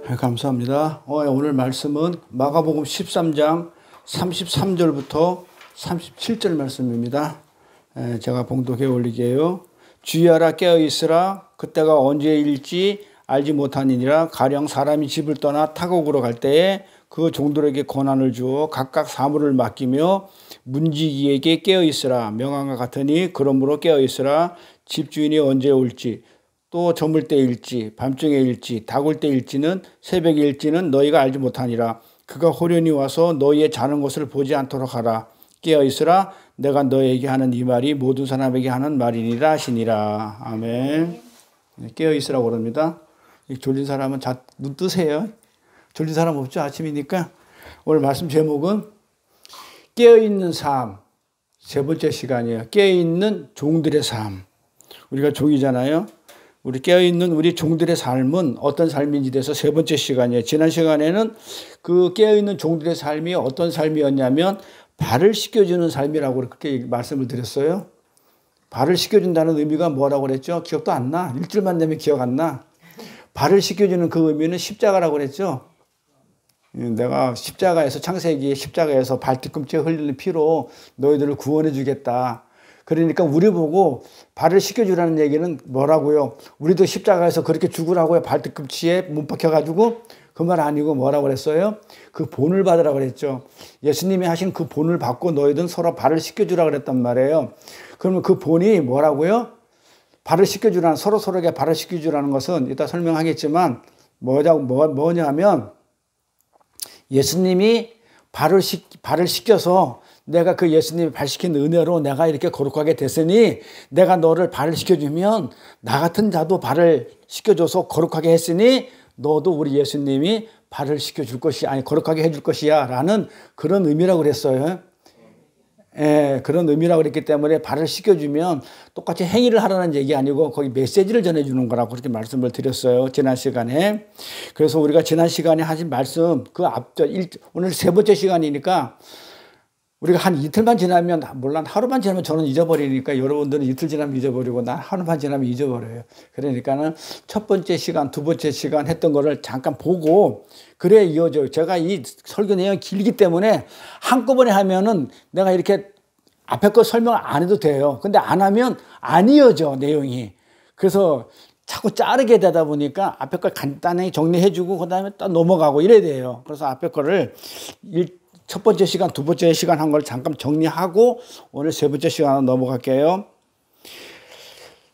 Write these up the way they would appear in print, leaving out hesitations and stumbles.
감사합니다. 오늘 말씀은 마가복음 13장 33절부터 37절 말씀입니다. 제가 봉독해 올리게요. 주의하라, 깨어있으라. 그때가 언제일지 알지 못하니라. 가령 사람이 집을 떠나 타국으로 갈 때에 그 종들에게 권한을 주어 각각 사물을 맡기며 문지기에게 깨어있으라. 명함과 같으니 그러므로 깨어있으라. 집주인이 언제 올지 또 저물 때일지 밤중에일지 다굴 때일지는 새벽일지는 너희가 알지 못하니라. 그가 호련히 와서 너희의 자는 곳을 보지 않도록 하라. 깨어있으라. 내가 너희에게 하는 이 말이 모든 사람에게 하는 말이니라 하시니라. 아멘. 깨어있으라고 그럽니다. 졸린 사람은 눈 뜨세요. 졸린 사람 없죠? 아침이니까. 오늘 말씀 제목은 깨어있는 삶. 세 번째 시간이에요. 깨어있는 종들의 삶. 우리가 종이잖아요. 우리 깨어있는 우리 종들의 삶은 어떤 삶인지 대해서 세 번째 시간이에요. 지난 시간에는 그 깨어있는 종들의 삶이 어떤 삶이었냐면 발을 씻겨주는 삶이라고 그렇게 말씀을 드렸어요. 발을 씻겨준다는 의미가 뭐라고 그랬죠? 기억도 안 나. 일주일만 되면 기억 안 나. 발을 씻겨주는 그 의미는 십자가라고 그랬죠. 내가 십자가에서 창세기 십자가에서 발뒤꿈치에 흘리는 피로 너희들을 구원해 주겠다. 그러니까 우리 보고 발을 씻겨주라는 얘기는 뭐라고요? 우리도 십자가에서 그렇게 죽으라고요. 발뒤꿈치에 못 박혀가지고 그 말 아니고 뭐라고 그랬어요? 그 본을 받으라고 그랬죠. 예수님이 하신 그 본을 받고 너희들은 서로 발을 씻겨주라고 그랬단 말이에요. 그러면 그 본이 뭐라고요? 발을 씻겨주라는, 서로에게 발을 씻겨주라는 것은 이따 설명하겠지만 뭐냐면 예수님이 발을 씻겨서 내가 그 예수님이 발 씻긴 은혜로 내가 이렇게 거룩하게 됐으니 내가 너를 발을 씻겨주면 나 같은 자도 발을 씻겨줘서 거룩하게 했으니 너도 우리 예수님이 발을 씻겨줄 것이 아니 거룩하게 해줄 것이야 라는 그런 의미라고 그랬어요. 그런 의미라고 그랬기 때문에 발을 씻겨주면 똑같이 행위를 하라는 얘기 아니고 거기 메시지를 전해주는 거라고 그렇게 말씀을 드렸어요. 지난 시간에. 그래서 우리가 지난 시간에 하신 말씀 오늘 세 번째 시간이니까 우리가 한 이틀만 지나면 물론 하루만 지나면 저는 잊어버리니까 여러분들은 이틀 지나면 잊어버리고 난 하루만 지나면 잊어버려요. 그러니까는 첫 번째 시간, 두 번째 시간 했던 거를 잠깐 보고 그래 이어져요. 제가 이 설교 내용이 길기 때문에 한꺼번에 하면은 내가 이렇게 앞에 거 설명을 안 해도 돼요. 근데 안 하면 안 이어져 내용이. 그래서 자꾸 자르게 되다 보니까 앞에 걸 간단히 정리해주고 그 다음에 또 넘어가고 이래야 돼요. 그래서 앞에 거를 첫 번째 시간, 두 번째 시간 한 걸 잠깐 정리하고 오늘 세 번째 시간으로 넘어갈게요.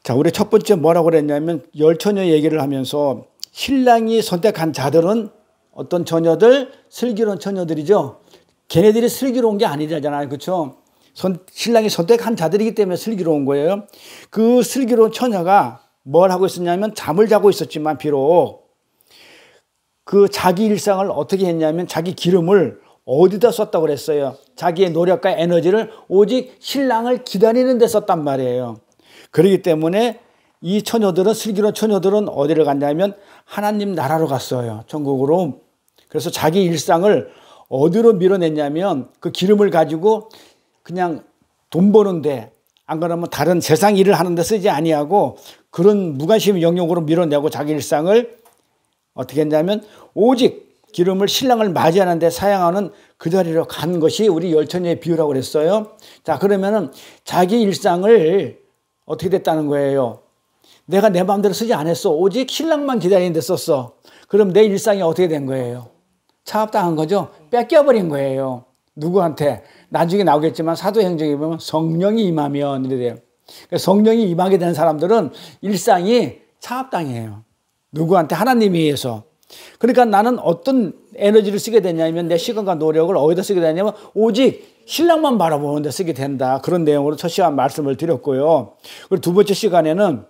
자, 우리 첫 번째 뭐라고 그랬냐면 열처녀 얘기를 하면서 신랑이 선택한 자들은 어떤 처녀들? 슬기로운 처녀들이죠. 걔네들이 슬기로운 게 아니잖아요. 그렇죠? 신랑이 선택한 자들이기 때문에 슬기로운 거예요. 그 슬기로운 처녀가 뭘 하고 있었냐면 잠을 자고 있었지만 비록 그 자기 일상을 어떻게 했냐면 자기 기름을 어디다 썼다고 그랬어요? 자기의 노력과 에너지를 오직 신랑을 기다리는 데 썼단 말이에요. 그렇기 때문에 이 처녀들은 슬기로운 처녀들은 어디를 갔냐면 하나님 나라로 갔어요. 천국으로. 그래서 자기 일상을 어디로 밀어냈냐면 그 기름을 가지고 그냥 돈 버는데 안 그러면 다른 세상 일을 하는데 쓰지 아니하고 그런 무관심 영역으로 밀어내고 자기 일상을 어떻게 했냐면 오직 기름을 신랑을 맞이하는 데 사용하는 그 자리로 간 것이 우리 열처녀의 비유라고 그랬어요. 자, 그러면은 자기 일상을 어떻게 됐다는 거예요? 내가 내 마음대로 쓰지 않았어. 오직 신랑만 기다리는 데 썼어. 그럼 내 일상이 어떻게 된 거예요? 차압당한 거죠? 뺏겨버린 거예요. 누구한테? 나중에 나오겠지만 사도행전에 보면 성령이 임하면 이래 돼요. 성령이 임하게 된 사람들은 일상이 차압당해요. 누구한테? 하나님에 의해서. 그러니까 나는 어떤 에너지를 쓰게 되냐면 내 시간과 노력을 어디다 쓰게 되냐면 오직 신랑만 바라보는 데 쓰게 된다. 그런 내용으로 첫 시간 말씀을 드렸고요. 그리고 두 번째 시간에는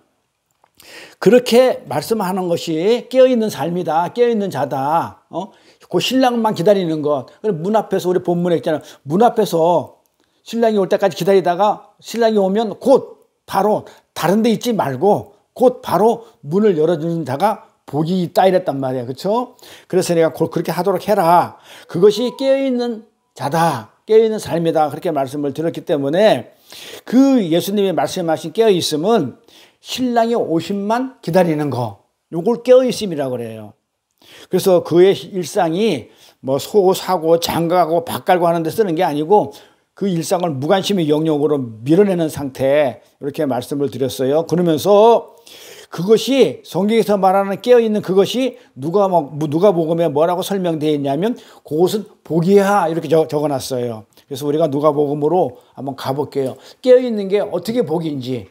그렇게 말씀하는 것이 깨어있는 삶이다. 깨어있는 자다. 그 신랑만 기다리는 것. 문 앞에서 우리 본문에 있잖아요. 문 앞에서 신랑이 올 때까지 기다리다가 신랑이 오면 곧 바로 다른 데 있지 말고 곧 바로 문을 열어주는 자가 복이 있다 이랬단 말이에요. 그렇죠? 그래서 내가 그렇게 하도록 해라. 그것이 깨어있는 자다. 깨어있는 삶이다. 그렇게 말씀을 드렸기 때문에 그 예수님이 말씀하신 깨어있음은 신랑의 오심만 기다리는 거. 요걸 깨어있음이라고 그래요. 그래서 그의 일상이 뭐 소 사고 장가가고 밥 갈고 하는 데 쓰는 게 아니고 그 일상을 무관심의 영역으로 밀어내는 상태, 이렇게 말씀을 드렸어요. 그러면서 그것이 성경에서 말하는 깨어있는 그것이 누가복음에 뭐라고 설명되어 있냐면 그것은 복이야, 이렇게 적어놨어요. 그래서 우리가 누가복음으로 한번 가볼게요. 깨어있는 게 어떻게 복인지,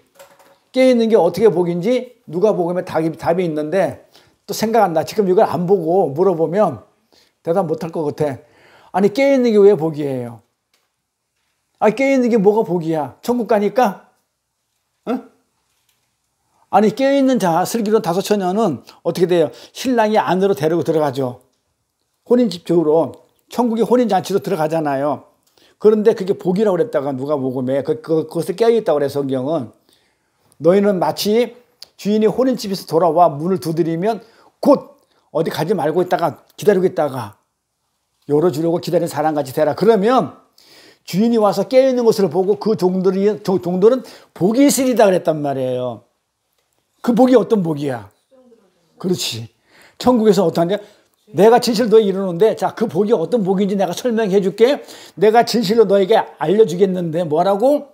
깨어있는 게 어떻게 복인지 누가복음에 답이 있는데 또 생각 안 나. 지금 이걸 안 보고 물어보면 대답 못할 것 같아. 아니, 깨어있는 게 왜 복이에요? 아니, 깨어있는 게 뭐가 복이야? 천국 가니까? 어? 아니, 깨어있는 자, 슬기로운 다섯 처녀는 어떻게 돼요? 신랑이 안으로 데리고 들어가죠. 혼인집 쪽으로. 천국의 혼인잔치로 들어가잖아요. 그런데 그게 복이라고 그랬다가 누가복음에 그것을 깨어있다고 그래, 성경은. 너희는 마치 주인이 혼인집에서 돌아와 문을 두드리면 곧 어디 가지 말고 있다가 기다리고 있다가 열어주려고 기다리는 사람같이 되라. 그러면 주인이 와서 깨어있는 것을 보고 그 종들은 복이 있으리다 그랬단 말이에요. 그 복이 어떤 복이야? 그렇지. 천국에서 어떠한데? 내가 진실로 너에 이르는데, 자, 그 복이 어떤 복인지 내가 설명해 줄게. 내가 진실로 너에게 알려주겠는데 뭐라고?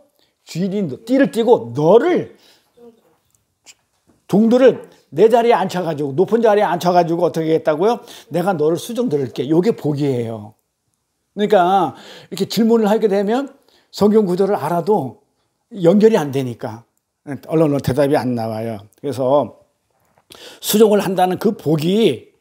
주인이 띠를 띠고 너를, 종들을 내 자리에 앉혀가지고, 높은 자리에 앉혀가지고 어떻게 했다고요? 내가 너를 수종 들을게. 이게 복이에요. 그러니까 이렇게 질문을 하게 되면 성경 구절을 알아도 연결이 안 되니까 얼른 대답이 안 나와요. 그래서 수종을 한다는 그 복이,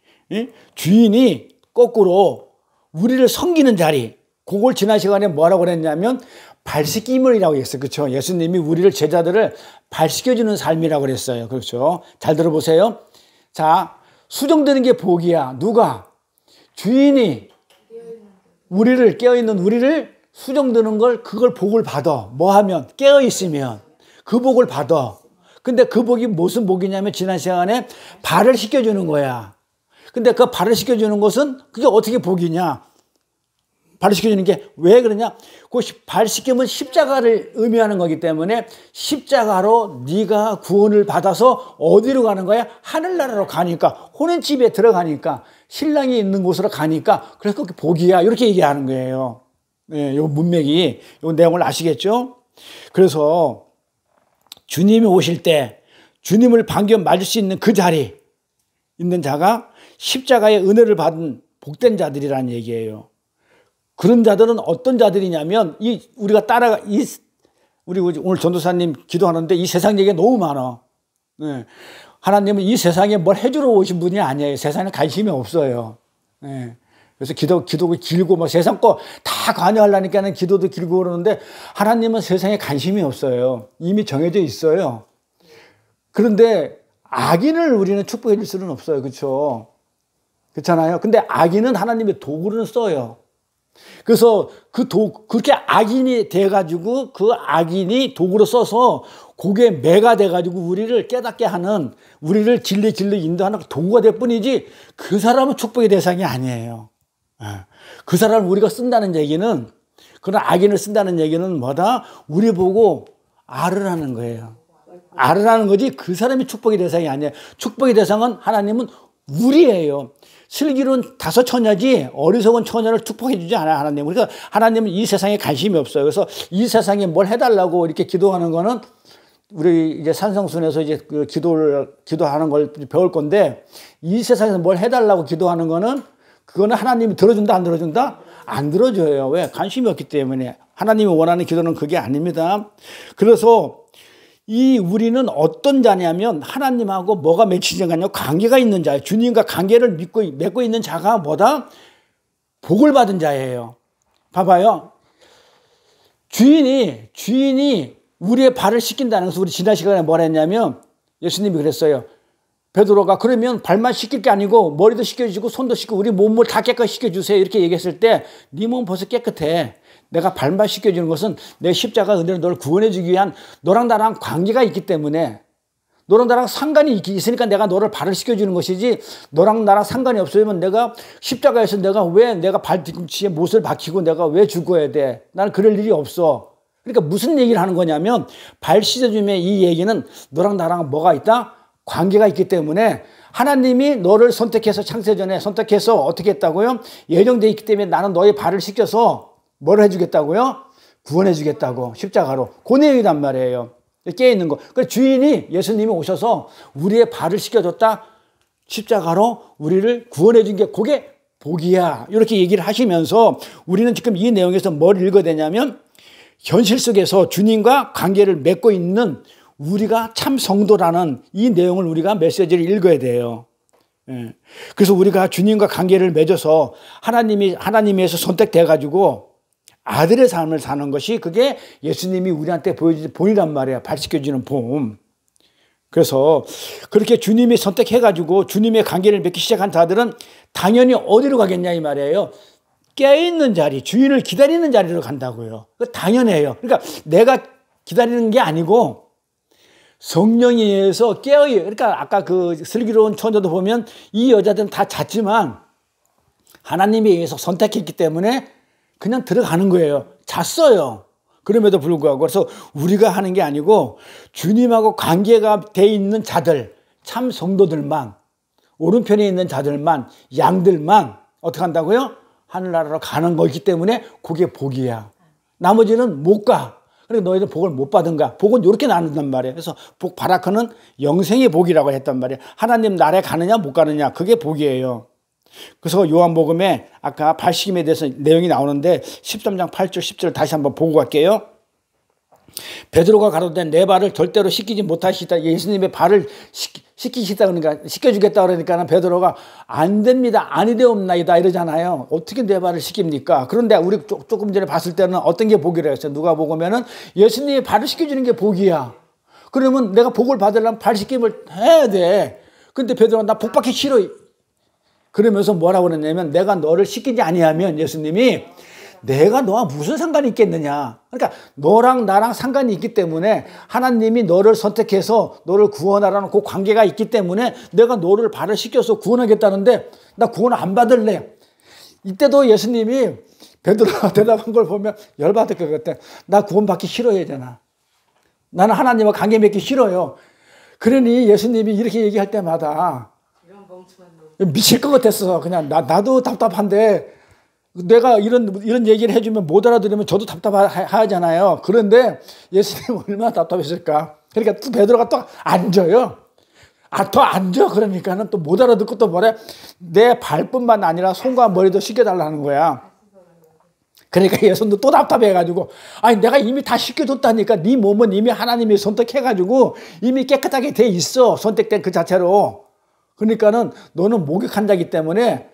주인이 거꾸로 우리를 섬기는 자리, 그걸 지난 시간에 뭐라고 그랬냐면 발씻김이라고 했어요. 그렇죠? 예수님이 우리를, 제자들을 발씻겨주는 삶이라고 그랬어요. 그렇죠? 잘 들어보세요. 자, 수종되는 게 복이야. 누가? 주인이 우리를, 깨어있는 우리를 수종드는 걸, 그걸 복을 받아. 뭐 하면? 깨어있으면 그 복을 받아. 근데 그 복이 무슨 복이냐면 지난 시간에 발을 씻겨주는 거야. 근데 그 발을 씻겨주는 것은 그게 어떻게 복이냐? 발을 씻겨주는 게 왜 그러냐? 그 발 씻기면 십자가를 의미하는 거기 때문에 십자가로 네가 구원을 받아서 어디로 가는 거야? 하늘나라로 가니까, 혼인집에 들어가니까, 신랑이 있는 곳으로 가니까, 그래서 그게 복이야. 이렇게 얘기하는 거예요. 네, 요 문맥이, 요 내용을 아시겠죠? 그래서 주님이 오실 때 주님을 반겨 맞을 수 있는 그 자리 있는 자가 십자가의 은혜를 받은 복된 자들이라는 얘기예요. 그런 자들은 어떤 자들이냐면, 우리 오늘 전도사님 기도하는데 이 세상 얘기가 너무 많아. 네. 하나님은 이 세상에 뭘 해주러 오신 분이 아니에요. 세상에 관심이 없어요. 네. 그래서 기도가 길고, 뭐 세상 거 다 관여하려니까는 기도도 길고 그러는데, 하나님은 세상에 관심이 없어요. 이미 정해져 있어요. 그런데 악인을 우리는 축복해 줄 수는 없어요. 그렇죠? 그렇잖아요. 근데 악인은 하나님의 도구를 써요. 그래서 그렇게 악인이 돼가지고 그 악인이 도구로 써서 그게 매가 돼가지고 우리를 깨닫게 하는, 우리를 진리 인도하는 도구가 될 뿐이지 그 사람은 축복의 대상이 아니에요. 그 사람을 우리가 쓴다는 얘기는, 그런 악인을 쓴다는 얘기는 뭐다? 우리 보고 알으라는 거예요. 알으라는 거지 그 사람이 축복의 대상이 아니에요. 축복의 대상은 하나님은 우리예요. 슬기로운 다섯 처녀지 어리석은 처녀를 축복해 주지 않아요, 하나님. 그러니까 하나님은 이 세상에 관심이 없어요. 그래서 이 세상에 뭘 해달라고 이렇게 기도하는 거는, 우리 이제 산성순에서 이제 그 기도하는 걸 배울 건데, 이 세상에서 뭘 해달라고 기도하는 거는, 그거는 하나님이 들어준다, 안 들어준다? 안 들어줘요. 왜? 관심이 없기 때문에. 하나님이 원하는 기도는 그게 아닙니다. 그래서 우리는 어떤 자냐면 하나님하고 뭐가 맺히는 거냐? 관계가 있는 자예요. 주님과 관계를 맺고 있는 자가 뭐다? 복을 받은 자예요. 봐봐요. 주인이 우리의 발을 씻긴다는 것을 우리 지난 시간에 뭐라 했냐면, 예수님이 그랬어요. 베드로가 그러면 발만 씻길 게 아니고 머리도 씻겨주고 손도 씻고 우리 몸을 다 깨끗이 씻겨주세요. 이렇게 얘기했을 때, 네 몸은 벌써 깨끗해. 내가 발만 씻겨주는 것은 내 십자가 은혜로 너를 구원해 주기 위한, 너랑 나랑 관계가 있기 때문에, 너랑 나랑 상관이 있으니까 내가 너를 발을 씻겨주는 것이지, 너랑 나랑 상관이 없으면 내가 십자가에서 내가 발 뒤꿈치에 못을 박히고 내가 왜 죽어야 돼? 나는 그럴 일이 없어. 그러니까 무슨 얘기를 하는 거냐면, 발 씻어줌의 이 얘기는 너랑 나랑 뭐가 있다? 관계가 있기 때문에 하나님이 너를 선택해서 창세전에 선택해서 어떻게 했다고요? 예정되어 있기 때문에 나는 너의 발을 씻겨서 뭘 해주겠다고요? 구원해 주겠다고 십자가로. 그 내용이란 말이에요. 깨어있는 거. 그래서 주인이 예수님이 오셔서 우리의 발을 씻겨줬다. 십자가로 우리를 구원해 준 게 그게 복이야. 이렇게 얘기를 하시면서 우리는 지금 이 내용에서 뭘 읽어야 되냐면 현실 속에서 주님과 관계를 맺고 있는 우리가 참 성도라는 이 내용을 우리가 메시지를 읽어야 돼요. 그래서 우리가 주님과 관계를 맺어서 하나님에서 선택돼 가지고 아들의 삶을 사는 것이 그게 예수님이 우리한테 보여주는 본이란 말이야. 발 씻겨주는 본. 그래서 그렇게 주님이 선택해 가지고 주님의 관계를 맺기 시작한 자들은 당연히 어디로 가겠냐 이 말이에요. 깨어있는 자리, 주인을 기다리는 자리로 간다고요. 당연해요. 그러니까 내가 기다리는 게 아니고 성령에 의해서 깨어요. 그러니까 아까 그 슬기로운 처녀도 보면 이 여자들은 다 잤지만 하나님에 의해서 선택했기 때문에 그냥 들어가는 거예요. 잤어요. 그럼에도 불구하고. 그래서 우리가 하는 게 아니고 주님하고 관계가 돼 있는 자들, 참 성도들만, 오른편에 있는 자들만, 양들만 어떻게 한다고요? 하늘나라로 가는 거기 때문에 그게 복이야. 나머지는 못 가. 그러니까 너희들 복을 못 받은가? 복은 이렇게 나눈단 말이에요. 그래서 복 바라크는 영생의 복이라고 했단 말이에요. 하나님 나라에 가느냐 못 가느냐 그게 복이에요. 그래서 요한복음에 아까 발식임에 대해서 내용이 나오는데 13장 8절 10절 다시 한번 보고 갈게요. 베드로가 가로되 내 발을 절대로 씻기지 못하시다. 예수님의 발을 씻기시다 그러니까 씻겨주겠다 그러니까는 베드로가 안 됩니다. 아니 되옵나이다 이러잖아요. 어떻게 내 발을 씻깁니까? 그런데 우리 조금 전에 봤을 때는 어떤 게 복이라 했어요. 누가복음에는 예수님의 발을 씻겨주는 게 복이야. 그러면 내가 복을 받으려면 발 씻김을 해야 돼. 근데 베드로가 나 복 받기 싫어. 그러면서 뭐라고 그랬냐면 내가 너를 씻기지 아니하면 예수님이 내가 너와 무슨 상관이 있겠느냐. 그러니까 너랑 나랑 상관이 있기 때문에 하나님이 너를 선택해서 너를 구원하라는 그 관계가 있기 때문에 내가 너를 발을 씻겨서 구원하겠다는데 나 구원 안 받을래. 이때도 예수님이 베드로가 대답한 걸 보면 열받을 것 같아. 나 구원받기 싫어하잖아. 나는 하나님과 관계 맺기 싫어요. 그러니 예수님이 이렇게 얘기할 때마다 미칠 것 같았어. 그냥 나도 답답한데 내가 이런 얘기를 해주면 못 알아들으면 저도 답답하잖아요. 그런데 예수님 얼마나 답답했을까. 그러니까 또 베드로가 또 앉아요. 더 앉아. 그러니까는 또 못 알아듣고 또 뭐래. 내 발뿐만 아니라 손과 머리도 씻겨달라는 거야. 그러니까 예수님도 또 답답해가지고 아니 내가 이미 다 씻겨줬다니까. 네 몸은 이미 하나님이 선택해가지고 이미 깨끗하게 돼 있어. 선택된 그 자체로. 그러니까는 너는 목욕한 자이기 때문에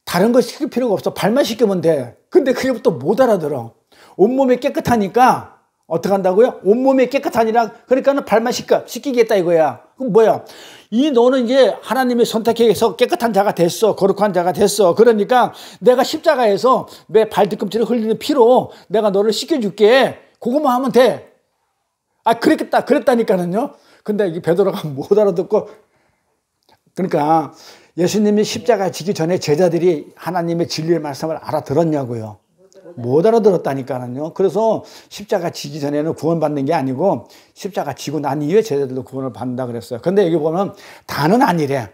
다른 거 시킬 필요가 없어. 발만 씻기면 돼. 근데 그게 또 못 알아들어. 온몸이 깨끗하니까 어떻게 한다고요? 온몸이 깨끗하니라 그러니까는 발만 씻기겠다 이거야. 그럼 뭐야? 너는 이제 하나님의 선택해서 깨끗한 자가 됐어. 거룩한 자가 됐어. 그러니까 내가 십자가에서 내 발 뒤꿈치를 흘리는 피로 내가 너를 씻겨줄게. 그거만 하면 돼. 그랬다니까는요. 근데 이 베드로가 못 알아듣고 그러니까 예수님이 십자가 지기 전에 제자들이 하나님의 진리의 말씀을 알아들었냐고요. 못 알아들었다니까요. 그래서 십자가 지기 전에는 구원받는 게 아니고 십자가 지고 난 이후에 제자들도 구원을 받는다 그랬어요. 근데 여기 보면 다는 아니래.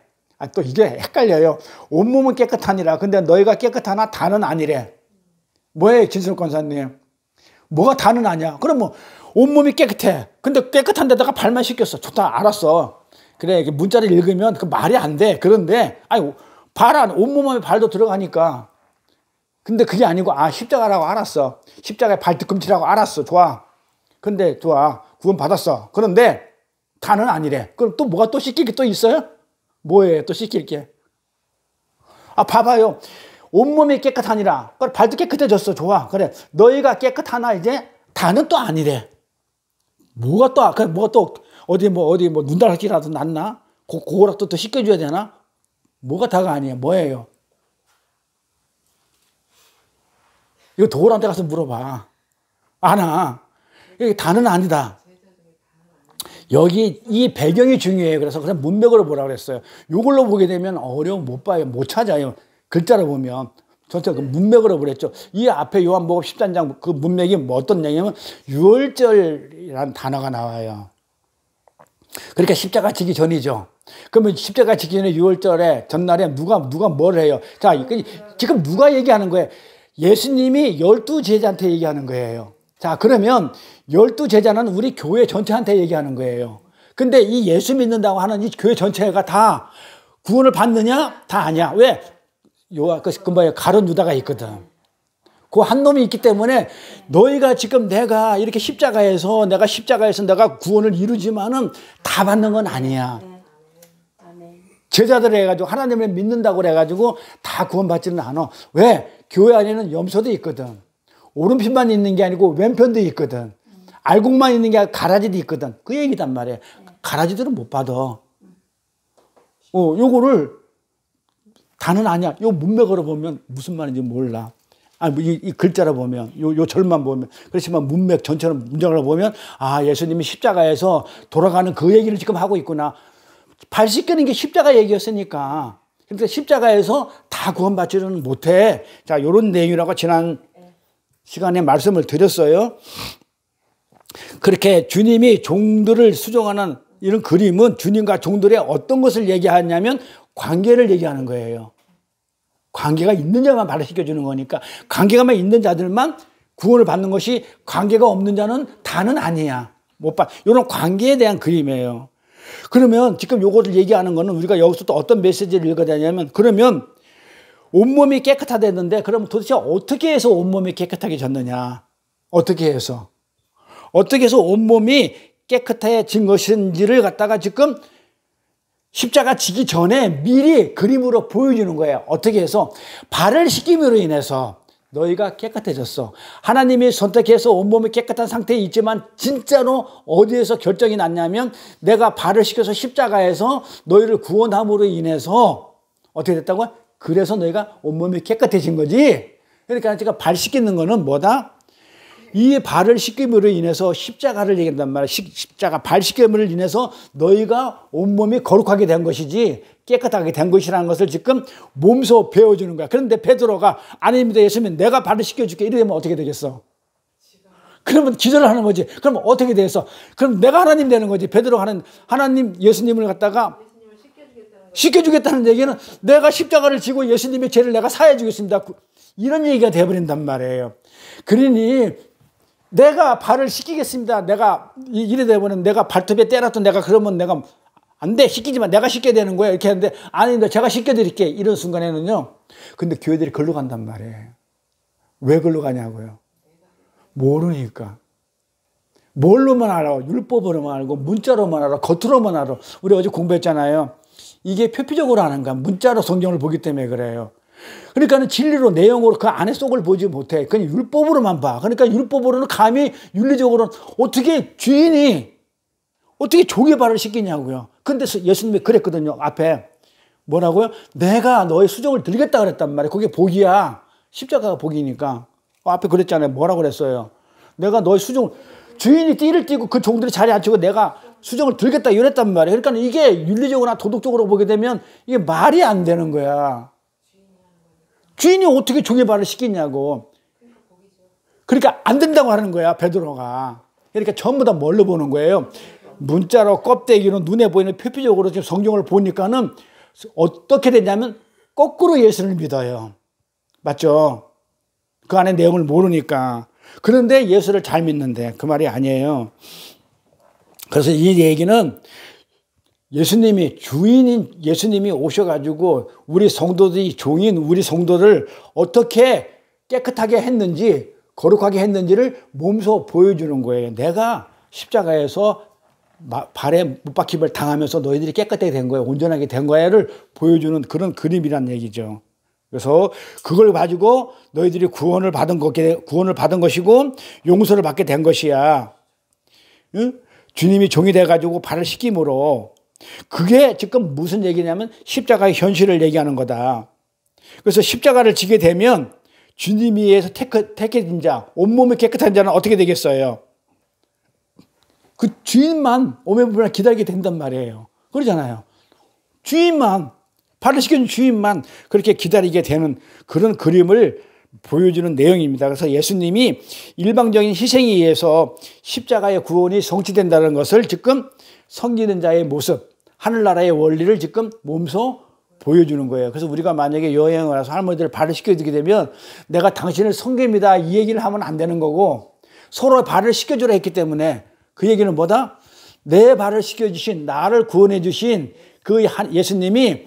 또 이게 헷갈려요. 온몸은 깨끗하니라. 근데 너희가 깨끗하나 다는 아니래. 뭐예요, 진순 권사님? 뭐가 다는 아니야? 그럼 뭐 온몸이 깨끗해. 근데 깨끗한 데다가 발만 씻겼어. 좋다, 알았어. 그래, 문자를 읽으면 그 말이 안 돼. 그런데, 온몸에 발도 들어가니까. 근데 그게 아니고, 십자가라고 알았어. 십자가에 발 뒤꿈치라고 알았어. 좋아. 근데, 좋아. 구원 받았어. 그런데, 다는 아니래. 그럼 또 뭐가 또 씻길 게 또 있어요? 뭐예요? 또 씻길 게? 봐봐요. 온몸이 깨끗하니라. 그래, 발도 깨끗해졌어. 좋아. 그래. 너희가 깨끗하나 이제? 다는 또 아니래. 뭐가 또, 어디 눈다락이라도 났나? 그거라도 또 씻겨줘야 되나? 뭐가 다가 아니에요. 뭐예요? 이거 도울한테 가서 물어봐. 아나. 이게 다는 아니다. 여기 이 배경이 중요해요. 그래서 그냥 문맥으로 보라고 그랬어요. 이걸로 보게 되면 어려움 못 봐요. 못 찾아요. 글자로 보면. 전체 그 문맥으로 그랬죠. 이 앞에 요한복음 13장 그 문맥이 어떤 얘기냐면 유월절이라는 단어가 나와요. 그러니까 십자가 지기 전이죠. 그러면 십자가 지기 전에 6월절에 전날에 누가 뭘 해요? 자, 지금 누가 얘기하는 거예요? 예수님이 12제자한테 얘기하는 거예요. 자, 그러면 12제자는 우리 교회 전체한테 얘기하는 거예요. 근데 이 예수 믿는다고 하는 이 교회 전체가 다 구원을 받느냐? 다 아니야. 왜? 가룟 유다가 있거든. 그 한 놈이 있기 때문에 너희가 지금 내가 이렇게 십자가에서 내가 구원을 이루지만은 다 받는 건 아니야. 제자들 해가지고 하나님을 믿는다고 그래가지고 다 구원받지는 않아. 왜? 교회 안에는 염소도 있거든. 오른편만 있는 게 아니고 왼편도 있거든. 알곡만 있는 게 아니고 가라지도 있거든. 그 얘기단 말이야. 가라지들은 못 받아. 요거를 다는 아니야. 요 문맥으로 보면 무슨 말인지 몰라. 이 글자로 보면, 요 절만 보면. 그렇지만 문맥 전체로 문장으로 보면, 아, 예수님이 십자가에서 돌아가는 그 얘기를 지금 하고 있구나. 발 씻기는 게 십자가 얘기였으니까. 그러니까 십자가에서 다 구원받지는 못해. 자, 요런 내용이라고 지난 시간에 말씀을 드렸어요. 그렇게 주님이 종들을 수종하는 이런 그림은 주님과 종들의 어떤 것을 얘기하냐면 관계를 얘기하는 거예요. 관계가 있는 자만 발휘시켜주는 거니까 관계가만 있는 자들만 구원을 받는 것이 관계가 없는 자는 다는 아니야. 못 받. 이런 관계에 대한 그림이에요. 그러면 지금 요거를 얘기하는 거는 우리가 여기서 또 어떤 메시지를 읽어야 되냐면 그러면 온몸이 깨끗하다는데 그러면 도대체 어떻게 해서 온몸이 깨끗하게 졌느냐. 어떻게 해서 온몸이 깨끗해진 것인지를 갖다가 지금 십자가 지기 전에 미리 그림으로 보여주는 거예요. 어떻게 해서? 발을 씻김으로 인해서 너희가 깨끗해졌어. 하나님이 선택해서 온몸이 깨끗한 상태에 있지만 진짜로 어디에서 결정이 났냐면 내가 발을 씻겨서 십자가에서 너희를 구원함으로 인해서 어떻게 됐다고? 그래서 너희가 온몸이 깨끗해진 거지. 그러니까 제가 발 씻기는 거는 뭐다? 이 발을 씻김으로 인해서 십자가를 얘기한단 말이야. 십자가 발 씻김으로 인해서 너희가 온몸이 거룩하게 된 것이지 깨끗하게 된 것이라는 것을 지금 몸소 배워주는 거야. 그런데 베드로가 아닙니다. 예수님 내가 발을 씻겨줄게. 이러면 어떻게 되겠어? 그러면 기절을 하는 거지. 그럼 어떻게 되겠어? 그럼 내가 하나님 되는 거지. 베드로가 하나님 예수님을 갖다가 씻겨주겠다는 얘기는 내가 십자가를 지고 예수님의 죄를 내가 사해 주겠습니다. 이런 얘기가 돼버린단 말이에요. 그러니 내가 발을 씻기겠습니다. 내가 이래 되면 내가 발톱에 때렸던 내가 그러면 내가 안 돼. 씻기지만 내가 씻게 되는 거야. 이렇게 하는데 아닌데 제가 씻겨드릴게. 이런 순간에는요. 근데 교회들이 글로 간단 말이에요. 왜 글로 가냐고요. 모르니까. 뭘로만 알아. 율법으로만 알고 문자로만 알아. 겉으로만 알아. 우리 어제 공부했잖아요. 이게 표피적으로 하는 거야. 문자로 성경을 보기 때문에 그래요. 그러니까는 진리로 내용으로 그 안에 속을 보지 못해. 그냥 율법으로만 봐. 그러니까 율법으로는 감히 윤리적으로는 어떻게 주인이 어떻게 종의 발을 씻기냐고요. 근데 예수님이 그랬거든요. 앞에 뭐라고요? 내가 너의 수종을 들겠다 그랬단 말이에요. 그게 복이야. 십자가가 복이니까. 앞에 그랬잖아요. 뭐라고 그랬어요? 내가 너의 수종을 주인이 띠를 띠고 그 종들이 자리에 앉히고 내가 수종을 들겠다 이랬단 말이에요. 그러니까 이게 윤리적으로나 도덕적으로 보게 되면 이게 말이 안 되는 거야. 주인이 어떻게 종의 발을 씻기냐고. 그러니까 안 된다고 하는 거야, 베드로가. 그러니까 전부 다 뭘로 보는 거예요? 문자로 껍데기로 눈에 보이는 표피적으로 지금 성경을 보니까는 어떻게 되냐면 거꾸로 예수를 믿어요. 맞죠? 그 안에 내용을 모르니까. 그런데 예수를 잘 믿는데 그 말이 아니에요. 그래서 이 얘기는 예수님이 주인인 예수님이 오셔가지고 우리 성도들이 종인 우리 성도를 어떻게 깨끗하게 했는지 거룩하게 했는지를 몸소 보여주는 거예요. 내가 십자가에서 발에 못박힘을 당하면서 너희들이 깨끗하게 된 거야, 온전하게 된 거야를 보여주는 그런 그림이란 얘기죠. 그래서 그걸 가지고 너희들이 구원을 받은 것이고 용서를 받게 된 것이야. 응? 주님이 종이 돼가지고 발을 씻김으로. 그게 지금 무슨 얘기냐면 십자가의 현실을 얘기하는 거다. 그래서 십자가를 지게 되면 주님이 위해서 택해진 자, 온몸이 깨끗한 자는 어떻게 되겠어요? 그 주인만 오매불만 기다리게 된단 말이에요. 그러잖아요. 주인만, 발을 씻겨준 주인만 그렇게 기다리게 되는 그런 그림을 보여주는 내용입니다. 그래서 예수님이 일방적인 희생에 의해서 십자가의 구원이 성취된다는 것을 지금 섬기는 자의 모습, 하늘나라의 원리를 지금 몸소 보여주는 거예요. 그래서 우리가 만약에 여행을 와서 할머니들 발을 씻겨주게 되면 내가 당신을 섬깁니다 이 얘기를 하면 안 되는 거고, 서로 발을 씻겨주라 했기 때문에 그 얘기는 뭐다? 내 발을 씻겨주신, 나를 구원해 주신 그 예수님이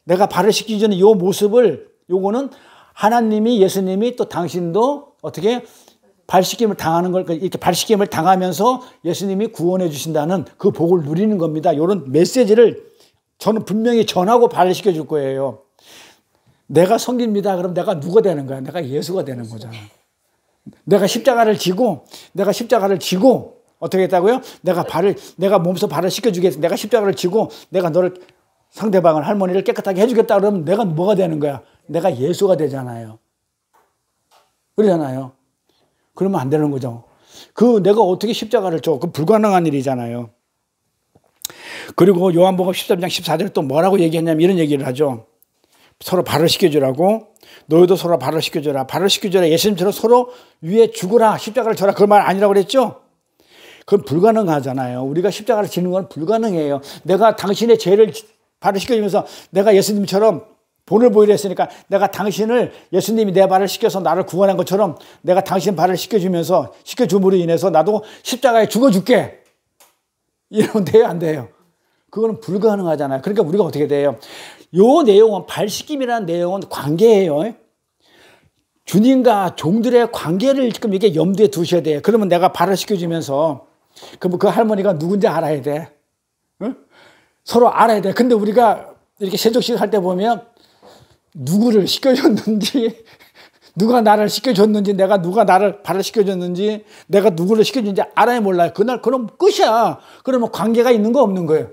내가 발을 씻겨주는 이 모습을, 요거는 하나님이, 예수님이 또 당신도 어떻게 발 씻김을 당하는 걸, 이렇게 발 씻김을 당하면서 예수님이 구원해 주신다는 그 복을 누리는 겁니다. 이런 메시지를 저는 분명히 전하고 발을 씻겨줄 거예요. 내가 섬깁니다. 그럼 내가 누가 되는 거야? 내가 예수가 되는 거잖아. 내가 십자가를 지고 어떻게 했다고요? 내가 몸소 발을 씻겨주겠어. 내가 십자가를 지고 내가 너를, 상대방을, 할머니를 깨끗하게 해주겠다 그러면 내가 뭐가 되는 거야? 내가 예수가 되잖아요. 그러잖아요. 그러면 안 되는 거죠. 내가 어떻게 십자가를 줘? 그 불가능한 일이잖아요. 그리고 요한복음 13장 14절에 또 뭐라고 얘기했냐면 이런 얘기를 하죠. 서로 발을 씻겨주라고. 너희도 서로 발을 씻겨줘라. 발을 씻겨줘라. 예수님처럼 서로 위에 죽으라. 십자가를 져라. 그 말 아니라고 그랬죠? 그건 불가능하잖아요. 우리가 십자가를 지는 건 불가능해요. 내가 당신의 죄를 발을 씻겨주면서 내가 예수님처럼 본을 보이려 했으니까 내가 당신을, 예수님이 내 발을 씻겨서 나를 구원한 것처럼 내가 당신 발을 씻겨주면서, 씻겨줌으로 인해서 나도 십자가에 죽어줄게. 이러면 돼요? 안 돼요? 그거는 불가능하잖아요. 그러니까 우리가 어떻게 돼요? 요 내용은, 발 씻김이라는 내용은 관계예요. 주님과 종들의 관계를 지금 이게 염두에 두셔야 돼요. 그러면 내가 발을 씻겨주면서, 그럼 그 할머니가 누군지 알아야 돼. 응? 서로 알아야 돼. 근데 우리가 이렇게 세족식 할 때 보면 누구를 씻겨줬는지, 누가 나를 씻겨줬는지, 누가 나를 발을 씻겨줬는지, 내가 누구를 씻겨줬는지 알아야 몰라요. 그날, 그럼 끝이야. 그러면 관계가 있는 거 없는 거예요.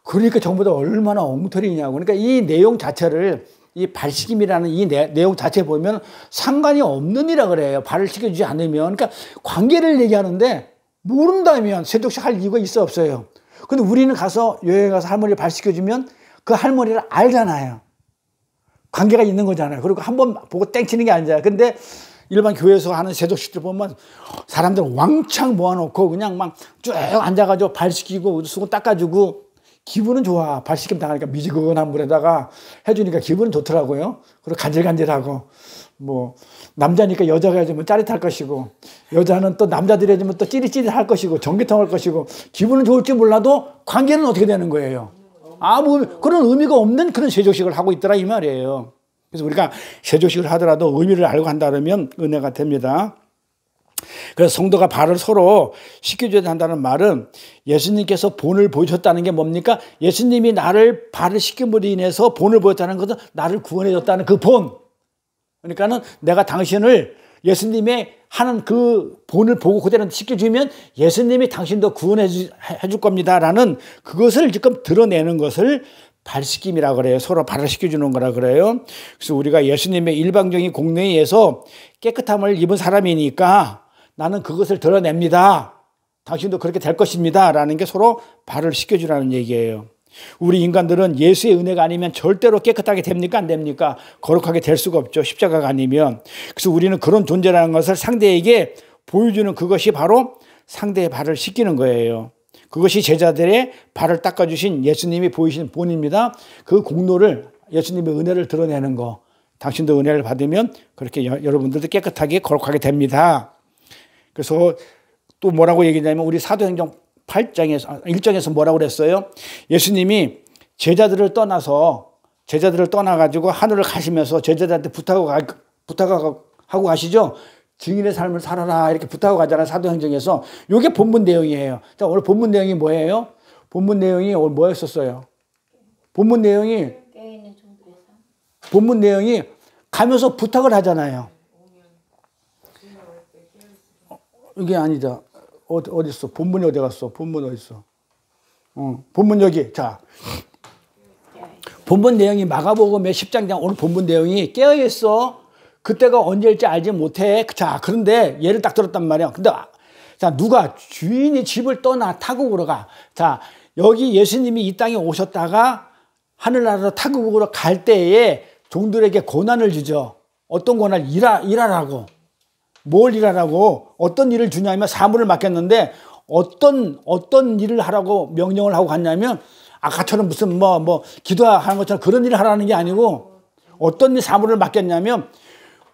그러니까 전부 다 얼마나 엉터리냐고. 그러니까 이 내용 자체를, 이 발식임이라는 이 내용 자체에 보면 상관이 없는 이라 그래요. 발을 씻겨주지 않으면. 그러니까 관계를 얘기하는데 모른다면 세족식 할 이유가 있어 없어요. 근데 우리는 가서, 여행 가서 할머니를 발 씻겨주면 그 할머니를 알잖아요. 관계가 있는 거잖아요. 그리고 한번 보고 땡치는 게 아니잖아요. 근데 일반 교회에서 하는 세족식들 보면 사람들 왕창 모아놓고 그냥 막 쭉 앉아가지고 발 씻기고 수건 닦아주고 기분은 좋아. 발 씻김 당하니까 미지근한 물에다가 해주니까 기분은 좋더라고요. 그리고 간질간질하고, 뭐 남자니까 여자가 해주면 짜릿할 것이고, 여자는 또 남자들이 해주면 또 찌릿찌릿할 것이고, 전기통할 것이고, 기분은 좋을지 몰라도 관계는 어떻게 되는 거예요? 아무 그런 의미가 없는 그런 세족식을 하고 있더라 이 말이에요. 그래서 우리가 세족식을 하더라도 의미를 알고 한다면 은혜가 됩니다. 그래서 성도가 발을 서로 씻겨줘야 한다는 말은 예수님께서 본을 보여줬다는 게 뭡니까? 예수님이 나를 발을 씻김으로 인해서 본을 보였다는 것은 나를 구원해줬다는 그 본. 그러니까는 내가 당신을, 예수님의 하는 그 본을 보고 그대로 씻겨주면 예수님이 당신도 구원해 줄 겁니다라는 그것을 지금 드러내는 것을 발 씻김이라고 그래요. 서로 발을 씻겨주는 거라 그래요. 그래서 우리가 예수님의 일방적인 공로에 의해서 깨끗함을 입은 사람이니까 나는 그것을 드러냅니다. 당신도 그렇게 될 것입니다. 라는 게 서로 발을 씻겨주라는 얘기예요. 우리 인간들은 예수의 은혜가 아니면 절대로 깨끗하게 됩니까? 안 됩니까? 거룩하게 될 수가 없죠. 십자가가 아니면. 그래서 우리는 그런 존재라는 것을 상대에게 보여주는 그것이 바로 상대의 발을 씻기는 거예요. 그것이 제자들의 발을 닦아주신 예수님이 보이신 본입니다. 그 공로를, 예수님의 은혜를 드러내는 거. 당신도 은혜를 받으면 그렇게 여러분들도 깨끗하게 거룩하게 됩니다. 그래서 또 뭐라고 얘기했냐면 우리 사도행전 1장에서 뭐라고 그랬어요? 예수님이 제자들을 떠나가지고 하늘을 가시면서 제자들한테 부탁하고 가시죠? 증인의 삶을 살아라 이렇게 부탁하고 가잖아요. 사도행전에서. 이게 본문 내용이에요. 자, 오늘 본문 내용이 뭐예요? 본문 내용이 오늘 뭐였었어요? 본문 내용이 가면서 부탁을 하잖아요. 이게 아니다. 어디 있어? 본문이 어디 갔어? 본문 어디 있어? 본문 여기. 자, 본문 내용이 마가복음의 10장 오늘 본문 내용이 깨어 있어. 그때가 언제일지 알지 못해. 자, 그런데 예를 딱 들었단 말이야. 근데 자, 누가 주인이 집을 떠나 타국으로 가. 자, 여기 예수님이 이 땅에 오셨다가 하늘나라로 타국으로 갈 때에 종들에게 고난을 주죠. 어떤 권한을 일하라고. 뭘 일하라고? 어떤 일을 주냐면 사물을 맡겼는데 어떤 일을 하라고 명령을 하고 갔냐면 아까처럼 무슨 기도하는 것처럼 그런 일을 하라는 게 아니고 어떤 사물을 맡겼냐면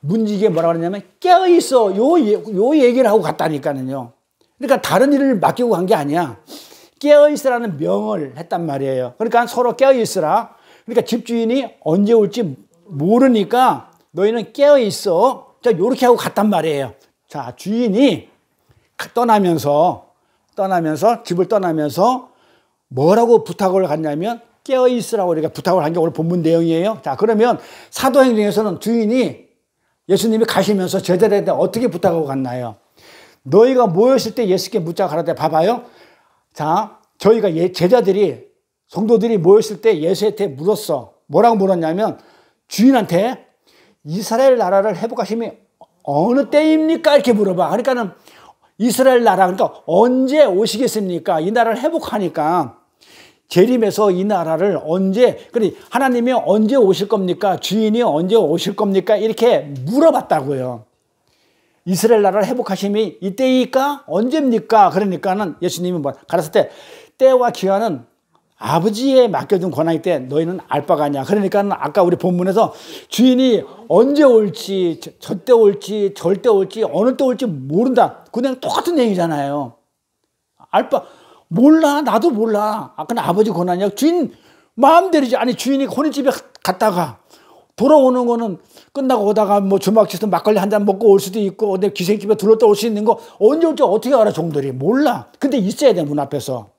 문지기에 뭐라고 그러냐면 깨어있어. 요 얘기를 하고 갔다니까는요. 그러니까 다른 일을 맡기고 간 게 아니야. 깨어있으라는 명을 했단 말이에요. 그러니까 서로 깨어있으라. 그러니까 집주인이 언제 올지 모르니까 너희는 깨어있어. 자, 요렇게 하고 갔단 말이에요. 자, 주인이 집을 떠나면서 뭐라고 부탁을 갔냐면 깨어있으라고 우리가 부탁을 한 게 오늘 본문 내용이에요. 자, 그러면 사도행전에서는 주인이 예수님이 가시면서 제자들한테 어떻게 부탁하고 갔나요? 너희가 모였을 때 예수께 묻자 가라되 봐봐요. 자, 저희가 제자들이 성도들이 모였을 때 예수한테 물었어. 뭐라고 물었냐면 주인한테 이스라엘 나라를 회복하심이 어느 때입니까? 이렇게 물어봐. 그러니까는 이스라엘 나라, 그러니까 언제 오시겠습니까? 이 나라를 회복하니까 재림해서 이 나라를 그래 하나님이 언제 오실 겁니까? 주인이 언제 오실 겁니까? 이렇게 물어봤다고요. 이스라엘 나라를 회복하심이 이때입니까? 언제입니까? 그러니까는 예수님이 가르쳤을 때 때와 기한은 아버지에 맡겨둔 권한이기 때문에 너희는 알 바가 아니야. 그러니까 아까 우리 본문에서 주인이 언제 올지, 저때 올지, 절대 올지, 어느 때 올지 모른다. 그냥 똑같은 얘기잖아요. 몰라. 나도 몰라. 아까는 아버지 권한이야. 주인 마음대로지. 아니, 주인이 혼인집에 갔다가 돌아오는 거는 끝나고 오다가 주막집에서 막걸리 한 잔 먹고 올 수도 있고, 내 기생집에 들렀다 올 수 있는 거 언제 올지 어떻게 알아, 종들이. 몰라. 근데 있어야 돼, 문 앞에서.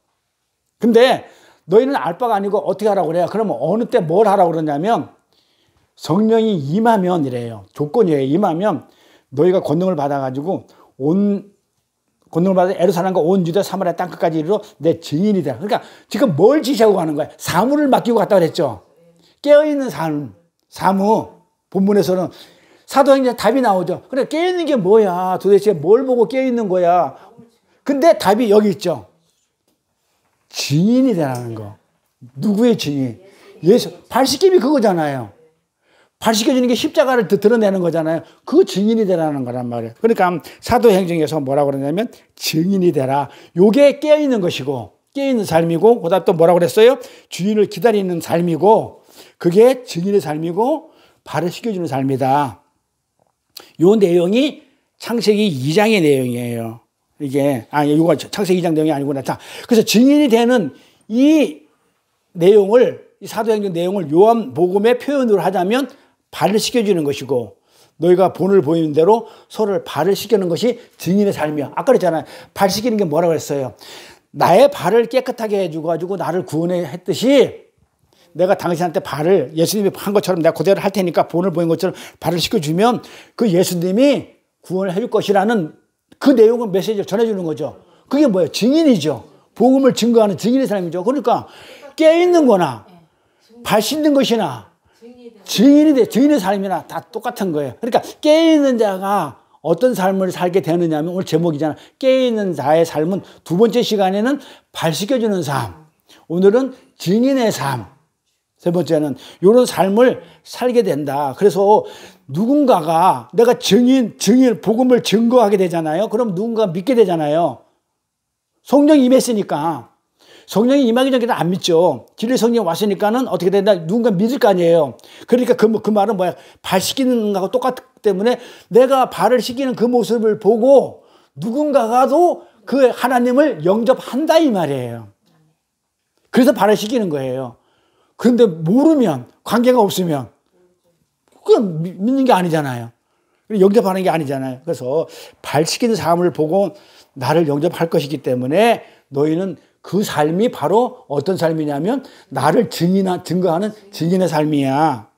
근데 너희는 알 바가 아니고 어떻게 하라고 그래요? 그러면 어느 때 뭘 하라고 그러냐면 성령이 임하면 이래요. 조건이에요. 임하면 너희가 권능을 받아가지고 권능을 받아 에루살렘과 온 유대 사마리아 땅끝까지 이르러 내 증인이 되라. 그러니까 지금 뭘 지시하고 가는 거야? 사무를 맡기고 갔다 그랬죠. 깨어있는 사무. 본문에서는 사도행전 답이 나오죠. 그래, 깨어있는 게 뭐야? 도대체 뭘 보고 깨어있는 거야? 근데 답이 여기 있죠. 증인이 되라는 거. 누구의 증인? 예수. 발 씻김이 그거잖아요. 발 씻겨주는 게 십자가를 드러내는 거잖아요. 그 증인이 되라는 거란 말이에요. 그러니까 사도행전에서 뭐라고 그러냐면 증인이 되라. 요게 깨어있는 것이고 깨어있는 삶이고 그다음 또 뭐라고 그랬어요? 주인을 기다리는 삶이고 그게 증인의 삶이고 발을 씻겨주는 삶이다. 요 내용이 창세기 2장의 내용이에요. 이거 창세기 2장 내용이 아니구나. 자, 그래서 증인이 되는 이 사도행전 내용을 요한복음의 표현으로 하자면 발을 씻겨주는 것이고, 너희가 본을 보이는 대로 서로를 발을 씻기는 것이 증인의 삶이야. 아까 그랬잖아요. 발 씻기는 게 뭐라고 했어요? 나의 발을 깨끗하게 해주고 나를 구원해 했듯이 내가 당신한테 예수님이 한 것처럼 내가 그대로 할 테니까 본을 보인 것처럼 발을 씻겨주면 그 예수님이 구원을 해줄 것이라는 그 내용을 메시지를 전해주는 거죠. 그게 뭐예요? 증인이죠. 복음을 증거하는 증인의 삶이죠. 그러니까 깨있는 거나 발 씻는 것이나 증인의 삶이나 다 똑같은 거예요. 그러니까 깨있는 자가 어떤 삶을 살게 되느냐 하면 오늘 제목이잖아. 깨있는 자의 삶은 두 번째 시간에는 발 씻겨주는 삶. 오늘은 증인의 삶. 세 번째는 이런 삶을 살게 된다. 그래서 누군가가 내가 복음을 증거하게 되잖아요. 그럼 누군가 믿게 되잖아요. 성령이 임했으니까. 성령이 임하기 전에는 안 믿죠. 진리 성령이 왔으니까는 어떻게 된다? 누군가 믿을 거 아니에요. 그러니까 그 말은 뭐야? 발 씻기는 거하고 똑같기 때문에 내가 발을 씻기는 그 모습을 보고 누군가가도 그 하나님을 영접한다 이 말이에요. 그래서 발을 씻기는 거예요. 그런데 모르면, 관계가 없으면 그건 믿는 게 아니잖아요. 영접하는 게 아니잖아요. 그래서 발 씻기는 삶을 보고 나를 영접할 것이기 때문에 너희는 그 삶이 바로 어떤 삶이냐면 나를 증거하는 증인의 삶이야.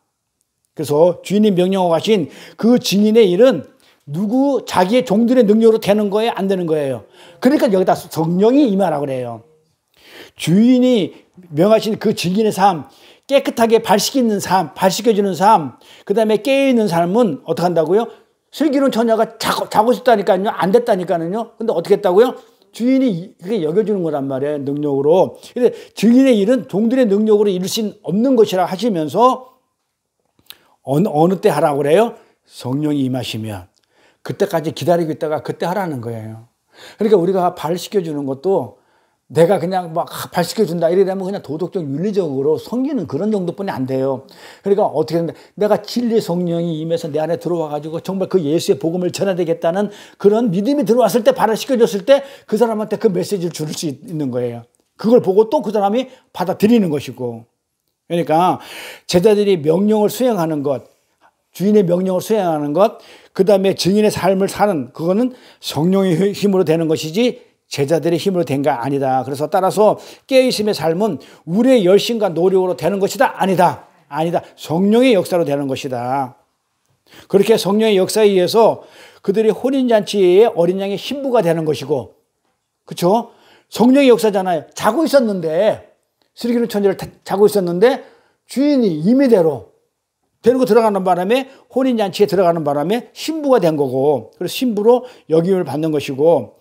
그래서 주인이 명령하고 가신 그 증인의 일은 자기의 종들의 능력으로 되는 거예요? 안 되는 거예요? 그러니까 여기다 성령이 임하라고 그래요. 주인이 명하신 그 증인의 삶, 깨끗하게 발 씻기는 삶, 발 씻겨주는 삶, 그 다음에 깨어있는 삶은 어떻게 한다고요? 슬기로운 처녀가 자고 싶다니까요. 안 됐다니까요. 근데 어떻게 했다고요? 주인이 그게 여겨주는 거란 말이에요. 능력으로. 근데 증인의 일은 종들의 능력으로 이룰 수 없는 것이라 하시면서 어느 때 하라고 그래요? 성령이 임하시면 그때까지 기다리고 있다가 그때 하라는 거예요. 그러니까 우리가 발 씻겨주는 것도 내가 그냥 막 발 씻겨준다 이래 되면 그냥 도덕적 윤리적으로 섬기는 그런 정도뿐이 안 돼요. 그러니까 어떻게 된다. 내가 진리 성령이 임해서 내 안에 들어와 가지고 정말 그 예수의 복음을 전해야 되겠다는 그런 믿음이 들어왔을 때 발을 씻겨줬을 때 그 사람한테 그 메시지를 줄 수 있는 거예요. 그걸 보고 또 그 사람이 받아들이는 것이고. 그러니까 제자들이 명령을 수행하는 것, 주인의 명령을 수행하는 것, 그 다음에 증인의 삶을 사는 그거는 성령의 힘으로 되는 것이지 제자들의 힘으로 된 게 아니다. 그래서 따라서 깨어있음의 삶은 우리의 열심과 노력으로 되는 것이다. 아니다. 아니다. 성령의 역사로 되는 것이다. 그렇게 성령의 역사에 의해서 그들이 혼인잔치의 어린 양의 신부가 되는 것이고, 그렇죠? 성령의 역사잖아요. 자고 있었는데, 슬기로운 처녀를 자고 있었는데 주인이 임의대로 데리고 들어가는 바람에 혼인잔치에 들어가는 바람에 신부가 된 거고, 그래서 신부로 역임을 받는 것이고,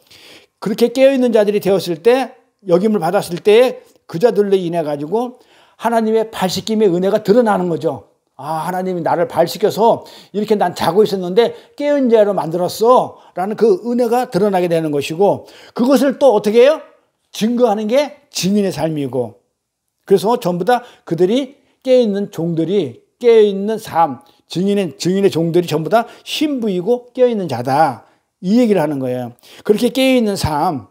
그렇게 깨어있는 자들이 되었을 때 역임을 받았을 때 그 자들로 인해 가지고 하나님의 발 씻김의 은혜가 드러나는 거죠. 아, 하나님이 나를 발 씻겨서 이렇게 난 자고 있었는데 깨어있는 자로 만들었어 라는 그 은혜가 드러나게 되는 것이고, 그것을 또 어떻게 해요? 증거하는 게 증인의 삶이고, 그래서 전부 다 그들이 깨어있는 종들이 깨어있는 삶, 증인의 종들이 전부 다 신부이고 깨어있는 자다. 이 얘기를 하는 거예요. 그렇게 깨어있는 삶,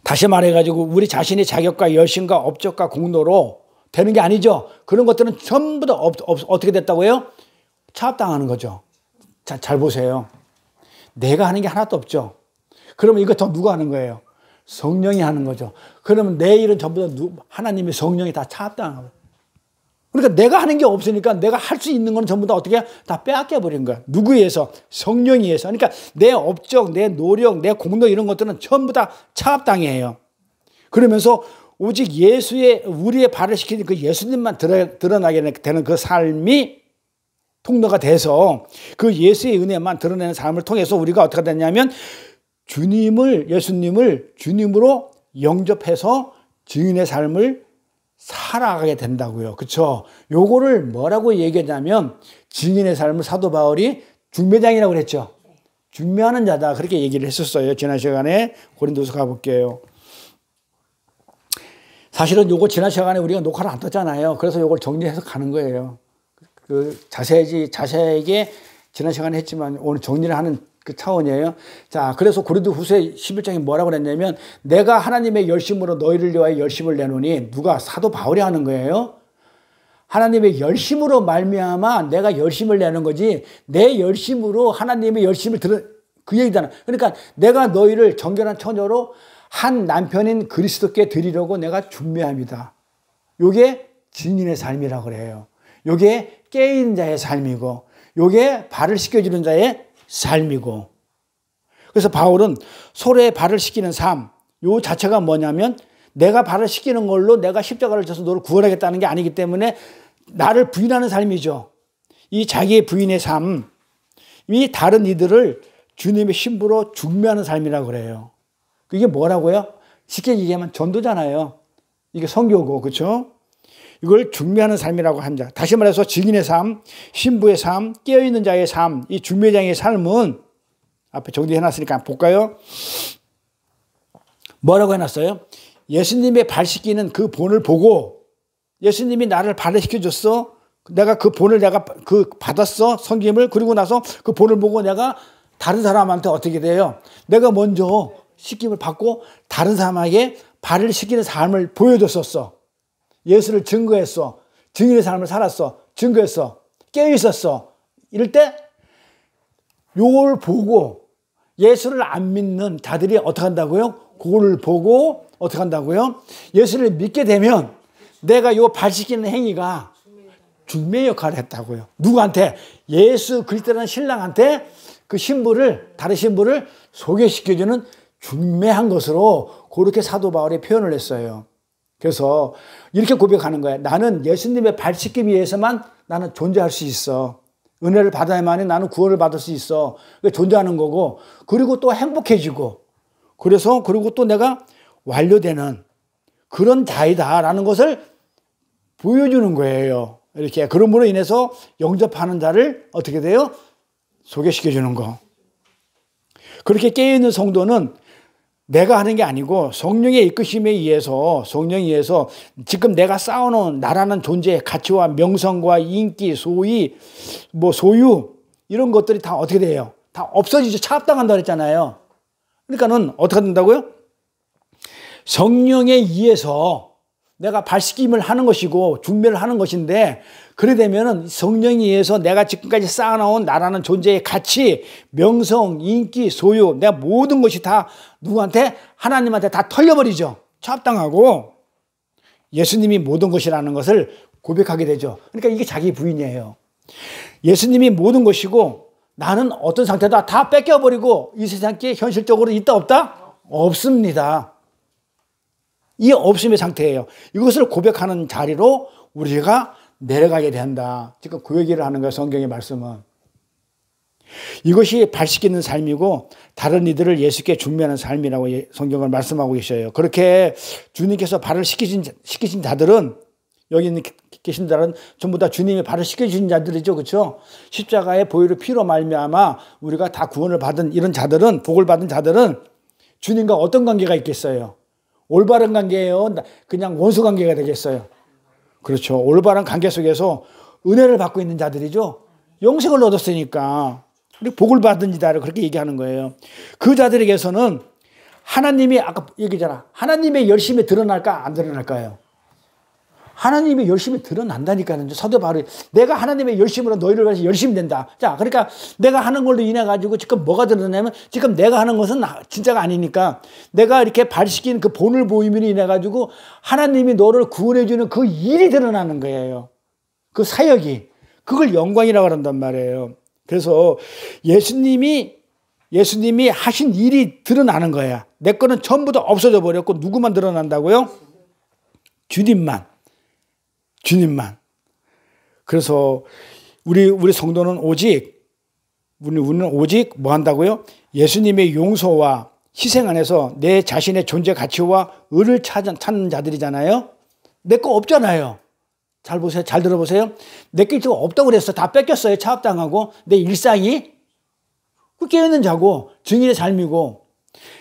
다시 말해가지고 우리 자신의 자격과 열심과 업적과 공로로 되는 게 아니죠. 그런 것들은 전부 다 어떻게 됐다고요? 차압당하는 거죠. 자, 잘 보세요. 내가 하는 게 하나도 없죠. 그러면 이거 더 누가 하는 거예요? 성령이 하는 거죠. 그러면 내 일은 전부 다 하나님의 성령이 다 차압당하는 거예요. 그러니까 내가 하는 게 없으니까 내가 할 수 있는 건 전부 다 어떻게 다 빼앗겨 버린 거야. 누구에 의해서? 성령에 의해서. 그러니까 내 업적, 내 노력, 내 공로 이런 것들은 전부 다 차압당해요. 그러면서 오직 우리의 발을 시키는 그 예수님만 드러나게 되는 그 삶이 통로가 돼서 그 예수의 은혜만 드러내는 삶을 통해서 우리가 어떻게 됐냐면 예수님을 주님으로 영접해서 증인의 삶을 살아가게 된다고요. 그렇죠? 요거를 뭐라고 얘기하냐면 증인의 삶을 사도 바울이 중매장이라고 그랬죠. 중매하는 자다. 그렇게 얘기를 했었어요. 지난 시간에 고린도서 가볼게요. 사실은 요거 지난 시간에 우리가 녹화를 안 떴잖아요. 그래서 요걸 정리해서 가는 거예요. 자세하게 지난 시간에 했지만 오늘 정리를 하는 그 차원이에요. 자, 그래서 고린도 후서 11장에 뭐라고 그랬냐면 내가 하나님의 열심으로 너희를 위하여 열심을 내노니, 누가? 사도 바울이 하는 거예요. 하나님의 열심으로 말미암아 내가 열심을 내는 거지 내 열심으로 하나님의 열심을 그 얘기잖아. 그러니까 내가 너희를 정결한 처녀로 한 남편인 그리스도께 드리려고 내가 준비합니다. 요게 증인의 삶이라고 그래요. 요게 깨인 자의 삶이고 요게 발을 씻겨주는 자의 삶이고, 그래서 바울은 소로의 발을 씻기는 삶, 요 자체가 뭐냐면 내가 발을 씻기는 걸로 내가 십자가를 져서 너를 구원하겠다는 게 아니기 때문에 나를 부인하는 삶이죠. 이 자기의 부인의 삶, 이 다른 이들을 주님의 신부로 중매하는 삶이라고 그래요. 이게 뭐라고요? 쉽게 얘기하면 전도잖아요. 이게 선교고, 그렇죠? 이걸 중매하는 삶이라고 한 자. 다시 말해서 증인의 삶, 신부의 삶, 깨어있는 자의 삶, 이 중매장의 삶은 앞에 정리해놨으니까 볼까요? 뭐라고 해놨어요? 예수님의 발 씻기는 그 본을 보고, 예수님이 나를 발을 씻겨줬어. 내가 그 본을 받았어. 섬김을. 그리고 나서 그 본을 보고 내가 다른 사람한테 어떻게 돼요? 내가 먼저 씻김을 받고 다른 사람에게 발을 씻기는 삶을 보여줬었어. 예수를 증거했어. 증인의 삶을 살았어. 증거했어. 깨어있었어. 이럴 때 요걸 보고 예수를 안 믿는 자들이 어떻게 한다고요? 그걸 보고 어떻게 한다고요? 예수를 믿게 되면 내가 요 발 씻기는 행위가 중매 역할을 했다고요. 누구한테? 예수 그리스도라는 신랑한테 그 다른 신부를 소개시켜주는 중매한 것으로 그렇게 사도 바울이 표현을 했어요. 그래서 이렇게 고백하는 거예요. 나는 예수님의 발 씻기기 위해서만 나는 존재할 수 있어. 은혜를 받아야만이 나는 구원을 받을 수 있어. 존재하는 거고, 그리고 또 행복해지고, 그리고 또 내가 완료되는 그런 자이다라는 것을 보여주는 거예요. 이렇게. 그러므로 인해서 영접하는 자를 어떻게 돼요? 소개시켜 주는 거. 그렇게 깨어있는 성도는 내가 하는 게 아니고 성령의 이끄심에 의해서, 성령에 의해서 지금 내가 쌓아놓은 나라는 존재의 가치와 명성과 인기, 소위, 소유, 이런 것들이 다 어떻게 돼요? 다 없어지죠. 차압당한다 그랬잖아요. 그러니까는 어떻게 된다고요? 성령에 의해서 내가 발식임을 하는 것이고 중매를 하는 것인데, 그래 되면은 성령에 의해서 내가 지금까지 쌓아놓은 나라는 존재의 가치, 명성, 인기, 소유, 내가 모든 것이 다 누구한테? 하나님한테 다 털려버리죠. 차압당하고 예수님이 모든 것이라는 것을 고백하게 되죠. 그러니까 이게 자기 부인이에요. 예수님이 모든 것이고 나는 어떤 상태다 다 뺏겨버리고 이 세상에 현실적으로 있다 없다? 없습니다. 이 없음의 상태예요. 이것을 고백하는 자리로 우리가 내려가게 된다. 지금 그 얘기를 하는 거예요. 성경의 말씀은. 이것이 발식있는 삶이고 다른 이들을 예수께 중매하는 삶이라고 성경을 말씀하고 계셔요. 그렇게 주님께서 발을 시키신 자들은, 여기 있는 계신 자들은 전부 다 주님의 발을 시켜주신 자들이죠. 그렇죠? 십자가의 보혈의 피로 말미암아 우리가 다 구원을 받은 이런 자들은, 복을 받은 자들은 주님과 어떤 관계가 있겠어요? 올바른 관계예요? 그냥 원수 관계가 되겠어요? 그렇죠. 올바른 관계 속에서 은혜를 받고 있는 자들이죠. 영생을 얻었으니까 우리 복을 받은 자를 그렇게 얘기하는 거예요. 그 자들에게서는 하나님이, 아까 얘기했잖아, 하나님의 열심이 드러날까 안 드러날까요? 하나님의 열심이 드러난다니까요. 사도 바울이 내가 하나님의 열심으로 너희를 위해서 열심히 된다. 자, 그러니까 내가 하는 걸로 인해 가지고 지금 뭐가 드러나냐면, 지금 내가 하는 것은 진짜가 아니니까 내가 이렇게 발시킨 그 본을 보임으로 인해 가지고 하나님이 너를 구원해 주는 그 일이 드러나는 거예요. 그 사역이. 그걸 영광이라고 한단 말이에요. 그래서 예수님이 하신 일이 드러나는 거야. 내 거는 전부 다 없어져 버렸고 누구만 드러난다고요? 주님만. 그래서 우리 성도는 우리는 오직 뭐 한다고요? 예수님의 용서와 희생 안에서 내 자신의 존재 가치와 의를 찾는 자들이잖아요. 내 거 없잖아요. 잘 보세요. 잘 들어보세요. 내 게 없다고 그랬어. 다 뺏겼어요. 차압당하고. 내 일상이 깨어있는 자고 증인의 삶이고,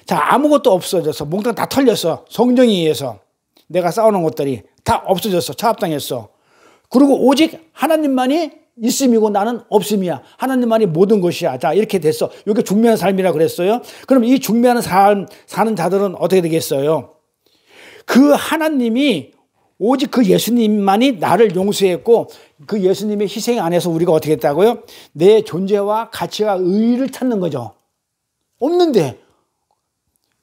자, 아무것도 없어졌어. 몽땅 다 털렸어. 성령에 의해서 내가 쌓아놓은 것들이 다 없어졌어. 차압당했어. 그리고 오직 하나님만이 있음이고 나는 없음이야. 하나님만이 모든 것이야. 자, 이렇게 됐어. 이게 중매하는 삶이라고 그랬어요. 그럼 이 중매하는 삶 사는 자들은 어떻게 되겠어요? 그 하나님이, 오직 그 예수님만이 나를 용서했고 그 예수님의 희생 안에서 우리가 어떻게 했다고요? 내 존재와 가치와 의의를 찾는 거죠. 없는데.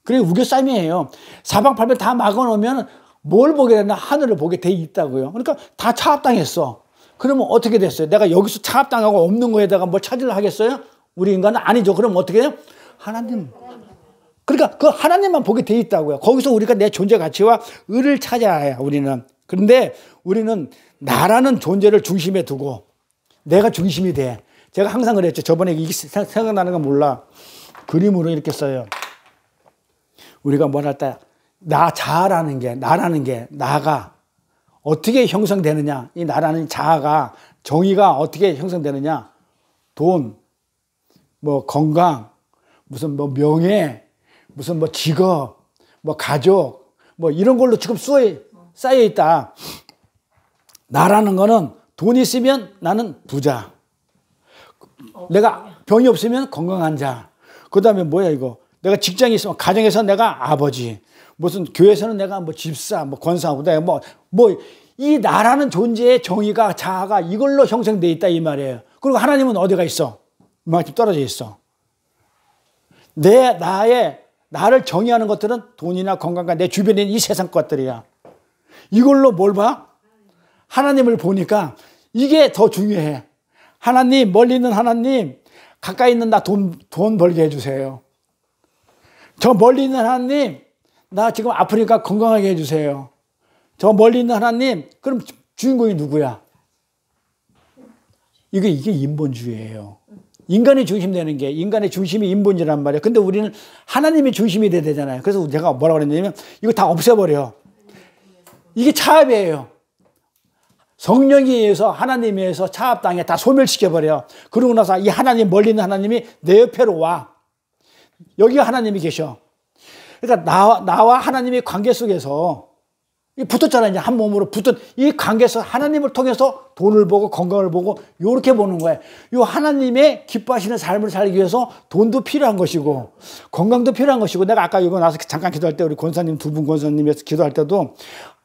그게 우겨싸임이에요. 사방팔방 다 막아놓으면 뭘 보게 되나? 하늘을 보게 돼 있다고요. 그러니까 다 차압당했어. 그러면 어떻게 됐어요? 내가 여기서 차압당하고 없는 거에다가 뭘 찾으려 하겠어요? 우리 인간은 아니죠. 그럼 어떻게 해요? 하나님. 그러니까 그 하나님만 보게 돼 있다고요. 거기서 우리가 내 존재 가치와 의를 찾아야 해요. 우리는. 그런데 우리는 나라는 존재를 중심에 두고 내가 중심이 돼. 제가 항상 그랬죠. 저번에 이게 생각나는 건 몰라. 그림으로 이렇게 써요. 우리가 뭘 할까? 나라는 게 나가 어떻게 형성되느냐? 이 나라는 자아가, 정의가 어떻게 형성되느냐? 돈, 뭐 건강, 무슨 뭐 명예, 무슨 뭐 직업, 뭐 가족, 뭐 이런 걸로 지금 쌓여 있다. 나라는 거는 돈 있으면 나는 부자. 내가 병이 없으면 건강한 자. 그 다음에 뭐야 이거? 내가 직장이 있으면 가정에서 내가 아버지. 무슨 교회에서는 내가 뭐 집사, 뭐 권사하고 이 나라는 존재의 정의가, 자아가 이걸로 형성되어 있다 이 말이에요. 그리고 하나님은 어디가 있어? 이만큼 떨어져 있어. 나를 정의하는 것들은 돈이나 건강과 내 주변에 있는 이 세상 것들이야. 이걸로 뭘 봐? 하나님을 보니까 이게 더 중요해. 하나님, 멀리 있는 하나님, 가까이 있는 나 돈 벌게 해주세요. 저 멀리 있는 하나님, 나 지금 아프니까 건강하게 해주세요. 저 멀리 있는 하나님, 그럼 주인공이 누구야? 이게 인본주의예요. 인간이 중심되는 게, 인간의 중심이 인본주의란 말이에요. 근데 우리는 하나님이 중심이 돼야 되잖아요. 그래서 제가 뭐라고 그랬냐면 이거 다 없애버려. 이게 차압이에요. 성령에 의해서 하나님에 의해서 차압당해 다 소멸시켜버려. 그러고 나서 이 하나님, 멀리 있는 하나님이 내 옆에로 와. 여기 하나님이 계셔. 그러니까 나와 하나님의 관계 속에서 붙었잖아요. 이제 한 몸으로 붙은 이 관계에서 하나님을 통해서 돈을 보고 건강을 보고 이렇게 보는 거예요. 이 하나님의 기뻐하시는 삶을 살기 위해서 돈도 필요한 것이고 건강도 필요한 것이고, 내가 아까 이거 나와서 잠깐 기도할 때 우리 권사님 두 분 권사님에서 기도할 때도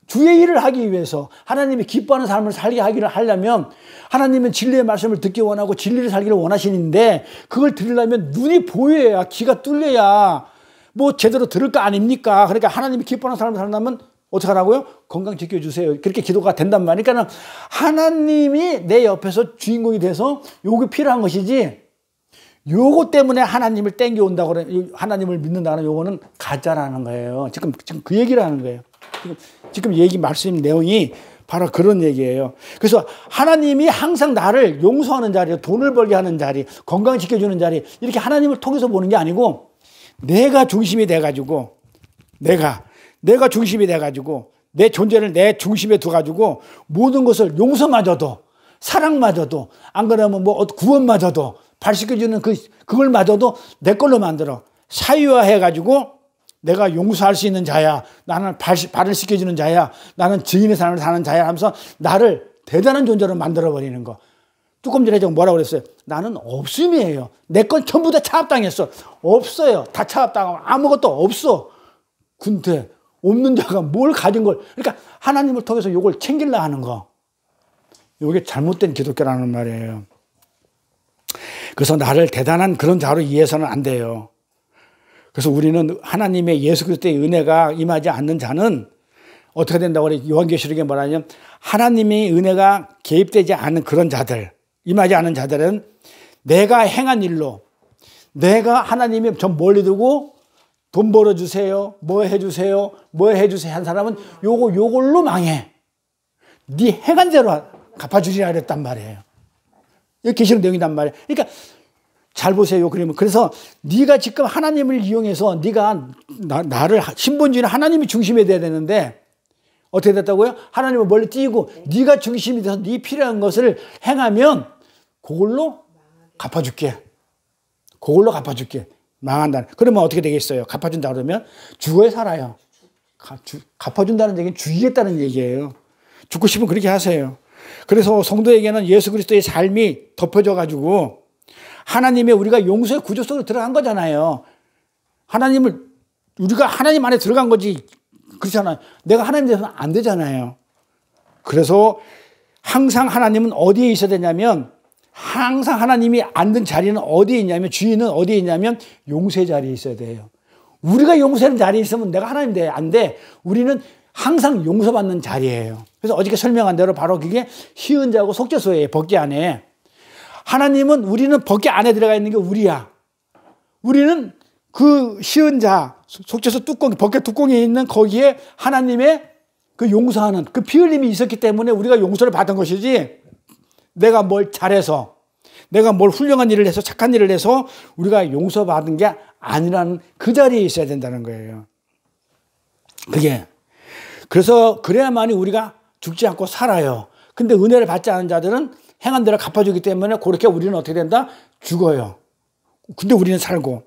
주의 일을 하기 위해서 하나님이 기뻐하는 삶을 살게 하려면 하나님은 진리의 말씀을 듣기 원하고 진리를 살기를 원하시는데, 그걸 들으려면 눈이 보여야, 귀가 뚫려야 뭐 제대로 들을 거 아닙니까? 그러니까 하나님이 기뻐하는 삶을 살려면 어떻게 하라고요? 건강 지켜주세요. 그렇게 기도가 된단 말이에요. 그러니까 하나님이 내 옆에서 주인공이 돼서 요게 필요한 것이지, 요거 때문에 하나님을 땡겨온다고 그래, 하나님을 믿는다는 요거는 가짜라는 거예요. 지금 그 얘기를 하는 거예요. 지금 얘기 말씀 내용이 바로 그런 얘기예요. 그래서 하나님이 항상 나를 용서하는 자리, 돈을 벌게 하는 자리, 건강 지켜주는 자리, 이렇게 하나님을 통해서 보는 게 아니고 내가 중심이 돼가지고 내가 중심이 돼가지고 내 존재를 내 중심에 두어가지고 모든 것을 용서마저도 사랑마저도 안 그러면 뭐 구원마저도 발시켜주는 그걸 마저도 내 걸로 만들어 사유화해가지고 내가 용서할 수 있는 자야, 나는 발을 씻겨주는 자야, 나는 증인의 삶을 사는 자야 하면서 나를 대단한 존재로 만들어버리는 거. 조금 전에 제가 뭐라고 그랬어요? 나는 없음이에요. 내 건 전부 다 차압당했어. 없어요. 다 차압당하고 아무것도 없어. 근데 없는 자가 뭘 가진 걸, 그러니까 하나님을 통해서 이걸 챙기려 하는 거. 이게 잘못된 기독교라는 말이에요. 그래서 나를 대단한 그런 자로 이해해서는 안 돼요. 그래서 우리는 하나님의 예수 그리스도의 은혜가 임하지 않는 자는 어떻게 된다고 그래? 요한계시록에 뭐라냐면 하나님의 은혜가 개입되지 않은 그런 자들, 임하지 않은 자들은 내가 행한 일로, 내가 하나님이 좀 멀리 두고 돈 벌어주세요, 뭐 해주세요, 뭐 해주세요 한 사람은 요걸로 망해. 네 행한 대로 갚아주시라 그랬단 말이에요. 이게 계시록 내용이란 말이에요. 그러니까 잘 보세요. 그러면 그래서 네가 지금 하나님을 이용해서 네가 나를 신본주의는 하나님이 중심이 돼야 되는데 어떻게 됐다고요? 하나님을 멀리 띄고 네가 중심이 돼서 네 필요한 것을 행하면 그걸로 갚아줄게. 그걸로 갚아줄게. 망한다. 그러면 어떻게 되겠어요? 갚아준다 그러면 죽어야 살아요. 갚아준다는 얘기는 죽이겠다는 얘기예요. 죽고 싶으면 그렇게 하세요. 그래서 성도에게는 예수 그리스도의 삶이 덮여져 가지고 하나님의 우리가 용서의 구조 속으로 들어간 거잖아요. 우리가 하나님 안에 들어간 거지. 그렇잖아요. 내가 하나님 되서는 안 되잖아요. 그래서 항상 하나님은 어디에 있어야 되냐면, 항상 하나님이 앉는 자리는 어디에 있냐면, 주인은 어디에 있냐면 용서의 자리에 있어야 돼요. 우리가 용서하는 자리에 있으면 내가 하나님 돼. 안 돼. 우리는 항상 용서받는 자리예요. 그래서 어저께 설명한 대로 바로 그게 희은자하고 속죄소예요. 법궤 안에. 하나님은, 우리는 법궤 안에 들어가 있는 게 우리야. 우리는 그 희은자, 속죄소 뚜껑, 법궤 뚜껑에 있는 거기에 하나님의 그 용서하는 그 피 흘림이 있었기 때문에 우리가 용서를 받은 것이지, 내가 뭘 잘해서, 내가 뭘 훌륭한 일을 해서, 착한 일을 해서 우리가 용서받은 게 아니라는 그 자리에 있어야 된다는 거예요. 그게. 그래서 그래야만이 우리가 죽지 않고 살아요. 근데 은혜를 받지 않은 자들은 행한 대로 갚아주기 때문에 그렇게 우리는 어떻게 된다? 죽어요. 근데 우리는 살고.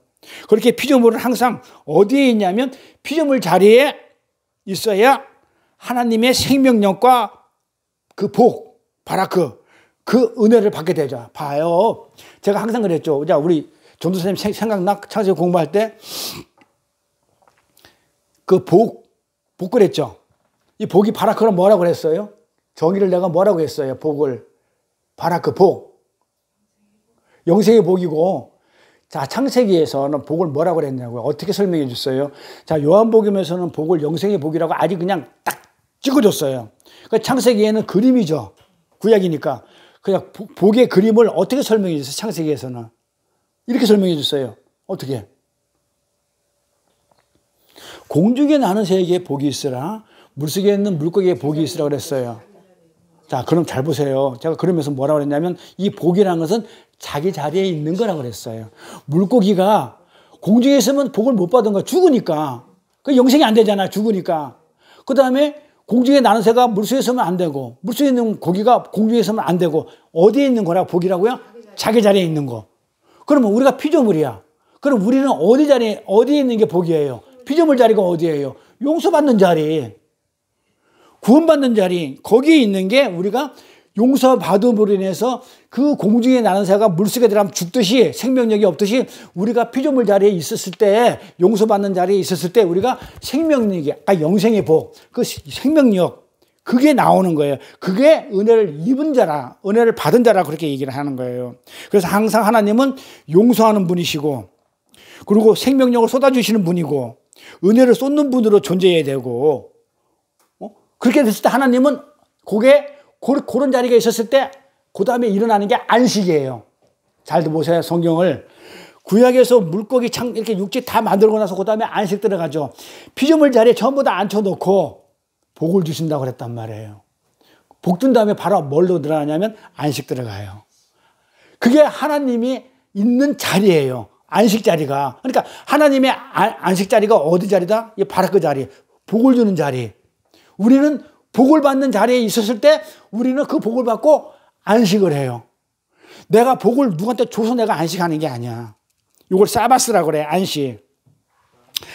그렇게 피조물은 항상 어디에 있냐면 피조물 자리에 있어야 하나님의 생명력과 그 복, 바라크, 그 은혜를 받게 되죠. 봐요. 제가 항상 그랬죠. 자, 우리 전도사님 생각나? 창세기 공부할 때 그 복 그랬죠. 이 복이 바라크는 뭐라고 그랬어요? 정의를 내가 뭐라고 했어요? 복을. 바라크 복. 영생의 복이고, 자, 창세기에서는 복을 뭐라고 그랬냐고요? 어떻게 설명해 줬어요? 자, 요한복음에서는 복을 영생의 복이라고 아주 그냥 딱 찍어줬어요. 그러니까 창세기에는 그림이죠. 구약이니까. 그냥 복의 그림을 어떻게 설명해 줬어요? 창세기에서는. 이렇게 설명해 줬어요. 어떻게? 공중에 나는 새에게 복이 있으라, 물속에 있는 물고기에 복이 있으라 그랬어요. 자, 그럼 잘 보세요. 제가 그러면서 뭐라고 그랬냐면, 이 복이라는 것은 자기 자리에 있는 거라고 그랬어요. 물고기가 공중에 있으면 복을 못 받은 거야. 죽으니까. 그 영생이 안 되잖아. 죽으니까. 그 다음에 공중에 나는 새가 물속에 있으면 안 되고 물속에 있는 고기가 공중에 있으면 안 되고 어디에 있는 거라고 복이라고요? 자기 자리에 있는 거. 그러면 우리가 피조물이야. 그럼 우리는 어디에 있는 게 복이에요? 피조물 자리가 어디예요? 용서받는 자리. 구원받는 자리. 거기에 있는 게 우리가 용서받음으로 인해서 그 공중에 나는 새가 물속에 들어가면 죽듯이 생명력이 없듯이 우리가 피조물 자리에 있었을 때 용서받는 자리에 있었을 때 우리가 생명력이 영생의 복, 그 생명력 그게 나오는 거예요. 그게 은혜를 입은 자라, 은혜를 받은 자라 그렇게 얘기를 하는 거예요. 그래서 항상 하나님은 용서하는 분이시고 그리고 생명력을 쏟아주시는 분이고 은혜를 쏟는 분으로 존재해야 되고 그렇게 됐을 때 하나님은 그런 자리가 있었을 때 그 다음에 일어나는 게 안식이에요. 잘 보세요. 성경을. 구약에서 물고기 이렇게 육지 다 만들고 나서 그 다음에 안식 들어가죠. 피조물 자리에 전부 다 앉혀놓고 복을 주신다고 그랬단 말이에요. 복 준 다음에 바로 뭘로 들어가냐면 안식 들어가요. 그게 하나님이 있는 자리예요. 안식 자리가. 그러니까 하나님의 안식 자리가 어디 자리다? 바로 그 자리. 복을 주는 자리. 우리는 복을 받는 자리에 있었을 때 우리는 그 복을 받고 안식을 해요. 내가 복을 누구한테 줘서 내가 안식하는 게 아니야. 이걸 사바스라고 그래. 안식.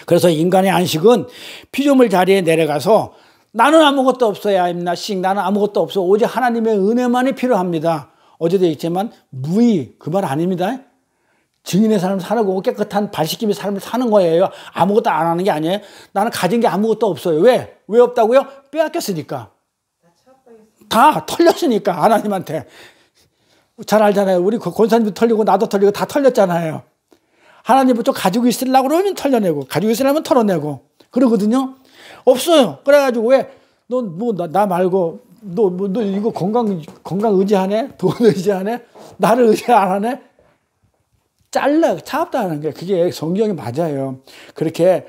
그래서 인간의 안식은 피조물 자리에 내려가서 나는 아무것도 없어야 임나씩 나는 아무것도 없어. 오직 하나님의 은혜만이 필요합니다. 어제도 얘기했지만 무의 그 말 아닙니다. 증인의 삶을 사는 거고 깨끗한 발씻김의 삶을 사는 거예요. 아무것도 안 하는 게 아니에요. 나는 가진 게 아무것도 없어요. 왜? 왜 없다고요? 빼앗겼으니까. 다 털렸으니까 하나님한테. 잘 알잖아요. 우리 권사님도 털리고 나도 털리고 다 털렸잖아요. 하나님은 좀 가지고 있으려고 그러면 털려내고 가지고 있으려면 털어내고 그러거든요. 없어요. 그래가지고 왜 너 나 말고 너 이거 건강 의지하네? 돈 의지하네? 나를 의지 안 하네? 차압당하는 게 그게 성경이 맞아요. 그렇게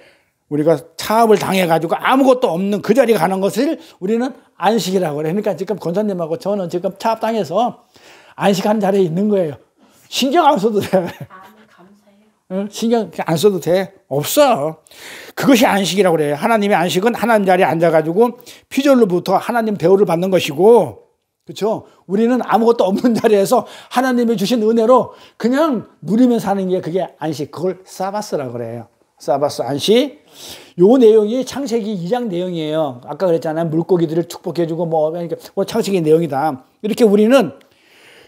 우리가 차압을 당해가지고 아무것도 없는 그 자리에 가는 것을 우리는 안식이라고 그래. 그러니까 지금 권사님하고 저는 지금 차압당해서 안식하는 자리에 있는 거예요. 신경 안 써도 돼. 감사해요. 신경 안 써도 돼. 없어. 그것이 안식이라고 그래요. 하나님의 안식은 하나님 자리에 앉아가지고 피조물로부터 하나님 대우를 받는 것이고 그렇죠? 우리는 아무것도 없는 자리에서 하나님이 주신 은혜로 그냥 누리며 사는 게 그게 안식. 그걸 사바스라고 그래요. 사바스 안식. 요 내용이 창세기 2장 내용이에요. 아까 그랬잖아요. 물고기들을 축복해주고 창세기 내용이다. 이렇게 우리는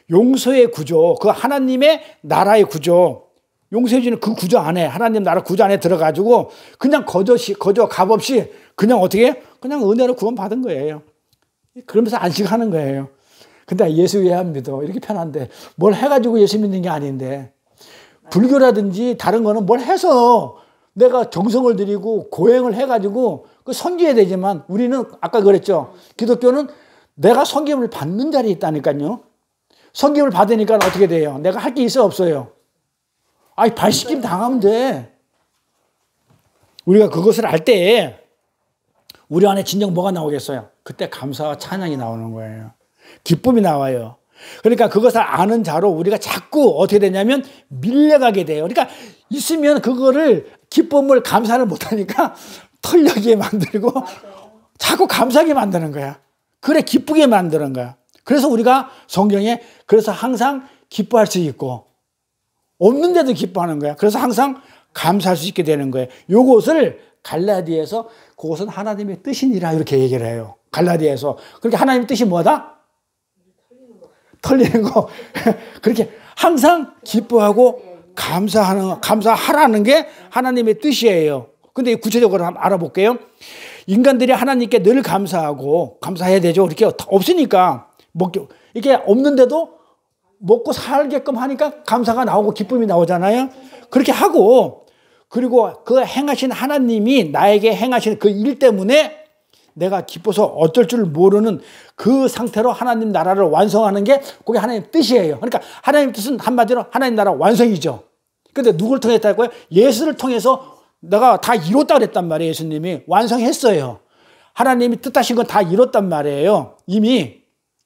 용서의 구조, 그 하나님의 나라의 구조, 용서해주는 그 구조 안에 하나님 나라 구조 안에 들어가지고 그냥 거저 값없이 그냥 어떻게 그냥 은혜로 구원받은 거예요. 그러면서 안식하는 거예요. 근데 예수 왜 안 믿어? 이렇게 편한데 뭘 해가지고 예수 믿는 게 아닌데 불교라든지 다른 거는 뭘 해서 내가 정성을 들이고 고행을 해가지고 그 섬겨야 되지만 우리는 아까 그랬죠. 기독교는 내가 섬김을 받는 자리에 있다니까요. 섬김을 받으니까 어떻게 돼요? 내가 할 게 있어 없어요? 아니 발시킴 당하면 돼. 우리가 그것을 알 때 우리 안에 진정 뭐가 나오겠어요? 그때 감사와 찬양이 나오는 거예요. 기쁨이 나와요. 그러니까 그것을 아는 자로 우리가 자꾸 어떻게 되냐면 밀려가게 돼요. 그러니까 있으면 그거를 기쁨을 감사를 못하니까 털려게 만들고 자꾸 감사하게 만드는 거야. 그래 기쁘게 만드는 거야. 그래서 우리가 성경에 그래서 항상 기뻐할 수 있고 없는데도 기뻐하는 거야. 그래서 항상 감사할 수 있게 되는 거예요. 요것을 갈라디아에서 그것은 하나님의 뜻이니라 이렇게 얘기를 해요. 갈라디아에서. 그렇게 하나님의 뜻이 뭐다? 털리는 거. 그렇게 항상 기뻐하고 감사하라는 게 하나님의 뜻이에요. 근데 구체적으로 한번 알아볼게요. 인간들이 하나님께 늘 감사하고 감사해야 되죠. 이렇게 없으니까 이게 없는데도 먹고 살게끔 하니까 감사가 나오고 기쁨이 나오잖아요. 그렇게 하고 그리고 그 행하신 하나님이 나에게 행하신 그 일 때문에 내가 기뻐서 어쩔 줄 모르는 그 상태로 하나님 나라를 완성하는 게 그게 하나님의 뜻이에요. 그러니까 하나님의 뜻은 한마디로 하나님 나라 완성이죠. 근데 누굴 통했다고요? 예수를 통해서 내가 다 이뤘다 그랬단 말이에요. 예수님이 완성했어요. 하나님이 뜻하신 건 다 이뤘단 말이에요. 이미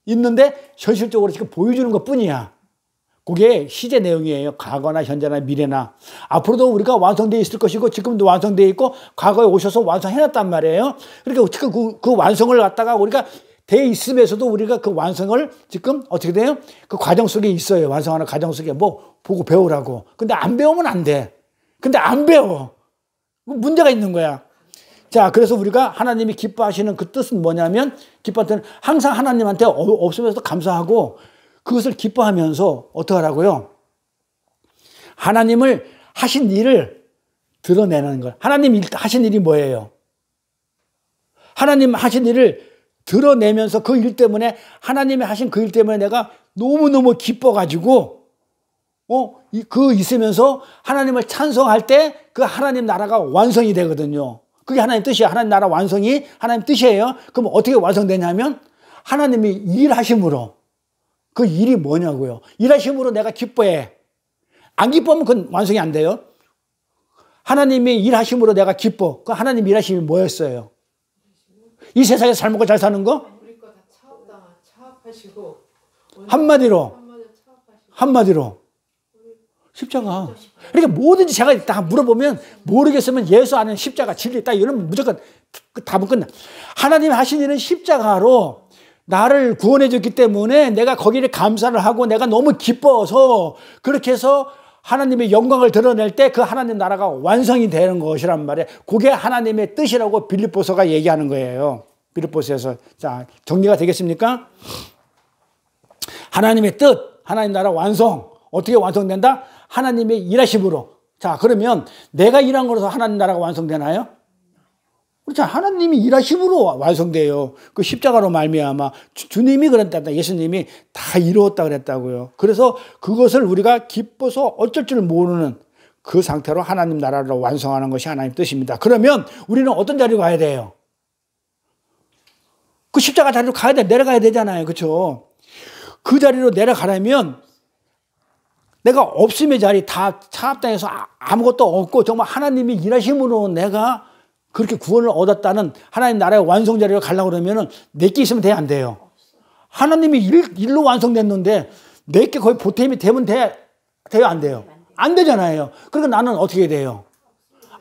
있는데 현실적으로 지금 보여주는 것 뿐이야. 그게 시제 내용이에요. 과거나 현재나 미래나. 앞으로도 우리가 완성되어 있을 것이고 지금도 완성되어 있고 과거에 오셔서 완성해놨단 말이에요. 그러니까 그 완성을 갖다가 우리가 돼 있음에서도 우리가 그 완성을 지금 어떻게 돼요? 그 과정 속에 있어요. 완성하는 과정 속에 뭐 보고 배우라고. 근데 안 배우면 안 돼. 근데 안 배워. 문제가 있는 거야. 자, 그래서 우리가 하나님이 기뻐하시는 그 뜻은 뭐냐면 기뻐할 때는 항상 하나님한테 없으면서도 감사하고 그것을 기뻐하면서 어떻게 하라고요? 하나님을 하신 일을 드러내는 것. 하나님 하신 일이 뭐예요? 하나님 하신 일을 드러내면서 그 일 때문에 하나님이 하신 그 일 때문에 내가 너무너무 기뻐가지고 그 있으면서 하나님을 찬송할 때 그 하나님 나라가 완성이 되거든요. 그게 하나님 뜻이에요. 하나님 나라 완성이 하나님 뜻이에요. 그럼 어떻게 완성되냐면 하나님이 일하심으로. 그 일이 뭐냐고요. 일하심으로 내가 기뻐해. 안 기뻐하면 그건 완성이 안 돼요. 하나님이 일하심으로 내가 기뻐. 그 하나님 일하심이 뭐였어요? 이 세상에서 잘 먹고 잘 사는 거? 우리 거 다 차업하시고 한마디로 십자가. 그러니까 뭐든지 제가 다 물어보면 모르겠으면 예수 안에 십자가 진리 딱 이러면 무조건 답은 끝나. 하나님이 하신 일은 십자가로 나를 구원해 줬기 때문에 내가 거기를 감사를 하고 내가 너무 기뻐서 그렇게 해서 하나님의 영광을 드러낼 때 그 하나님 나라가 완성이 되는 것이란 말이에요. 그게 하나님의 뜻이라고 빌립보서가 얘기하는 거예요. 빌립보서에서. 자, 정리가 되겠습니까? 하나님의 뜻, 하나님 나라 완성. 어떻게 완성된다? 하나님의 일하심으로. 자, 그러면 내가 일한 거라서 하나님 나라가 완성되나요? 그렇죠. 하나님이 일하심으로 완성돼요. 그 십자가로 말미암아 주님이 그랬다. 예수님이 다 이루었다 그랬다고요. 그래서 그것을 우리가 기뻐서 어쩔 줄 모르는 그 상태로 하나님 나라를 완성하는 것이 하나님 뜻입니다. 그러면 우리는 어떤 자리로 가야 돼요? 그 십자가 자리로 가야 돼. 내려가야 되잖아요. 그렇죠? 그 자리로 내려가려면 내가 없음의 자리 다 차압당해서 아무것도 없고 정말 하나님이 일하심으로 내가 그렇게 구원을 얻었다는 하나님 나라의 완성 자리로 가려고 그러면 내게 있으면 돼, 안 돼요? 하나님이 일로 완성됐는데 내게 거의 보탬이 되면 돼요, 안 돼요? 안 되잖아요. 그러니까 나는 어떻게 돼요?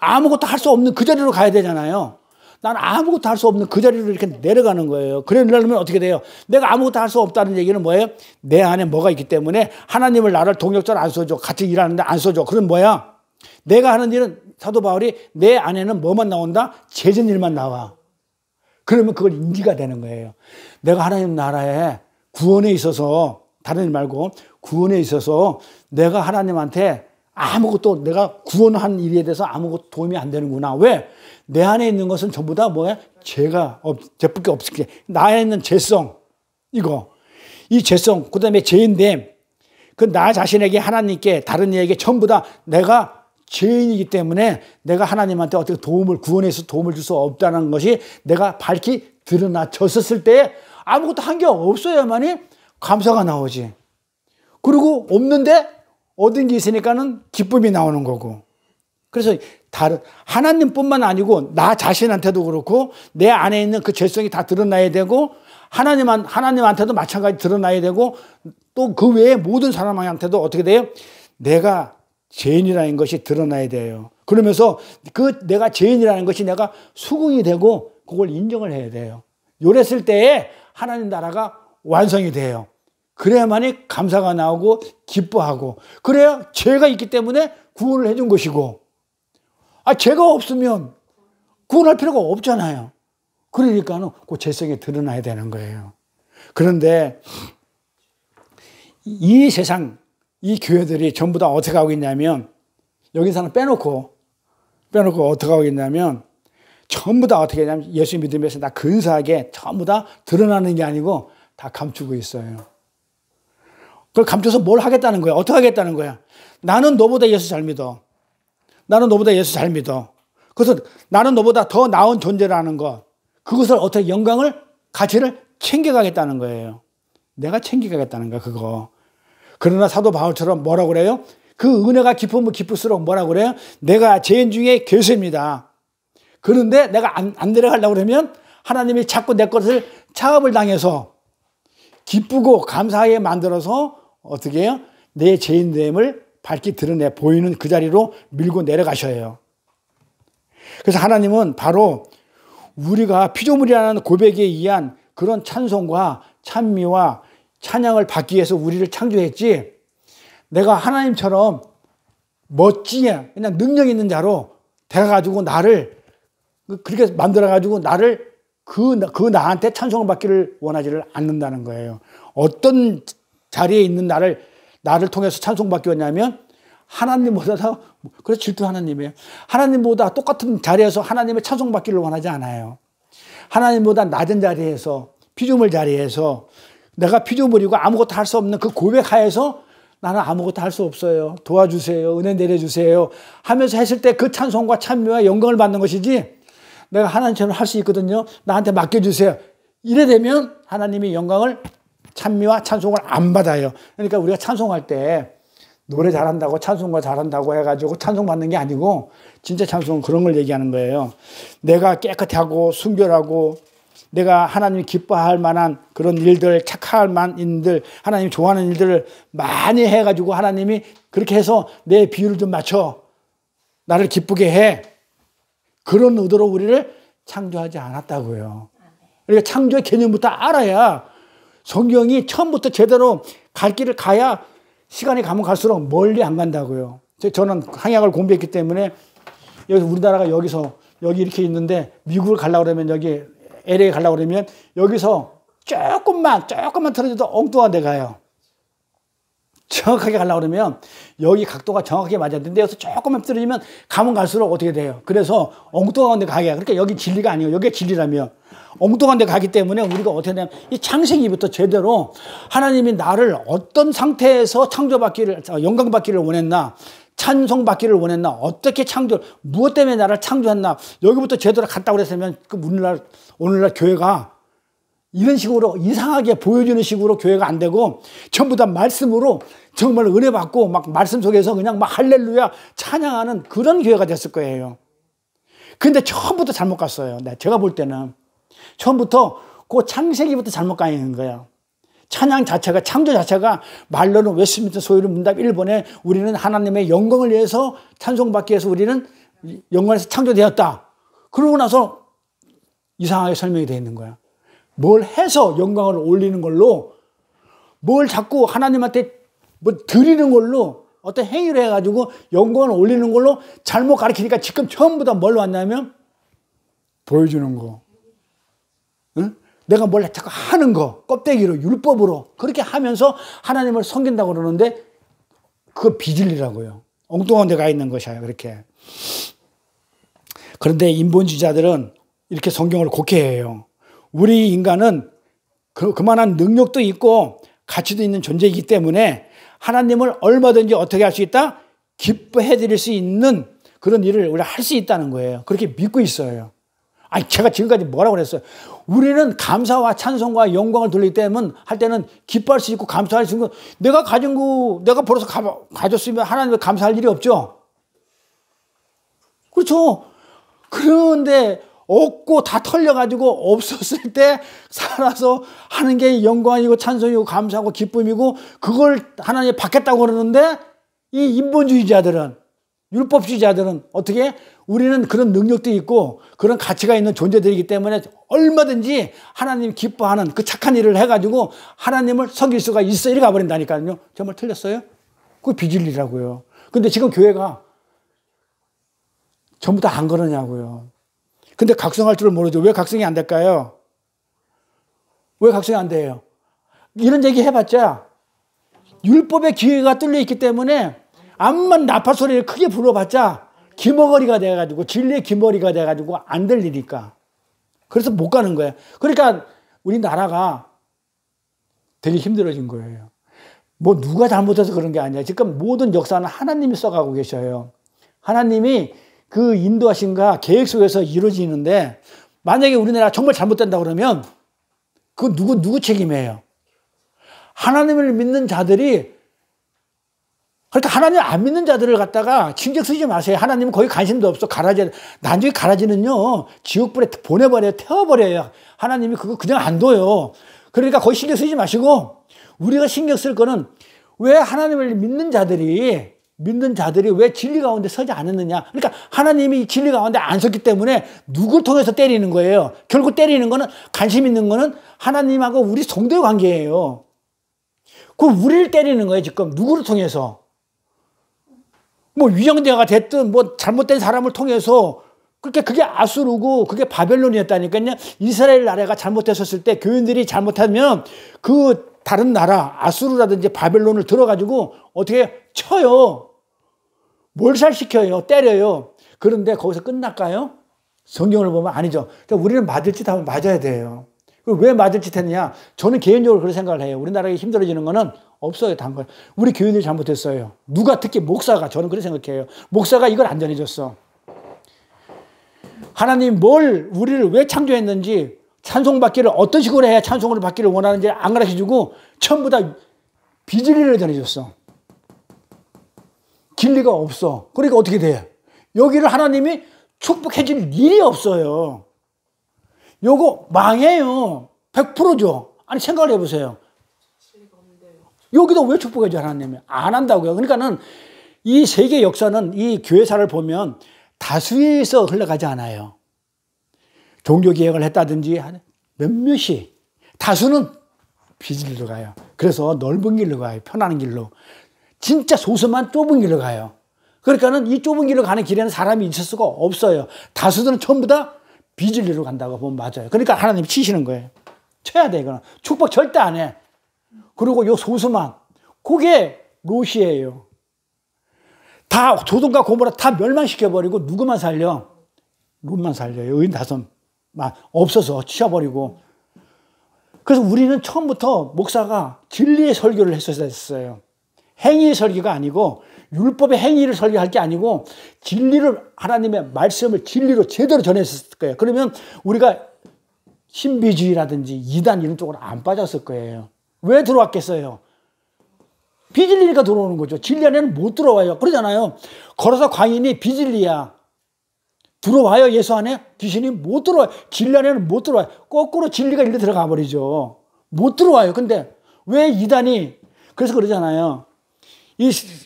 아무것도 할 수 없는 그 자리로 가야 되잖아요. 나는 아무것도 할 수 없는 그 자리로 이렇게 내려가는 거예요. 그러려면 어떻게 돼요? 내가 아무것도 할 수 없다는 얘기는 뭐예요? 내 안에 뭐가 있기 때문에 하나님을 나를 동역자로 안 써줘. 같이 일하는데 안 써줘. 그럼 뭐야? 내가 하는 일은 사도 바울이 내 안에는 뭐만 나온다? 죄진 일만 나와. 그러면 그걸 인지가 되는 거예요. 내가 하나님 나라에 구원에 있어서 다른 일 말고 구원에 있어서 내가 하나님한테 아무것도 내가 구원한 일에 대해서 아무것도 도움이 안 되는구나. 왜? 내 안에 있는 것은 전부 다 뭐야? 죄밖에 없을게. 나에 있는 죄성, 이 죄성, 그 다음에 죄인됨, 그 나 자신에게 하나님께 다른 이에게 전부 다 내가 죄인이기 때문에 내가 하나님한테 어떻게 구원해서 도움을 줄 수 없다는 것이 내가 밝히 드러나졌을 때 아무것도 한 게 없어야만이 감사가 나오지. 그리고 없는데 얻은 게 있으니까는 기쁨이 나오는 거고. 그래서 하나님뿐만 아니고 나 자신한테도 그렇고 내 안에 있는 그 죄성이 다 드러나야 되고 하나님한테도 마찬가지 드러나야 되고 또 그 외에 모든 사람한테도 어떻게 돼요? 내가 죄인이라는 것이 드러나야 돼요. 그러면서 그 내가 죄인이라는 것이 내가 수긍이 되고 그걸 인정을 해야 돼요. 이랬을 때에 하나님 나라가 완성이 돼요. 그래야만이 감사가 나오고 기뻐하고 그래야 죄가 있기 때문에 구원을 해준 것이고 죄가 없으면 구원할 필요가 없잖아요. 그러니까는 그 죄성이 드러나야 되는 거예요. 그런데 이 세상 이 교회들이 전부 다 어떻게 하고 있냐면 여기서는 빼놓고 어떻게 하고 있냐면 전부 다 어떻게 하냐면 예수 믿으면서 다 근사하게 전부 다 드러나는 게 아니고 다 감추고 있어요. 그걸 감춰서 뭘 하겠다는 거야? 어떻게 하겠다는 거야? 나는 너보다 예수 잘 믿어. 나는 너보다 예수 잘 믿어. 그래서 나는 너보다 더 나은 존재라는 것. 그것을 어떻게 영광을 가치를 챙겨가겠다는 거예요. 내가 챙겨가겠다는 거야 그거. 그러나 사도 바울처럼 뭐라고 그래요? 그 은혜가 깊으면 깊을수록 뭐라고 그래요? 내가 죄인 중에 괴수입니다. 그런데 내가 안 내려가려고 그러면 하나님이 자꾸 내 것을 차업을 당해서 기쁘고 감사하게 만들어서 어떻게 해요? 내 죄인됨을 밝히 드러내 보이는 그 자리로 밀고 내려가셔야 해요. 그래서 하나님은 바로 우리가 피조물이라는 고백에 의한 그런 찬송과 찬미와 찬양을 받기 위해서 우리를 창조했지, 내가 하나님처럼 멋지게 그냥 능력 있는 자로 돼가지고 나를 그렇게 만들어가지고 나를 그 나한테 찬송을 받기를 원하지를 않는다는 거예요. 어떤 자리에 있는 나를 통해서 찬송받기 원하냐면 하나님보다 더, 그래서 질투 하나님이에요. 하나님보다 똑같은 자리에서 하나님의 찬송받기를 원하지 않아요. 하나님보다 낮은 자리에서, 피조물 자리에서, 내가 피조물이고 아무것도 할 수 없는 그 고백하에서 나는 아무것도 할 수 없어요, 도와주세요, 은혜 내려주세요 하면서 했을 때 그 찬송과 찬미와 영광을 받는 것이지, 내가 하나님처럼 할 수 있거든요, 나한테 맡겨주세요, 이래 되면 하나님이 영광을, 찬미와 찬송을 안 받아요. 그러니까 우리가 찬송할 때 노래 잘한다고 찬송가 잘한다고 해가지고 찬송 받는 게 아니고, 진짜 찬송은 그런 걸 얘기하는 거예요. 내가 깨끗하고 순결하고 내가 하나님이 기뻐할 만한 그런 일들, 착할 만한 일들, 하나님이 좋아하는 일들을 많이 해가지고 하나님이 그렇게 해서 내 비율을 좀 맞춰 나를 기쁘게 해, 그런 의도로 우리를 창조하지 않았다고요. 그러니까 창조의 개념부터 알아야 성경이 처음부터 제대로 갈 길을 가야 시간이 가면 갈수록 멀리 안 간다고요. 저는 한약을 공부했기 때문에 여기서 우리나라가 여기 이렇게 있는데 미국을 가려고 그러면 여기 LA 가려고 그러면 여기서 조금만 틀어져도 엉뚱한 데 가요. 정확하게 가려고 그러면 여기 각도가 정확하게 맞아야 되는데 여기서 조금만 틀어지면 가면 갈수록 어떻게 돼요? 그래서 엉뚱한 데 가게. 그러니까 여기 진리가 아니에요. 여기가 진리라면 엉뚱한 데 가기 때문에 우리가 어떻게 되냐면 이 창세기부터 제대로 하나님이 나를 어떤 상태에서 창조받기를, 영광받기를 원했나, 찬송받기를 원했나, 어떻게 무엇 때문에 나를 창조했나, 여기부터 제대로 갔다고 그랬으면 그 오늘날 교회가 이런 식으로 이상하게 보여주는 식으로 교회가 안 되고 전부 다 말씀으로 정말 은혜 받고 막 말씀 속에서 그냥 막 할렐루야 찬양하는 그런 교회가 됐을 거예요. 근데 처음부터 잘못 갔어요. 제가 볼 때는 처음부터 그 창세기부터 잘못 가 있는 거예요. 찬양 자체가, 창조 자체가 말로는 웨스트민스터 소유리 문답 1번에 우리는 하나님의 영광을 위해서 찬송받기 위해서 우리는 영광에서 창조되었다. 그러고 나서 이상하게 설명이 되어 있는 거야. 뭘 해서 영광을 올리는 걸로, 뭘 자꾸 하나님한테 뭐 드리는 걸로, 어떤 행위를 해가지고 영광을 올리는 걸로 잘못 가르치니까 지금 처음부터 뭘 왔냐면 보여주는 거. 응? 내가 뭘 자꾸 하는 거, 껍데기로, 율법으로 그렇게 하면서 하나님을 섬긴다고 그러는데 그거 비진리라고요. 엉뚱한 데 가 있는 것이야, 그렇게. 그런데 인본주의자들은 이렇게 성경을 곡해해요. 우리 인간은 그만한 능력도 있고 가치도 있는 존재이기 때문에 하나님을 얼마든지 어떻게 할 수 있다? 기뻐해 드릴 수 있는 그런 일을 우리가 할 수 있다는 거예요. 그렇게 믿고 있어요. 아니, 제가 지금까지 뭐라고 그랬어요? 우리는 감사와 찬송과 영광을 돌리기 때문에 할 때는 기뻐할 수 있고 감사할 수 있고, 내가 가진 거 내가 벌어서 가졌으면 하나님께 감사할 일이 없죠. 그렇죠. 그런데 없고 다 털려가지고 없었을 때 살아서 하는 게 영광이고 찬송이고 감사하고 기쁨이고 그걸 하나님이 받겠다고 그러는데, 이 인본주의자들은, 율법주의자들은 어떻게? 우리는 그런 능력도 있고 그런 가치가 있는 존재들이기 때문에 얼마든지 하나님 기뻐하는 그 착한 일을 해가지고 하나님을 섬길 수가 있어, 이렇게 가버린다니까요. 정말 틀렸어요? 그게 비진리라고요. 근데 지금 교회가 전부 다 안 그러냐고요. 근데 각성할 줄을 모르죠. 왜 각성이 안 될까요? 왜 각성이 안 돼요? 이런 얘기 해봤자 율법의 기회가 뚫려 있기 때문에 암만 나팔 소리를 크게 불러봤자 기머거리가 돼가지고, 진리의 기머거리가 돼가지고 안 들리니까. 그래서 못 가는 거예요. 그러니까 우리나라가 되게 힘들어진 거예요. 뭐 누가 잘못해서 그런 게 아니야. 지금 모든 역사는 하나님이 써가고 계셔요. 하나님이 그 인도하신가 계획 속에서 이루어지는데, 만약에 우리나라가 정말 잘못된다 그러면 그 누구 책임이에요? 하나님을 믿는 자들이. 그러니까 하나님 안 믿는 자들을 갖다가 신경 쓰지 마세요. 하나님은 거기 관심도 없어. 나중에 가라지는요, 지옥불에 보내버려요. 태워버려요. 하나님이 그거 그냥 안 둬요. 그러니까 거기 신경 쓰지 마시고, 우리가 신경 쓸 거는 왜 하나님을 믿는 자들이 왜 진리 가운데 서지 않았느냐. 그러니까 하나님이 이 진리 가운데 안 섰기 때문에 누구를 통해서 때리는 거예요. 결국 때리는 거는, 관심 있는 거는 하나님하고 우리 성도의 관계예요. 그 우리를 때리는 거예요. 지금 누구를 통해서. 뭐 위정자가 됐든 뭐 잘못된 사람을 통해서. 그게 아수르고 그게 바벨론이었다니까요. 이스라엘 나라가 잘못됐었을 때 교인들이 잘못하면 그 다른 나라 아수르라든지 바벨론을 들어가지고 어떻게 쳐요. 몰살시켜요. 때려요. 그런데 거기서 끝날까요? 성경을 보면 아니죠. 그러니까 우리는 맞을 짓 하면 맞아야 돼요. 왜 맞을 짓 했느냐? 저는 개인적으로 그런 생각을 해요. 우리나라가 힘들어지는 거는 없어요. 단 걸. 우리 교인들이 잘못했어요. 누가, 특히 목사가, 저는 그렇게 생각해요. 목사가 이걸 안 전해줬어. 하나님 우리를 왜 창조했는지, 찬송받기를 어떤 식으로 해야 찬송을 받기를 원하는지 안 가르쳐주고 전부 다 비진리를 전해줬어. 진리가 없어. 그러니까 어떻게 돼? 여기를 하나님이 축복해 줄 일이 없어요. 요거 망해요. 100%죠. 아니, 생각을 해보세요. 여기도 왜 축복해 줘, 하나님이? 안 한다고요. 그러니까는 이 세계 역사는, 이 교회사를 보면 다수에서 흘러가지 않아요. 종교개혁을 했다든지 몇몇이, 다수는 비진리로 가요. 그래서 넓은 길로 가요. 편안한 길로. 진짜 소수만 좁은 길로 가요. 그러니까는 이 좁은 길로 가는 길에는 사람이 있을 수가 없어요. 다수들은 전부 다 비진리로 간다고 보면 맞아요. 그러니까 하나님이 치시는 거예요. 쳐야 돼, 이거는. 축복 절대 안 해. 그리고 요 소수만, 그게 롯이에요. 다 소돔과 고모라 다 멸망시켜버리고 누구만 살려? 롯만 살려요. 의인 5만 없어서 치워버리고. 그래서 우리는 처음부터 목사가 진리의 설교를 했어야 했어요. 행위의 설교가 아니고, 율법의 행위를 설교할 게 아니고 진리를, 하나님의 말씀을 진리로 제대로 전했을 거예요. 그러면 우리가 신비주의라든지 이단 이런 쪽으로 안 빠졌을 거예요. 왜 들어왔겠어요? 비진리니까 들어오는 거죠. 진리 안에는 못 들어와요. 그러잖아요. 걸어서 광인이 비진리야. 들어와요, 예수 안에? 귀신이 못 들어와요. 진리 안에는 못 들어와요. 거꾸로 진리가 일로 들어가 버리죠. 못 들어와요. 근데 왜 이단이, 그래서 그러잖아요.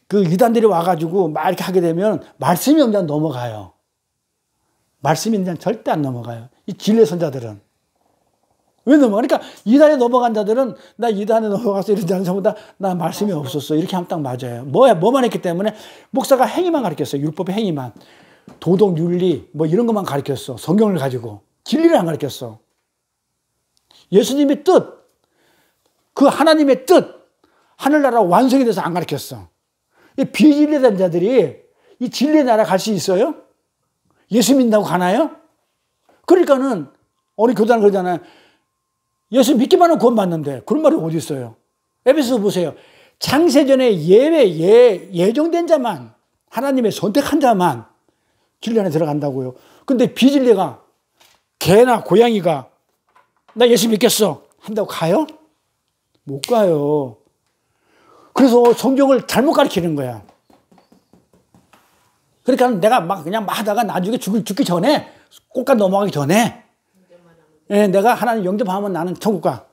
그 이단들이 와가지고 막 이렇게 하게 되면 말씀이 없는 자는 넘어가요. 말씀이 있는 자는 절대 안 넘어가요. 이 진리의 선자들은. 왜 넘어가? 그러니까 이단에 넘어간 자들은, 나 이단에 넘어가서 이런 자는 전부 다 나 말씀이 없었어. 이렇게 하면 딱 맞아요. 뭐만 했기 때문에 목사가 행위만 가르쳤어요. 율법의 행위만. 도덕, 윤리, 뭐 이런 것만 가르쳤어. 성경을 가지고. 진리를 안 가르쳤어. 예수님의 뜻, 그 하나님의 뜻, 하늘나라 완성이 돼서 안 가르쳤어. 이 비진리된 자들이 이 진리의 나라 갈 수 있어요? 예수 믿는다고 가나요? 그러니까는 어느 교단은 그러잖아요. 예수 믿기만 하면 구원 받는데. 그런 말이 어디 있어요? 에베소서 보세요. 창세전에 예정된 자만, 하나님의 선택한 자만 진리 안에 들어간다고요. 근데 비진리가, 개나 고양이가 나 예수 믿겠어 한다고 가요? 못 가요. 그래서 성경을 잘못 가르치는 거야. 그러니까 내가 그냥 하다가 나중에 죽기 전에, 꽃가 넘어가기 전에, 내가 하나님 영접하면 나는 천국 가.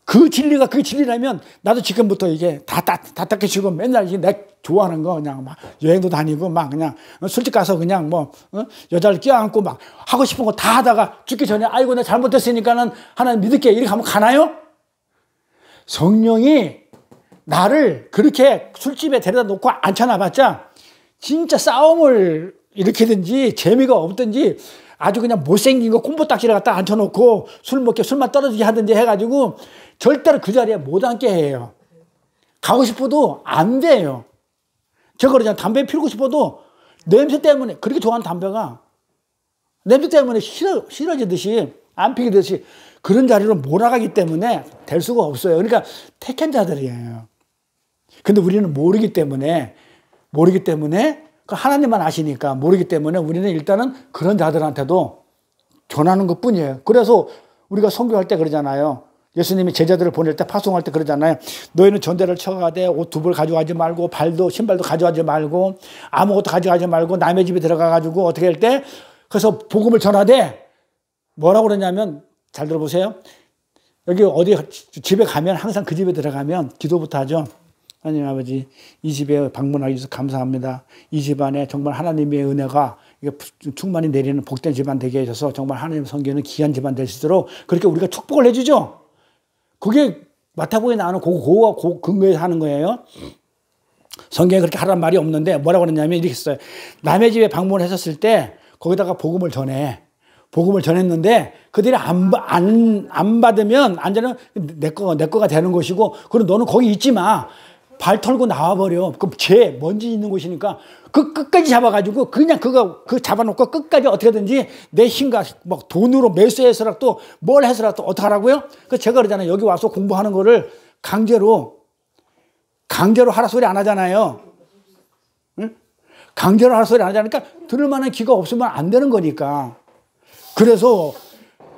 그 진리가 그게 진리라면 나도 지금부터 이게 다 딱딱해지고 맨날 이게 내 좋아하는 거 그냥 막 여행도 다니고 막 그냥 술집 가서 그냥 뭐 여자를 껴안고 막 하고 싶은 거 다 하다가 죽기 전에 아이고 내가 잘못했으니까는 하나님 믿을게 이렇게 하면 가나요? 성령이 나를 그렇게 술집에 데려다 놓고 앉혀놔봤자 진짜 싸움을 일으키든지 재미가 없든지 아주 그냥 못생긴 거 콤보딱지를 갖다 앉혀놓고 술 먹게 술만 떨어지게 하든지 해가지고 절대로 그 자리에 못 앉게 해요. 가고 싶어도 안 돼요. 제가 그러잖아요. 담배 피우고 싶어도 냄새 때문에, 그렇게 좋아하는 담배가 냄새 때문에 싫어지듯이 안 피기듯이 그런 자리로 몰아가기 때문에 될 수가 없어요. 그러니까 택한 자들이에요. 근데 우리는 모르기 때문에 그 하나님만 아시니까 모르기 때문에 우리는 일단은 그런 자들한테도 전하는 것 뿐이에요. 그래서 우리가 선교할 때 그러잖아요. 예수님이 제자들을 보낼 때 파송할 때 그러잖아요. 너희는 전대를 쳐가되 옷 두 벌 가져가지 말고 신발도 가져가지 말고 아무것도 가져가지 말고 남의 집에 들어가가지고 어떻게 할 때 그래서 복음을 전하되 뭐라고 그러냐면 잘 들어보세요. 여기 어디 집에 가면 항상 그 집에 들어가면 기도부터 하죠. 하나님 아버지, 이 집에 방문하기 위해서 감사합니다. 이 집안에 정말 하나님의 은혜가 충만히 내리는 복된 집안 되게 해줘서 정말 하나님 섬기는 귀한 집안 될 수 있도록 그렇게 우리가 축복을 해주죠. 그게 마태복음에 나오는 그 근거에서 하는 거예요. 성경에 그렇게 하라는 말이 없는데 뭐라고 그러냐면 이렇게 써요. 남의 집에 방문했었을 때 거기다가 복음을 전해. 복음을 전했는데 그들이 안 받으면 안전은 내 거가 되는 것이고 그럼 너는 거기 있지 마. 발 털고 나와버려. 그럼 먼지 있는 곳이니까 그 끝까지 잡아가지고 그냥 그 잡아놓고 끝까지 어떻게든지 내 힘과 막 돈으로 매수해서라도 뭘 해서라도 어떡하라고요? 그 제가 그러잖아요. 여기 와서 공부하는 거를 강제로 하라 소리 안 하잖아요. 응? 강제로 하라 소리 안 하잖아요. 그러니까 들을 만한 귀가 없으면 안 되는 거니까. 그래서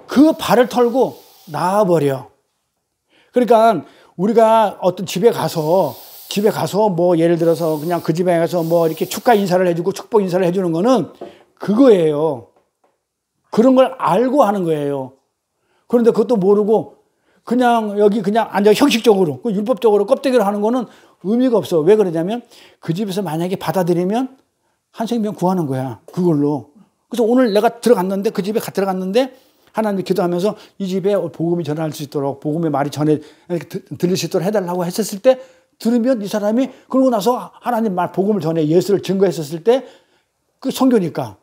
그 발을 털고 나와버려. 그러니까 우리가 어떤 집에 가서 뭐 예를 들어서 그냥 그 집에 가서 뭐 이렇게 축하 인사를 해주고 축복 인사를 해주는 거는 그거예요. 그런 걸 알고 하는 거예요. 그런데 그것도 모르고 그냥 여기 그냥 앉아 형식적으로 율법적으로 껍데기로 하는 거는 의미가 없어. 왜 그러냐면 그 집에서 만약에 받아들이면 한 생명 구하는 거야. 그걸로. 그래서 오늘 내가 들어갔는데 그 집에 들어갔는데 하나님 기도하면서 이 집에 복음이 전할 수 있도록 복음의 말이 들릴 수 있도록 해달라고 했었을 때 들으면 이 사람이 그러고 나서 하나님 말 복음을 전해 예수를 증거했었을 때 그 선교니까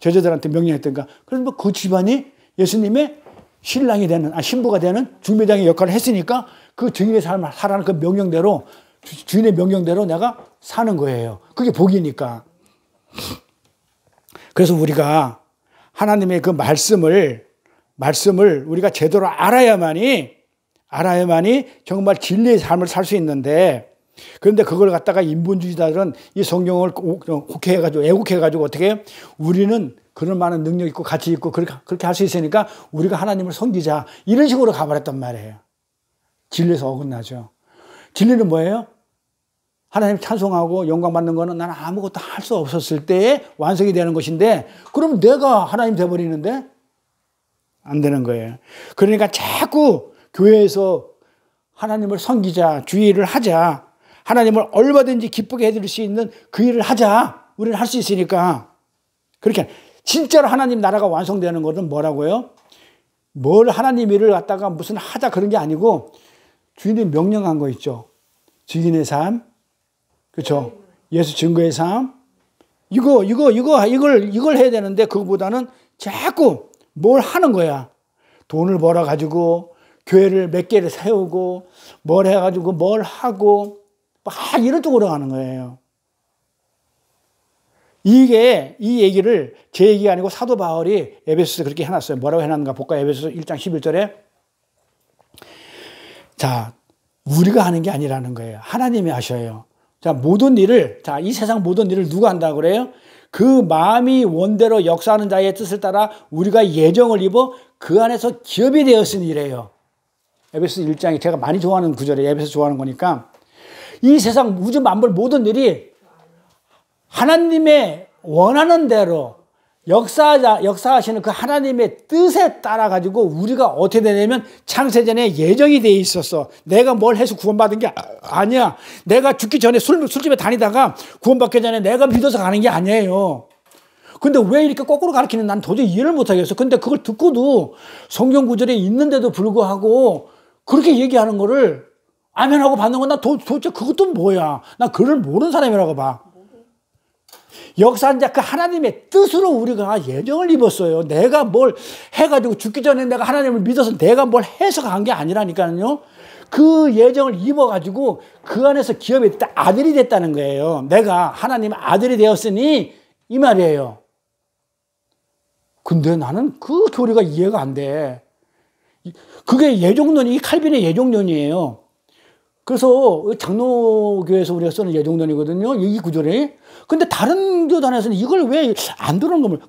제자들한테 명령했던가. 그래서 뭐 그 집안이 예수님의 신랑이 되는 신부가 되는 중매장의 역할을 했으니까 그 증인의 삶을 하라는 그 명령대로 주인의 명령대로 내가 사는 거예요. 그게 복이니까. 그래서 우리가 하나님의 그 말씀을 우리가 제대로 알아야만이 정말 진리의 삶을 살 수 있는데, 그런데 그걸 갖다가 인본주의자들은 이 성경을 애국해가지고 어떻게 해요? 우리는 그런 많은 능력 있고 가치 있고 그렇게 할 수 있으니까 우리가 하나님을 섬기자. 이런 식으로 가버렸단 말이에요. 진리에서 어긋나죠. 진리는 뭐예요? 하나님 찬송하고 영광 받는 거는 나는 아무것도 할 수 없었을 때에 완성이 되는 것인데, 그럼 내가 하나님 돼버리는데 안 되는 거예요. 그러니까 자꾸 교회에서 하나님을 섬기자, 주의를 하자, 하나님을 얼마든지 기쁘게 해드릴 수 있는 그 일을 하자. 우리는 할 수 있으니까. 그렇게 진짜로 하나님 나라가 완성되는 것은 뭐라고요? 뭘 하나님 일을 갖다가 무슨 하자 그런 게 아니고 주인이 명령한 거 있죠. 증인의 삶, 그렇죠? 예수 증거의 삶, 이걸 해야 되는데 그거보다는 자꾸 뭘 하는 거야. 돈을 벌어 가지고 교회를 몇 개를 세우고 뭘 해가지고 뭘 하고 막 이런 쪽으로 가는 거예요. 이 얘기를 제 얘기가 아니고 사도 바울이 에베소서에 그렇게 해놨어요. 뭐라고 해놨는가 볼까요? 에베소서 1장 11절에. 자, 우리가 하는 게 아니라는 거예요. 하나님이 하셔요. 자, 이 세상 모든 일을 누가 한다고 그래요? 그 마음이 원대로 역사하는 자의 뜻을 따라 우리가 예정을 입어 그 안에서 기업이 되었으니래요. 에베소서 1장이 제가 많이 좋아하는 구절이에요. 에베소서 좋아하는 거니까. 이 세상 우주 만물 모든 일이 하나님의 원하는 대로 역사하시는 그 하나님의 뜻에 따라 가지고 우리가 어떻게 되냐면 창세전에 예정이 돼 있었어. 내가 뭘 해서 구원받은 게 아니야. 내가 죽기 전에 술집에 다니다가 구원받기 전에 내가 믿어서 가는 게 아니에요. 근데 왜 이렇게 거꾸로 가르치는 난 도저히 이해를 못 하겠어. 근데 그걸 듣고도 성경 구절에 있는데도 불구하고 그렇게 얘기하는 거를 아멘하고 받는 건 나 도대체 그것도 뭐야. 나 그걸 모르는 사람이라고 봐. 역사한 자 그 하나님의 뜻으로 우리가 예정을 입었어요. 내가 뭘 해가지고 죽기 전에 내가 하나님을 믿어서 내가 뭘 해서 간 게 아니라니까요. 그 예정을 입어가지고 그 안에서 기업이 됐다. 아들이 됐다는 거예요. 내가 하나님의 아들이 되었으니 이 말이에요. 근데 나는 그 교리가 이해가 안 돼. 그게 예종론이 칼빈의 예종론이에요. 그래서 장로교에서 우리가 쓰는 예종론이거든요. 이 구절이. 근데 다른 교단에서는 이걸 왜 안 들은 겁니까?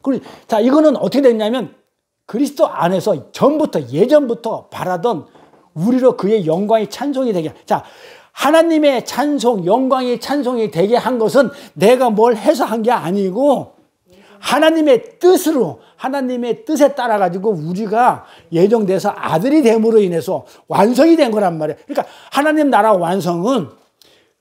자, 이거는 어떻게 됐냐면 그리스도 안에서 예전부터 바라던 우리로 그의 영광이 찬송이 되게. 자, 하나님의 찬송, 영광이 찬송이 되게 한 것은 내가 뭘 해서 한 게 아니고 하나님의 뜻으로, 하나님의 뜻에 따라 가지고 우리가 예정돼서 아들이 됨으로 인해서 완성이 된 거란 말이에요. 그러니까 하나님 나라 완성은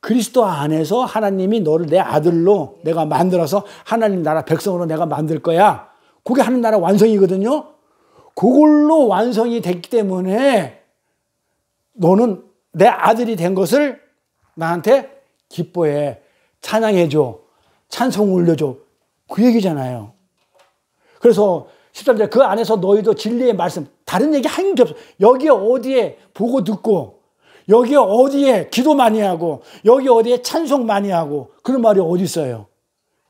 그리스도 안에서 하나님이 너를 내 아들로 내가 만들어서 하나님 나라 백성으로 내가 만들 거야. 그게 하나님 나라 완성이거든요. 그걸로 완성이 됐기 때문에 너는 내 아들이 된 것을 나한테 기뻐해, 찬양해줘, 찬송 올려줘. 그 얘기잖아요. 그래서 13절 그 안에서 너희도 진리의 말씀, 다른 얘기 한 게 없어. 여기 어디에 보고 듣고, 여기 어디에 기도 많이 하고, 여기 어디에 찬송 많이 하고, 그런 말이 어디 있어요?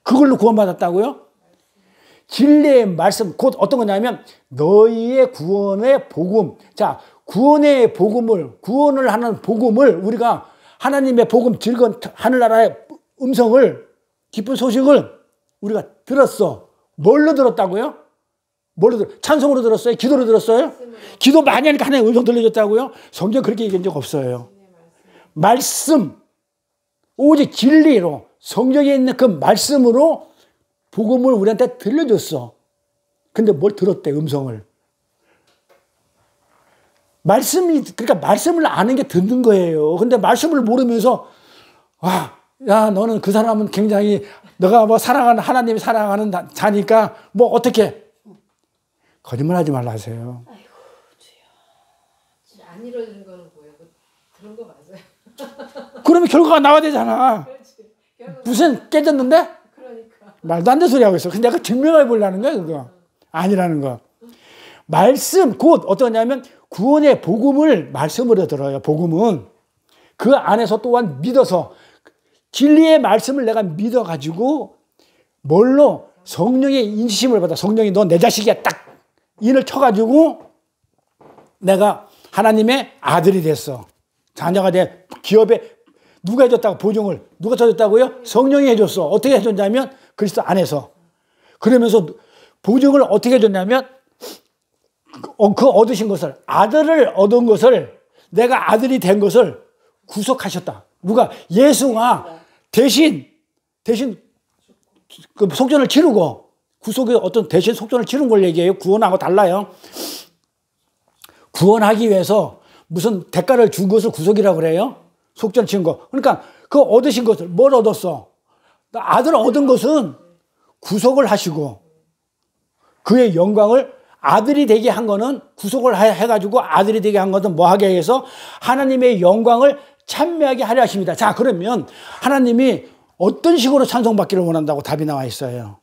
그걸로 구원받았다고요? 진리의 말씀, 곧 어떤 거냐면 너희의 구원의 복음. 자, 구원의 복음을, 구원을 하는 복음을 우리가 하나님의 복음, 즐거운 하늘나라의 음성을, 기쁜 소식을 우리가 들었어. 뭘로 들었다고요? 뭘로 찬송으로 들었어요? 기도로 들었어요? 기도 많이 하니까 하나님 음성 들려줬다고요? 성경 그렇게 얘기한 적 없어요. 말씀, 오직 진리로, 성경에 있는 그 말씀으로 복음을 우리한테 들려줬어. 근데 뭘 들었대, 음성을. 말씀이, 그러니까 말씀을 아는 게 듣는 거예요. 근데 말씀을 모르면서, 와, 야, 너는 그 사람은 굉장히, 너가 뭐 사랑하는, 하나님이 사랑하는 자니까, 뭐 어떻게. 거짓말 하지 말라 하세요. 아이고, 주여. 안 이루어지는 거는 뭐예요? 그런 거 맞아요. 그러면 결과가 나와야 되잖아. 그렇지. 무슨 깨졌는데? 그러니까. 말도 안 되는 소리 하고 있어. 근데 내가 증명해 보려는 거야, 그거. 아니라는 거. 말씀, 곧 어떠냐면 구원의 복음을 말씀으로 들어요. 복음은. 그 안에서 또한 믿어서 진리의 말씀을 내가 믿어가지고 뭘로? 성령의 인심을 받아. 성령이 너 내 자식이야. 딱 인을 쳐가지고 내가 하나님의 아들이 됐어. 자녀가 돼. 기업에 누가 해줬다고? 보증을. 누가 쳐줬다고요? 성령이 해줬어. 어떻게 해줬냐면 그리스도 안에서. 그러면서 보증을 어떻게 해줬냐면 그 얻으신 것을, 아들을 얻은 것을, 내가 아들이 된 것을 구속하셨다. 누가? 예수가 대신 그 속전을 치르고, 구속의 어떤 대신 속전을 치른 걸 얘기해요. 구원하고 달라요. 구원하기 위해서 무슨 대가를 준 것을 구속이라고 그래요. 속전 치른 거. 그러니까 그 얻으신 것을, 뭘 얻었어? 아들을 얻은 것은 구속을 하시고, 그의 영광을 아들이 되게 한 거는, 구속을 해가지고 아들이 되게 한 것은 뭐 하게 해서 하나님의 영광을 찬미하게 하려 하십니다. 자, 그러면 하나님이 어떤 식으로 찬송받기를 원한다고 답이 나와 있어요.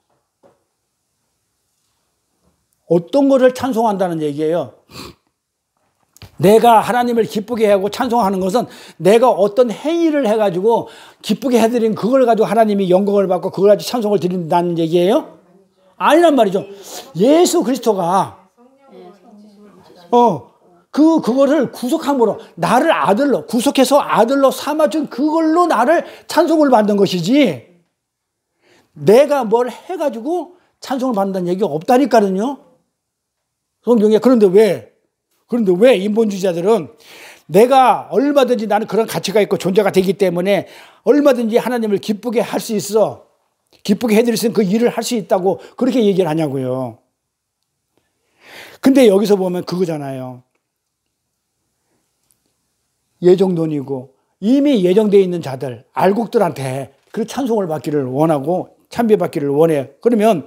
어떤 거를 찬송한다는 얘기예요. 내가 하나님을 기쁘게 하고 찬송하는 것은 내가 어떤 행위를 해가지고 기쁘게 해드린 그걸 가지고 하나님이 영광을 받고 그걸 가지고 찬송을 드린다는 얘기예요? 아니란 말이죠. 예수 그리스도가 그거를 구속함으로 나를 아들로 구속해서 아들로 삼아준 그걸로 나를 찬송을 받는 것이지, 내가 뭘 해가지고 찬송을 받는다는 얘기가 없다니까요. 성경에. 그런데 왜 인본주의자들은 내가 얼마든지 나는 그런 가치가 있고 존재가 되기 때문에 얼마든지 하나님을 기쁘게 할 수 있어, 기쁘게 해드릴 수 있는 그 일을 할 수 있다고 그렇게 얘기를 하냐고요. 근데 여기서 보면 그거잖아요. 예정론이고 이미 예정되어 있는 자들, 알곡들한테 그 찬송을 받기를 원하고 찬미받기를 원해. 그러면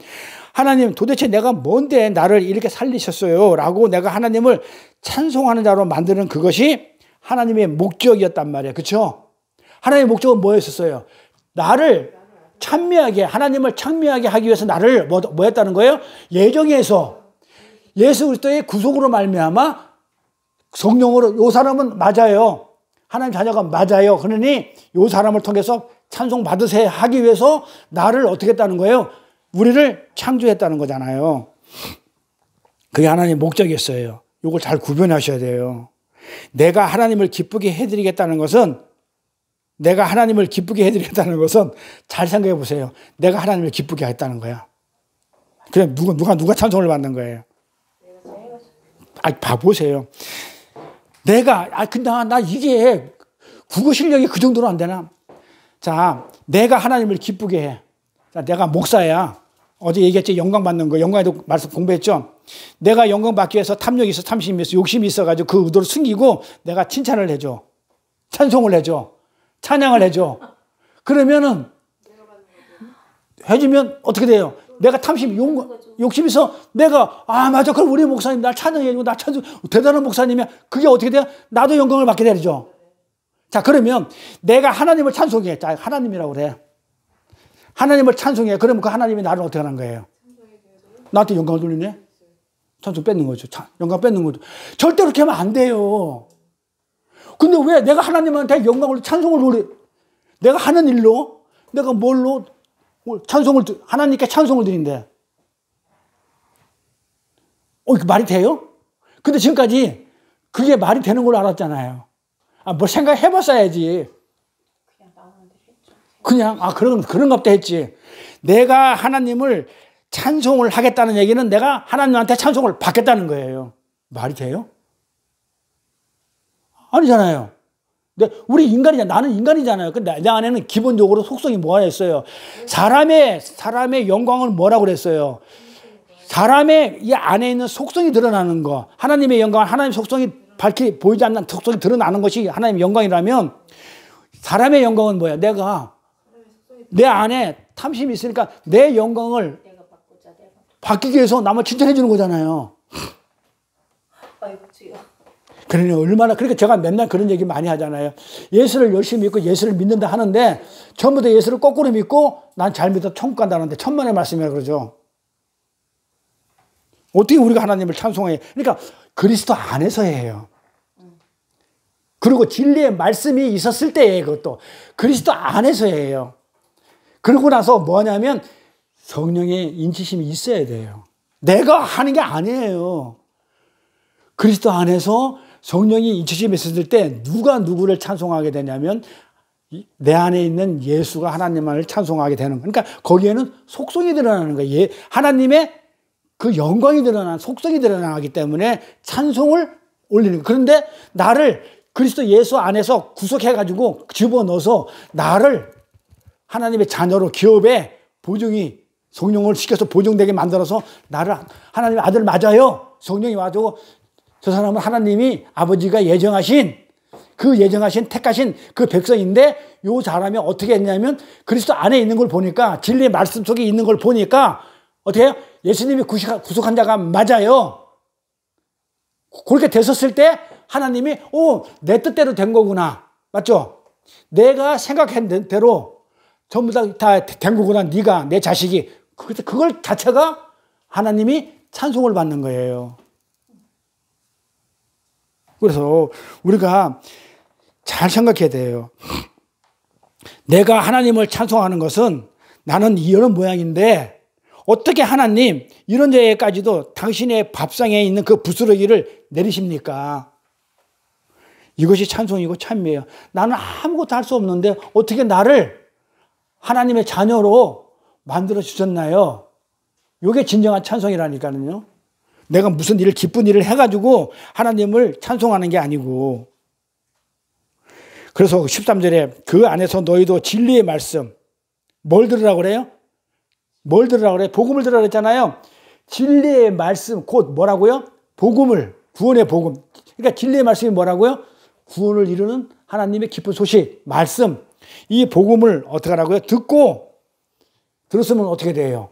하나님, 도대체 내가 뭔데 나를 이렇게 살리셨어요? 라고 내가 하나님을 찬송하는 자로 만드는 그것이 하나님의 목적이었단 말이에요. 그렇죠? 하나님의 목적은 뭐였었어요? 나를 찬미하게, 하나님을 찬미하게 하기 위해서 나를 뭐 했다는 거예요? 예정해서 예수 그리스도의 구속으로 말미암아 성령으로, 요 사람은 맞아요. 하나님 자녀가 맞아요. 그러니 요 사람을 통해서 찬송 받으세요 하기 위해서 나를 어떻게 했다는 거예요? 우리를 창조했다는 거잖아요. 그게 하나님의 목적이었어요. 이걸 잘 구별하셔야 돼요. 내가 하나님을 기쁘게 해드리겠다는 것은, 내가 하나님을 기쁘게 해드리겠다는 것은 잘 생각해 보세요. 내가 하나님을 기쁘게 하겠다는 거야. 그냥 누가 찬송을 받는 거예요. 봐보세요. 근데 나 이게 국어 실력이 그 정도로 안 되나? 자, 내가 하나님을 기쁘게 해. 자, 내가 목사야. 어제 얘기했지, 영광 받는 거. 영광에도 말씀 공부했죠. 내가 영광 받기 위해서 탐욕이 있어, 탐심이 있어, 욕심이 있어가지고 그 의도를 숨기고 내가 칭찬을 해줘. 찬송을 해줘. 찬양을 해줘. 그러면은 해주면 어떻게 돼요? 내가 탐심, 욕심이 있어. 내가, 맞아. 그럼 우리 목사님 날 찬양해주고, 나 찬송, 대단한 목사님이야. 그게 어떻게 돼요? 나도 영광을 받게 되죠. 자, 그러면 내가 하나님을 찬송해. 자, 하나님이라고 그래. 하나님을 찬송해. 그러면 그 하나님이 나를 어떻게 하는 거예요? 나한테 영광을 돌리네? 찬송 뺏는 거죠. 영광 뺏는 거죠. 절대 그렇게 하면 안 돼요. 근데 왜 내가 하나님한테 영광을, 찬송을 돌리, 내가 하는 일로, 내가 뭘로, 찬송을, 하나님께 찬송을 드린대. 이게 말이 돼요? 근데 지금까지 그게 말이 되는 걸로 알았잖아요. 뭘 생각해 봤어야지. 그냥, 그런가 보다 했지. 내가 하나님을 찬송을 하겠다는 얘기는 내가 하나님한테 찬송을 받겠다는 거예요. 말이 돼요? 아니잖아요. 우리 인간이잖아. 나는 인간이잖아요. 근데 내 안에는 기본적으로 속성이 뭐가 있어요? 사람의 영광을 뭐라고 그랬어요? 사람의 이 안에 있는 속성이 드러나는 거. 하나님의 영광, 하나님의 속성이 보이지 않는 속성이 드러나는 것이 하나님의 영광이라면, 사람의 영광은 뭐야? 내가 내 안에 탐심이 있으니까 내 영광을 바뀌기 위해서 남을 칭찬해 주는 거잖아요. 그러니까 제가 맨날 그런 얘기 많이 하잖아요. 예수를 열심히 믿고 예수를 믿는다 하는데 전부 다 예수를 거꾸로 믿고 난 잘 믿어 천국 간다는데 천만의 말씀이라 그러죠. 어떻게 우리가 하나님을 찬송해? 그러니까 그리스도 안에서 해요. 그리고 진리의 말씀이 있었을 때에 그것도 그리스도 안에서 해요. 그러고 나서 뭐냐면 성령의 인치심이 있어야 돼요. 내가 하는 게 아니에요. 그리스도 안에서 성령이 인치심이 있었을 때 누가 누구를 찬송하게 되냐면 내 안에 있는 예수가 하나님을 찬송하게 되는 거예요. 그러니까 거기에는 속성이 드러나는 거예요. 하나님의 그 영광이 드러나는 속성이 드러나기 때문에 찬송을 올리는 거예요. 그런데 나를 그리스도 예수 안에서 구속해가지고 집어넣어서 나를 하나님의 자녀로 기업에 성령을 시켜서 보증되게 만들어서 나를 하나님의 아들 맞아요. 성령이 와가지고 저 사람은 하나님이 아버지가 예정하신 택하신 그 백성인데 요 사람이 어떻게 했냐면 그리스도 안에 있는 걸 보니까 진리의 말씀 속에 있는 걸 보니까 어떻게 해요? 예수님이 구속한 자가 맞아요. 그렇게 됐었을 때 하나님이 내 뜻대로 된 거구나. 맞죠? 내가 생각한 대로 전부 다 된 거구나. 네가 내 자식이. 그걸 자체가 하나님이 찬송을 받는 거예요. 그래서 우리가 잘 생각해야 돼요. 내가 하나님을 찬송하는 것은 나는 이런 모양인데 어떻게 하나님 이런 데까지도 당신의 밥상에 있는 그 부스러기를 내리십니까? 이것이 찬송이고 찬미예요. 나는 아무것도 할 수 없는데 어떻게 나를 하나님의 자녀로 만들어 주셨나요? 이게 진정한 찬송이라니까요. 내가 무슨 일을 기쁜 일을 해가지고 하나님을 찬송하는 게 아니고. 그래서 13절에 그 안에서 너희도 진리의 말씀 뭘 들으라고 그래요? 뭘 들으라고 그래요? 복음을 들으라고 했잖아요. 진리의 말씀 곧 뭐라고요? 복음을, 구원의 복음. 그러니까 진리의 말씀이 뭐라고요? 구원을 이루는 하나님의 기쁜 소식, 말씀. 이 복음을 어떻게 하라고요? 듣고 들었으면 어떻게 돼요?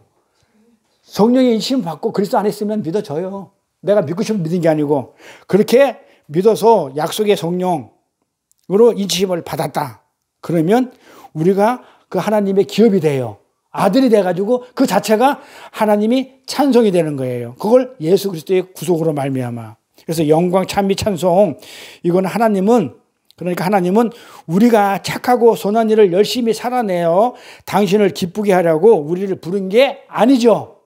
성령의 인치심 받고 그리스도 안에 있으면 믿어져요. 내가 믿고 싶으면 믿은 게 아니고 그렇게 믿어서 약속의 성령으로 인치심을 받았다. 그러면 우리가 그 하나님의 기업이 돼요. 아들이 돼가지고 그 자체가 하나님이 찬송이 되는 거예요. 그걸 예수 그리스도의 구속으로 말미암아. 그래서 영광, 찬미, 찬송 이건 그러니까 하나님은 우리가 착하고 선한 일을 열심히 살아내어 당신을 기쁘게 하려고 우리를 부른 게 아니죠.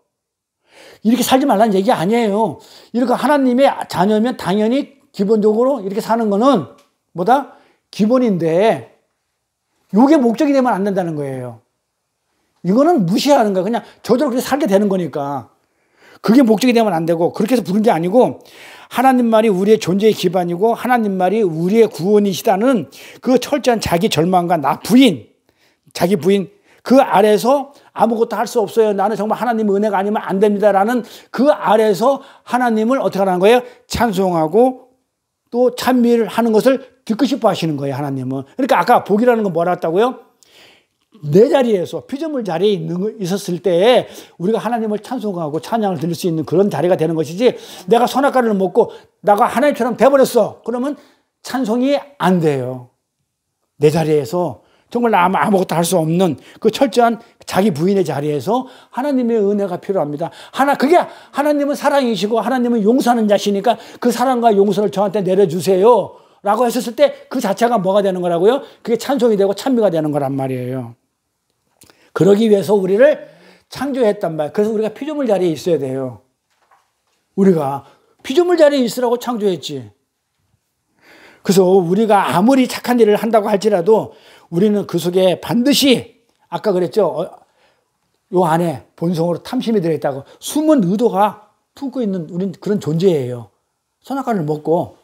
이렇게 살지 말라는 얘기 아니에요. 이렇게 하나님의 자녀면 당연히 기본적으로 이렇게 사는 거는 뭐다? 기본인데 이게 목적이 되면 안 된다는 거예요. 이거는 무시하는 거야. 그냥 저절로 그렇게 살게 되는 거니까. 그게 목적이 되면 안 되고 그렇게 해서 부른 게 아니고 하나님 말이 우리의 존재의 기반이고 하나님 말이 우리의 구원이시다는 그 철저한 자기 절망과 자기 부인 그 아래에서 아무것도 할 수 없어요. 나는 정말 하나님의 은혜가 아니면 안 됩니다라는 그 아래에서 하나님을 어떻게 하는 거예요? 찬송하고 또 찬미를 하는 것을 듣고 싶어 하시는 거예요, 하나님은. 그러니까 아까 복이라는 건 뭐라 했다고요? 내 자리에서 피조물 자리에 있었을 때에 우리가 하나님을 찬송하고 찬양을 들을 수 있는 그런 자리가 되는 것이지, 내가 선악과를 먹고 나가 하나님처럼 돼버렸어. 그러면 찬송이 안 돼요. 내 자리에서 정말 아무것도 할 수 없는 그 철저한 자기 부인의 자리에서 하나님의 은혜가 필요합니다. 그게 하나님은 사랑이시고 하나님은 용서하는 자시니까 그 사랑과 용서를 저한테 내려주세요 라고 했었을 때 그 자체가 뭐가 되는 거라고요? 그게 찬송이 되고 찬미가 되는 거란 말이에요. 그러기 위해서 우리를 창조했단 말이에요. 그래서 우리가 피조물 자리에 있어야 돼요. 우리가 피조물 자리에 있으라고 창조했지. 그래서 우리가 아무리 착한 일을 한다고 할지라도 우리는 그 속에 반드시 아까 그랬죠. 요 안에 본성으로 탐심이 들어있다고. 숨은 의도가 품고 있는 우린 그런 존재예요. 선악과를 먹고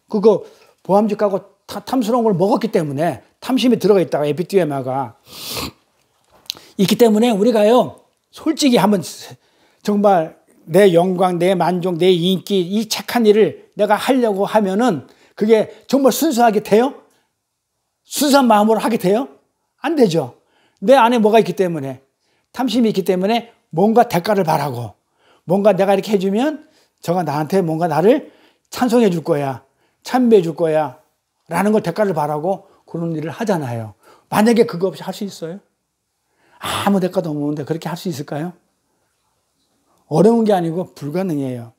그거 보암직하고 탐스러운 걸 먹었기 때문에 탐심이 들어가 있다가 에피디에마가 있기 때문에 우리가요, 솔직히 한번 정말 내 영광, 내 만족, 내 인기, 이 착한 일을 내가 하려고 하면은 그게 정말 순수하게 돼요? 순수한 마음으로 하게 돼요? 안 되죠. 내 안에 뭐가 있기 때문에, 탐심이 있기 때문에 뭔가 대가를 바라고, 뭔가 내가 이렇게 해주면 저가 나한테 뭔가 나를 찬송해 줄 거야, 찬미해 줄 거야 라는 걸 대가를 바라고 그런 일을 하잖아요. 만약에 그거 없이 할 수 있어요? 아무 대가도 없는데 그렇게 할 수 있을까요? 어려운 게 아니고 불가능해요.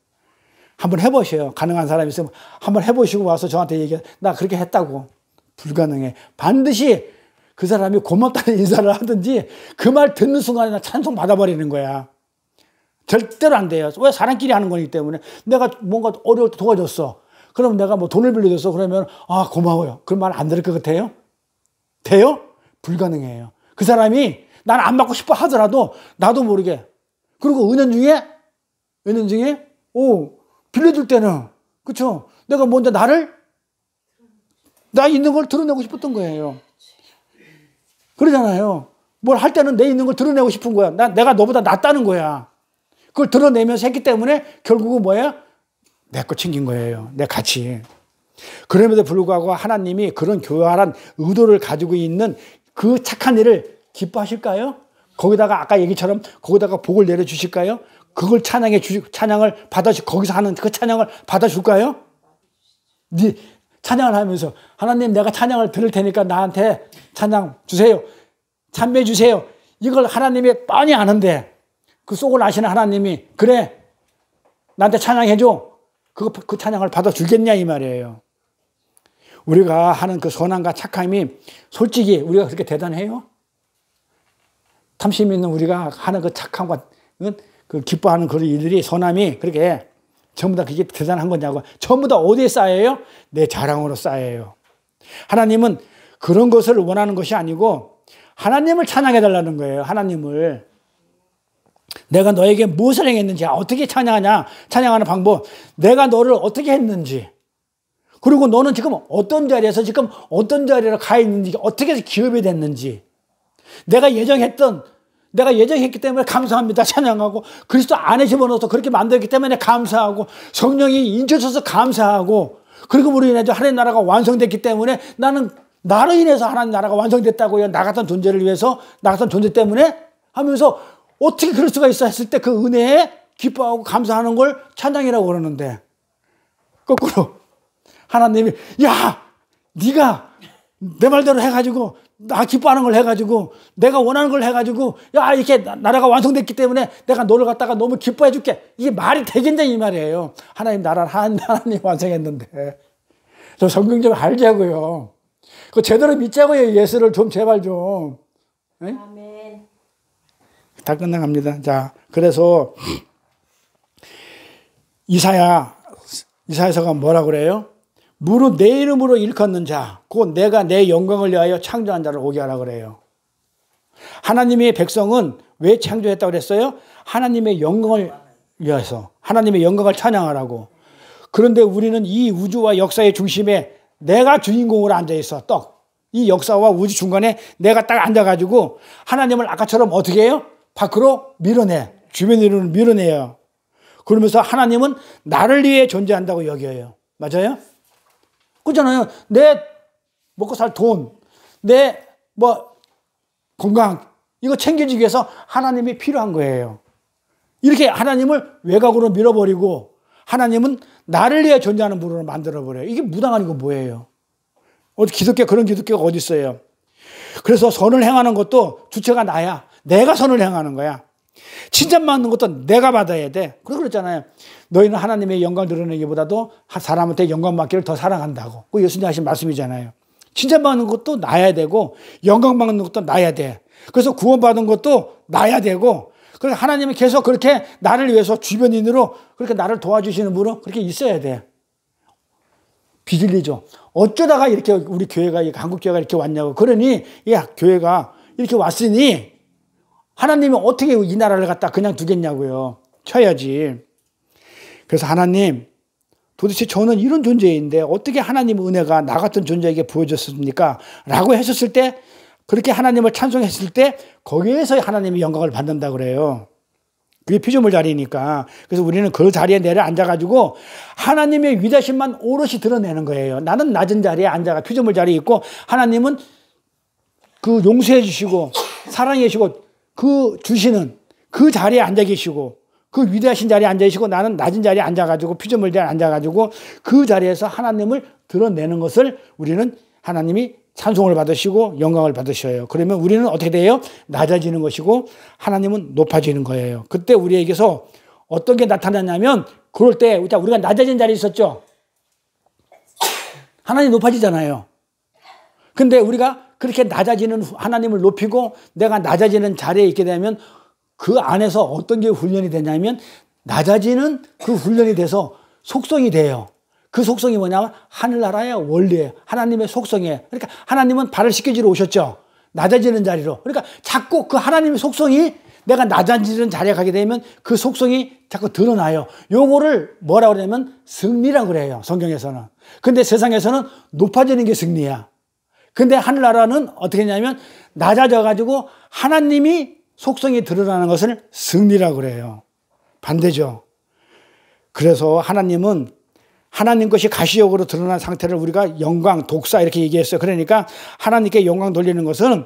한번 해보셔요. 가능한 사람이 있으면 한번 해보시고 와서 저한테 얘기해. 나 그렇게 했다고. 불가능해. 반드시 그 사람이 고맙다는 인사를 하든지 그 말 듣는 순간에 나 찬송 받아버리는 거야. 절대로 안 돼요. 왜? 사람끼리 하는 거기 때문에. 내가 뭔가 어려울 때 도와줬어. 그럼 내가 뭐 돈을 빌려줬어. 그러면 아 고마워요. 그런 말 안 들을 것 같아요? 돼요? 불가능해요. 그 사람이 난 안 받고 싶어 하더라도 나도 모르게. 그리고 은연 중에 빌려줄 때는 그렇죠. 내가 먼저 나 있는 걸 드러내고 싶었던 거예요. 그러잖아요. 뭘 할 때는 내 있는 걸 드러내고 싶은 거야. 내가 너보다 낫다는 거야. 그걸 드러내면서 했기 때문에 결국은 뭐야? 내 거 챙긴 거예요. 내 가치. 그럼에도 불구하고 하나님이 그런 교활한 의도를 가지고 있는 그 착한 일을 기뻐하실까요? 거기다가 아까 얘기처럼 거기다가 복을 내려주실까요? 그걸 찬양을 거기서 하는 그 찬양을 받아줄까요? 네 찬양을 하면서 하나님 내가 찬양을 들을 테니까 나한테 찬양 주세요. 찬미해 주세요. 이걸 하나님이 뻔히 아는데 그 속을 아시는 하나님이 그래 나한테 찬양해줘. 그 찬양을 받아주겠냐 이 말이에요. 우리가 하는 그 선함과 착함이 솔직히 우리가 그렇게 대단해요? 탐심 있는 우리가 하는 그 착함과 그 기뻐하는 그런 일들이 선함이 그렇게 전부 다 그게 대단한 거냐고. 전부 다 어디에 쌓여요? 내 자랑으로 쌓여요. 하나님은 그런 것을 원하는 것이 아니고 하나님을 찬양해 달라는 거예요. 하나님을. 내가 너에게 무엇을 행했는지, 어떻게 찬양하냐, 찬양하는 방법, 내가 너를 어떻게 했는지, 그리고 너는 지금 어떤 자리에서 지금 어떤 자리로 가 있는지, 어떻게 해서 기업이 됐는지, 내가 예정했기 때문에 감사합니다. 찬양하고, 그리스도 안에 집어넣어서 그렇게 만들었기 때문에 감사하고, 성령이 인쳐져서 감사하고, 그리고 우리 인해서 하나님 나라가 완성됐기 때문에 나는 나로 인해서 하나님 나라가 완성됐다고요. 나 같은 존재를 위해서, 나 같은 존재 때문에 하면서 어떻게 그럴 수가 있어 했을 때 그 은혜에 기뻐하고 감사하는 걸 찬양이라고 그러는데, 거꾸로 하나님이 야 네가 내 말대로 해가지고 나 기뻐하는 걸 해가지고 내가 원하는 걸 해가지고 야 이렇게 나라가 완성됐기 때문에 내가 너를 갖다가 너무 기뻐해 줄게. 이게 말이 되겠냐 이 말이에요. 하나님 나라를 하나님 완성했는데. 저 성경 좀 알자고요. 그 제대로 믿자고요. 예수를 좀 제발 좀. 네? 아멘. 다 끝나갑니다. 자, 그래서 이사야서가 뭐라 그래요? 무릇 내 이름으로 일컫는 자, 곧 내가 내 영광을 위하여 창조한 자를 오게 하라 그래요. 하나님의 백성은 왜 창조했다고 그랬어요? 하나님의 영광을 위해서, 하나님의 영광을 찬양하라고. 그런데 우리는 이 우주와 역사의 중심에 내가 주인공으로 앉아있어. 이 역사와 우주 중간에 내가 딱 앉아가지고 하나님을 아까처럼 어떻게 해요? 밖으로 밀어내. 주변으로 밀어내요. 그러면서 하나님은 나를 위해 존재한다고 여겨요. 맞아요? 그렇잖아요. 내 먹고 살 돈, 내 건강, 이거 챙겨주기 위해서 하나님이 필요한 거예요. 이렇게 하나님을 외곽으로 밀어버리고 하나님은 나를 위해 존재하는 분으로 만들어버려요. 이게 무당 아니고 뭐예요? 그런 기독교가 어디 있어요? 그래서 선을 행하는 것도 주체가 나야. 내가 선을 행하는 거야. 칭찬받는 것도 내가 받아야 돼. 그랬잖아요. 너희는 하나님의 영광 드러내기보다도 사람한테 영광 받기를 더 사랑한다고. 그 예수님 하신 말씀이잖아요. 칭찬받는 것도 나야 되고 영광 받는 것도 나야 돼. 그래서 구원받은 것도 나야 되고, 그래서 하나님은 계속 그렇게 나를 위해서 주변인으로 그렇게 나를 도와주시는 분은 그렇게 있어야 돼. 비질리죠. 어쩌다가 이렇게 우리 교회가, 한국교회가 이렇게 왔냐고. 그러니 이 교회가 이렇게 왔으니 하나님이 어떻게 이 나라를 갖다 그냥 두겠냐고요. 쳐야지. 그래서 하나님, 도대체 저는 이런 존재인데 어떻게 하나님의 은혜가 나 같은 존재에게 부어졌습니까? 라고 했었을 때, 그렇게 하나님을 찬송했을 때 거기에서 하나님의 영광을 받는다 그래요. 그게 피조물 자리니까. 그래서 우리는 그 자리에 내려 앉아가지고 하나님의 위대하심만 오롯이 드러내는 거예요. 나는 낮은 자리에 앉아가 피조물 자리에 있고, 하나님은 그 용서해 주시고 사랑해 주시고 그 주시는 그 자리에 앉아 계시고, 그 위대하신 자리에 앉아 계시고, 나는 낮은 자리에 앉아가지고 피조물 자리에 앉아가지고 그 자리에서 하나님을 드러내는 것을 우리는 하나님이 찬송을 받으시고 영광을 받으셔요. 그러면 우리는 어떻게 돼요? 낮아지는 것이고 하나님은 높아지는 거예요. 그때 우리에게서 어떤 게 나타나냐면, 그럴 때 우리가 낮아진 자리에 있었죠. 하나님 높아지잖아요. 근데 우리가 그렇게 낮아지는 하나님을 높이고 내가 낮아지는 자리에 있게 되면 그 안에서 어떤 게 훈련이 되냐면, 낮아지는 그 훈련이 돼서 속성이 돼요. 그 속성이 뭐냐면 하늘나라의 원리예요. 하나님의 속성이에요. 그러니까 하나님은 발을 씻겨주러 오셨죠. 낮아지는 자리로. 그러니까 자꾸 그 하나님의 속성이, 내가 낮아지는 자리에 가게 되면 그 속성이 자꾸 드러나요. 요거를 뭐라고 그러냐면 승리라고 그래요. 성경에서는. 근데 세상에서는 높아지는 게 승리야. 근데 하늘나라는 어떻게 했냐면 낮아져가지고 하나님이 속성이 드러나는 것을 승리라고 그래요. 반대죠. 그래서 하나님은 하나님 것이 가시적으로 드러난 상태를 우리가 영광, 독사 이렇게 얘기했어요. 그러니까 하나님께 영광 돌리는 것은,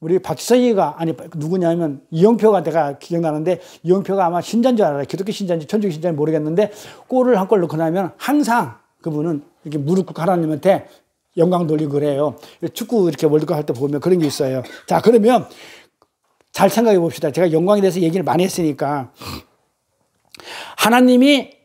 우리 박지성이가, 아니 누구냐면 이영표가, 내가 기억나는데 이영표가 아마 신자인 줄 알아요. 기독교 신자인지 천주교 신자인지 모르겠는데 골을 한 골 넣고 나면 항상 그분은 이렇게 무릎 꿇고 하나님한테 영광 돌리고 그래요. 축구 이렇게 월드컵 할 때 보면 그런 게 있어요. 자, 그러면 잘 생각해 봅시다. 제가 영광에 대해서 얘기를 많이 했으니까, 하나님이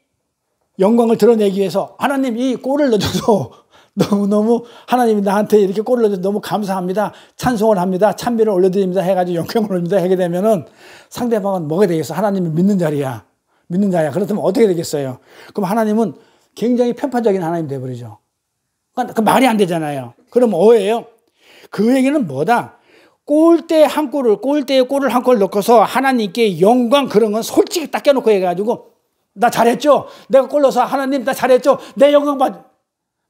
영광을 드러내기 위해서 하나님 이 골을 넣어줘서 너무너무 하나님이 나한테 이렇게 골을 넣어줘서 너무 감사합니다. 찬송을 합니다. 찬미를 올려드립니다. 해가지고 영광을 올립니다. 하게 되면은 상대방은 뭐가 되겠어? 하나님을 믿는 자리야. 믿는 자야. 그렇다면 어떻게 되겠어요? 그럼 하나님은 굉장히 편파적인 하나님이 돼버리죠. 그 말이 안 되잖아요. 그럼 뭐예요? 그 얘기는 뭐다? 골대에 골을 한 골 넣고서 하나님께 영광, 그런 건 솔직히 딱 껴놓고 해가지고, 나 잘했죠? 내가 골 넣어서 하나님 나 잘했죠? 내 영광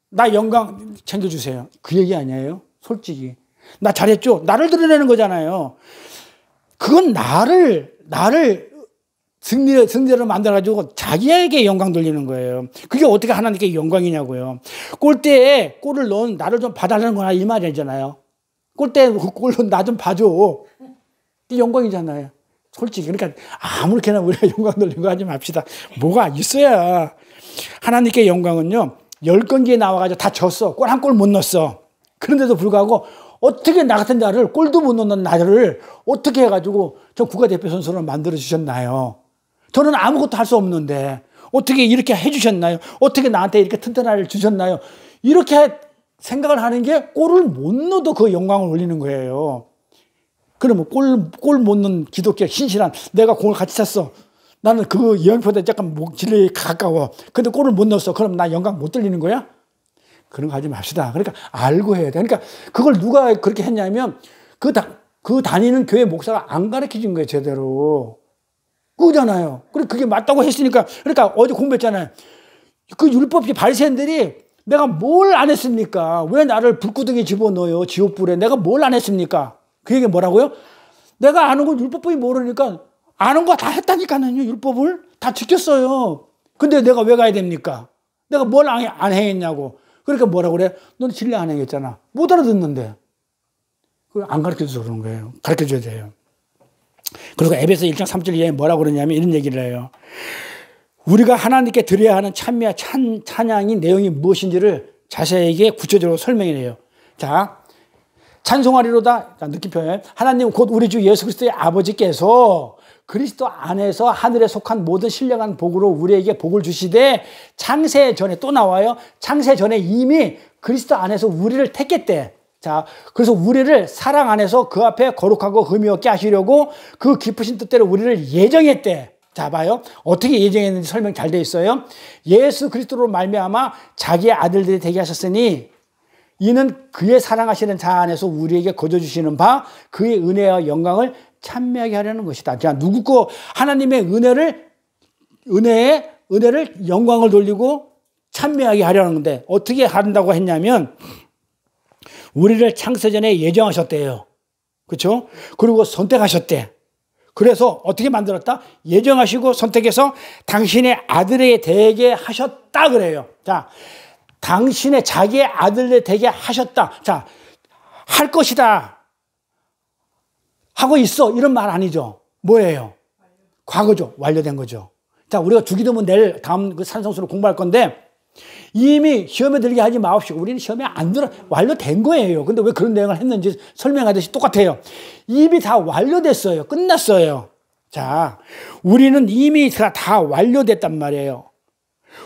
나 영광 챙겨주세요. 그 얘기 아니에요? 솔직히. 나 잘했죠? 나를 드러내는 거잖아요. 그건 나를 승리로 만들어가지고 자기에게 영광 돌리는 거예요. 그게 어떻게 하나님께 영광이냐고요. 골대에 골을 넣은 나를 좀 봐달라는 거나 이 말이잖아요. 골대에 골 넣은 나 좀 봐줘. 이게 영광이잖아요. 솔직히. 그러니까 아무렇게나 우리가 영광 돌리는 거 하지 맙시다. 뭐가 있어야. 하나님께 영광은요, 10경기에 나와가지고 다 졌어. 골 한 골 못 넣었어. 그런데도 불구하고 어떻게 나 같은 자를, 골도 못 넣는 나를 어떻게 해가지고 저 국가대표 선수를 만들어주셨나요? 저는 아무것도 할 수 없는데 어떻게 이렇게 해주셨나요? 어떻게 나한테 이렇게 튼튼함을 주셨나요? 이렇게 생각을 하는 게, 골을 못 넣어도 그 영광을 올리는 거예요. 그러면 골 못 넣는 기독교 신실한, 내가 공을 같이 찼어. 나는 그 이영표보다 약간 목질에 가까워. 근데 골을 못 넣었어. 그럼 나 영광 못 돌리는 거야? 그런 거 하지 맙시다. 그러니까 알고 해야 돼. 그러니까 그걸 누가 그렇게 했냐면 그 다니는 교회 목사가 안 가르쳐 준 거예요, 제대로. 그거잖아요. 그래, 그게 맞다고 했으니까. 그러니까 어제 공부했잖아요. 그 율법주의 바리새인들이 내가 뭘 안 했습니까? 왜 나를 불구덩이에 집어넣어요? 지옥불에. 내가 뭘 안 했습니까? 그 얘기 뭐라고요? 내가 아는 건 율법법이 모르니까 아는 거 다 했다니까요. 율법을 다 지켰어요. 근데 내가 왜 가야 됩니까? 내가 뭘 안 행했냐고. 그러니까 뭐라고 그래? 넌 진리 안 행했잖아. 못 알아듣는데. 그걸 안 가르쳐줘서 그런 거예요. 가르쳐줘야 돼요. 그리고 에베소 1장 3절 이하에 뭐라고 그러냐면 이런 얘기를 해요. 우리가 하나님께 드려야 하는 찬미와 찬양의 내용이 무엇인지를 자세하게 구체적으로 설명해내요. 자, 찬송하리로다. 느낌표현. 하나님 곧 우리 주 예수 그리스도의 아버지께서 그리스도 안에서 하늘에 속한 모든 신령한 복으로 우리에게 복을 주시되 창세 전에 또 나와요. 창세 전에 이미 그리스도 안에서 우리를 택했대. 자, 그래서 우리를 사랑 안에서 그 앞에 거룩하고 흠이 없게 하시려고 그 깊으신 뜻대로 우리를 예정했대. 자, 봐요. 어떻게 예정했는지 설명 잘 돼 있어요. 예수 그리스도로 말미암아 자기의 아들들이 되게 하셨으니 이는 그의 사랑하시는 자 안에서 우리에게 거저 주시는 바 그의 은혜와 영광을 찬미하게 하려는 것이다. 자, 누구 거 하나님의 은혜를 영광을 돌리고 찬미하게 하려는 건데 어떻게 한다고 했냐면 우리를 창세전에 예정하셨대요. 그렇죠? 그리고 선택하셨대. 그래서 어떻게 만들었다? 예정하시고 선택해서 당신의 아들에게 되게 하셨다 그래요. 자, 당신의 자기의 아들에게 되게 하셨다. 자, 할 것이다. 하고 있어. 이런 말 아니죠. 뭐예요? 과거죠. 완료된 거죠. 자, 우리가 주기도문 내일 다음 그 산성수를 공부할 건데 이미 시험에 들게 하지 마옵시고 우리는 시험에 안 들어 완료된 거예요. 근데 왜 그런 내용을 했는지 설명하듯이 똑같아요. 이미 다 완료됐어요. 끝났어요. 자, 우리는 이미 다 완료됐단 말이에요.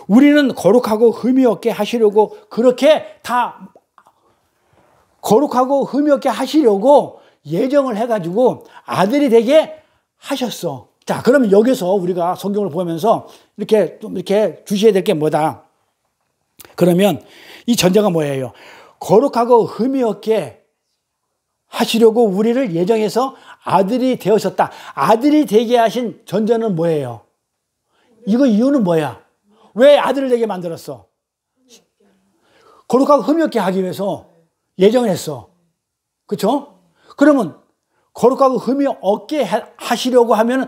우리는 거룩하고 흠이 없게 하시려고 그렇게 다 거룩하고 흠이 없게 하시려고 예정을 해가지고 아들이 되게 하셨어. 자, 그러면 여기서 우리가 성경을 보면서 이렇게 주셔야 될 게 뭐다? 그러면 이 전제가 뭐예요? 거룩하고 흠이 없게 하시려고 우리를 예정해서 아들이 되으셨다. 아들이 되게 하신 전제는 뭐예요? 이거 이유는 뭐야? 왜 아들을 되게 만들었어? 거룩하고 흠이 없게 하기 위해서 예정을 했어. 그렇죠? 그러면 거룩하고 흠이 없게 하시려고 하면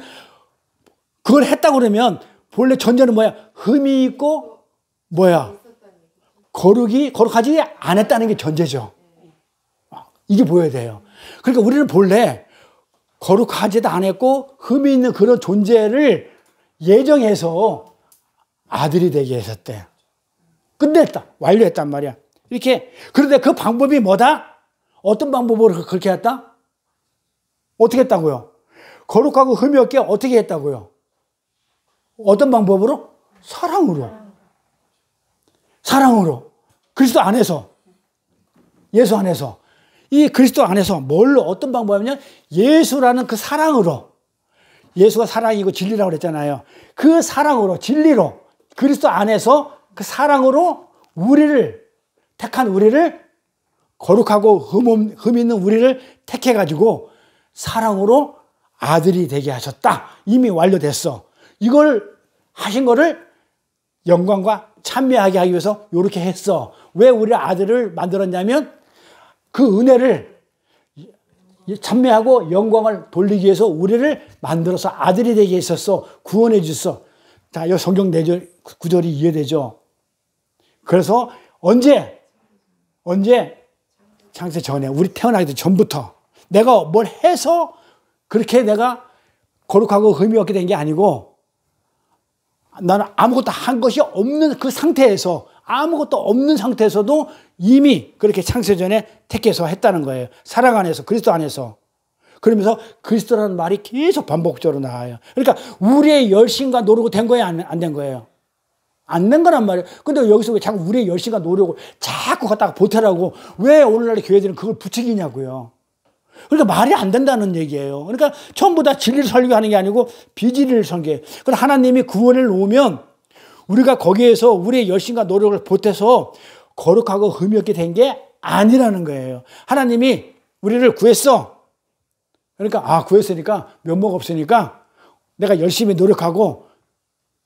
그걸 했다고 그러면 본래 전제는 뭐야? 흠이 있고 뭐야? 거룩하지 않았다는 게 전제죠. 이게 보여야 돼요. 그러니까 우리는 본래 거룩하지도 않았고 흠이 있는 그런 존재를 예정해서 아들이 되게 했었대. 끝냈다. 완료했단 말이야. 이렇게. 그런데 그 방법이 뭐다? 어떤 방법으로 그렇게 했다? 어떻게 했다고요? 거룩하고 흠이 없게 어떻게 했다고요? 어떤 방법으로? 사랑으로. 사랑으로. 그리스도 안에서. 예수 안에서. 이 그리스도 안에서 뭘로 어떤 방법이냐면 예수라는 그 사랑으로. 예수가 사랑이고 진리라고 그랬잖아요. 그 사랑으로 진리로 그리스도 안에서 그 사랑으로 택한 우리를 거룩하고 흠 있는 우리를 택해가지고 사랑으로 아들이 되게 하셨다. 이미 완료됐어. 이걸 하신 거를 영광과 찬미하게 하기 위해서 이렇게 했어. 왜 우리 아들을 만들었냐면 그 은혜를 찬미하고 영광을 돌리기 위해서 우리를 만들어서 아들이 되게 했었어. 구원해 주셨어. 자, 이 성경 4절, 9절이 이해되죠? 그래서 언제? 창세 전에, 우리 태어나기 전부터 내가 뭘 해서 그렇게 내가 거룩하고 흠이 없게 된 게 아니고 나는 아무것도 한 것이 없는 그 상태에서 아무것도 없는 상태에서도 이미 그렇게 창세전에 택해서 했다는 거예요. 사랑 안에서, 그리스도 안에서. 그러면서 그리스도라는 말이 계속 반복적으로 나와요. 그러니까 우리의 열심과 노력으로 된 거예요? 안 된 거예요? 안 된 거란 말이에요. 근데 여기서 왜 자꾸 우리의 열심과 노력을 자꾸 갖다가 보태라고 왜 오늘날 교회들은 그걸 부추기냐고요. 그러니까 말이 안 된다는 얘기예요. 그러니까 전부 다 진리를 설교하는 게 아니고 비진리를 설교해요. 그럼 하나님이 구원을 놓으면 우리가 거기에서 우리의 열심과 노력을 보태서 거룩하고 흠이 없게 된 게 아니라는 거예요. 하나님이 우리를 구했어. 그러니까 구했으니까 면목 없으니까 내가 열심히 노력하고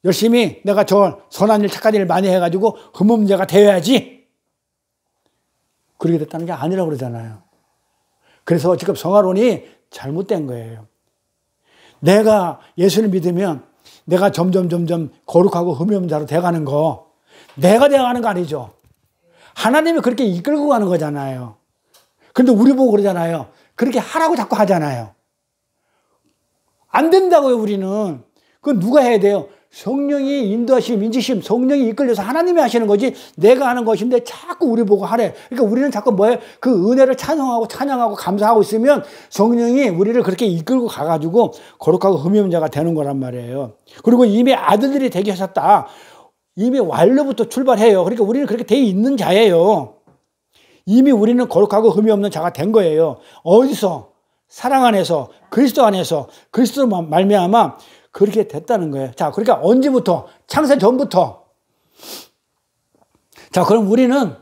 열심히 내가 저 선한 일, 착한 일 많이 해가지고 흠없는 자가 되어야지. 그렇게 됐다는 게 아니라고 그러잖아요. 그래서 지금 성화론이 잘못된 거예요. 내가 예수를 믿으면 내가 점점 거룩하고 흠이 없는 자로 돼가는 거, 내가 돼가는 거 아니죠. 하나님이 그렇게 이끌고 가는 거잖아요. 그런데 우리 보고 그러잖아요. 그렇게 하라고 자꾸 하잖아요. 안 된다고요, 우리는. 그건 누가 해야 돼요? 성령이 인도하심, 인지심, 성령이 이끌려서 하나님이 하시는 거지 내가 하는 것인데 자꾸 우리 보고 하래. 그러니까 우리는 자꾸 뭐예요? 그 은혜를 찬송하고 찬양하고 감사하고 있으면 성령이 우리를 그렇게 이끌고 가가지고 거룩하고 흠이 없는 자가 되는 거란 말이에요. 그리고 이미 아들들이 되게 하셨다. 이미 완료부터 출발해요. 그러니까 우리는 그렇게 돼 있는 자예요. 이미 우리는 거룩하고 흠이 없는 자가 된 거예요. 어디서? 사랑 안에서, 그리스도 안에서, 그리스도 말미암아 그렇게 됐다는 거예요. 자, 그러니까 언제부터? 창세 전부터. 자, 그럼 우리는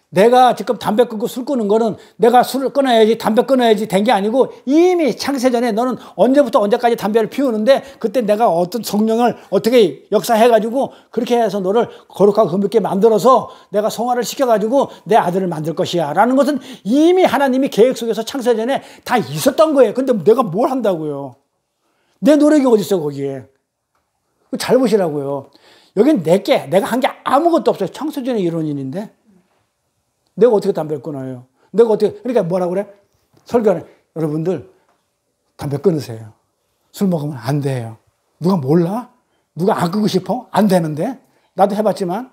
내가 지금 담배 끊고 술 끊는 거는 내가 술을 끊어야지, 담배 끊어야지 된 게 아니고 이미 창세 전에 너는 언제부터 언제까지 담배를 피우는데 그때 내가 어떤 성령을 어떻게 역사해가지고 그렇게 해서 너를 거룩하고 흠있게 만들어서 내가 성화를 시켜가지고 내 아들을 만들 것이야. 라는 것은 이미 하나님이 계획 속에서 창세 전에 다 있었던 거예요. 근데 내가 뭘 한다고요? 내 노력이 어디 있어 거기에. 잘 보시라고요. 여긴 내가 한 게 아무것도 없어요. 창세 전에 이런 일인데 내가 어떻게 담배를 끊어요? 내가 어떻게, 그러니까 뭐라 그래? 설교하는, 여러분들, 담배 끊으세요. 술 먹으면 안 돼요. 누가 몰라? 누가 안 끊고 싶어? 안 되는데? 나도 해봤지만.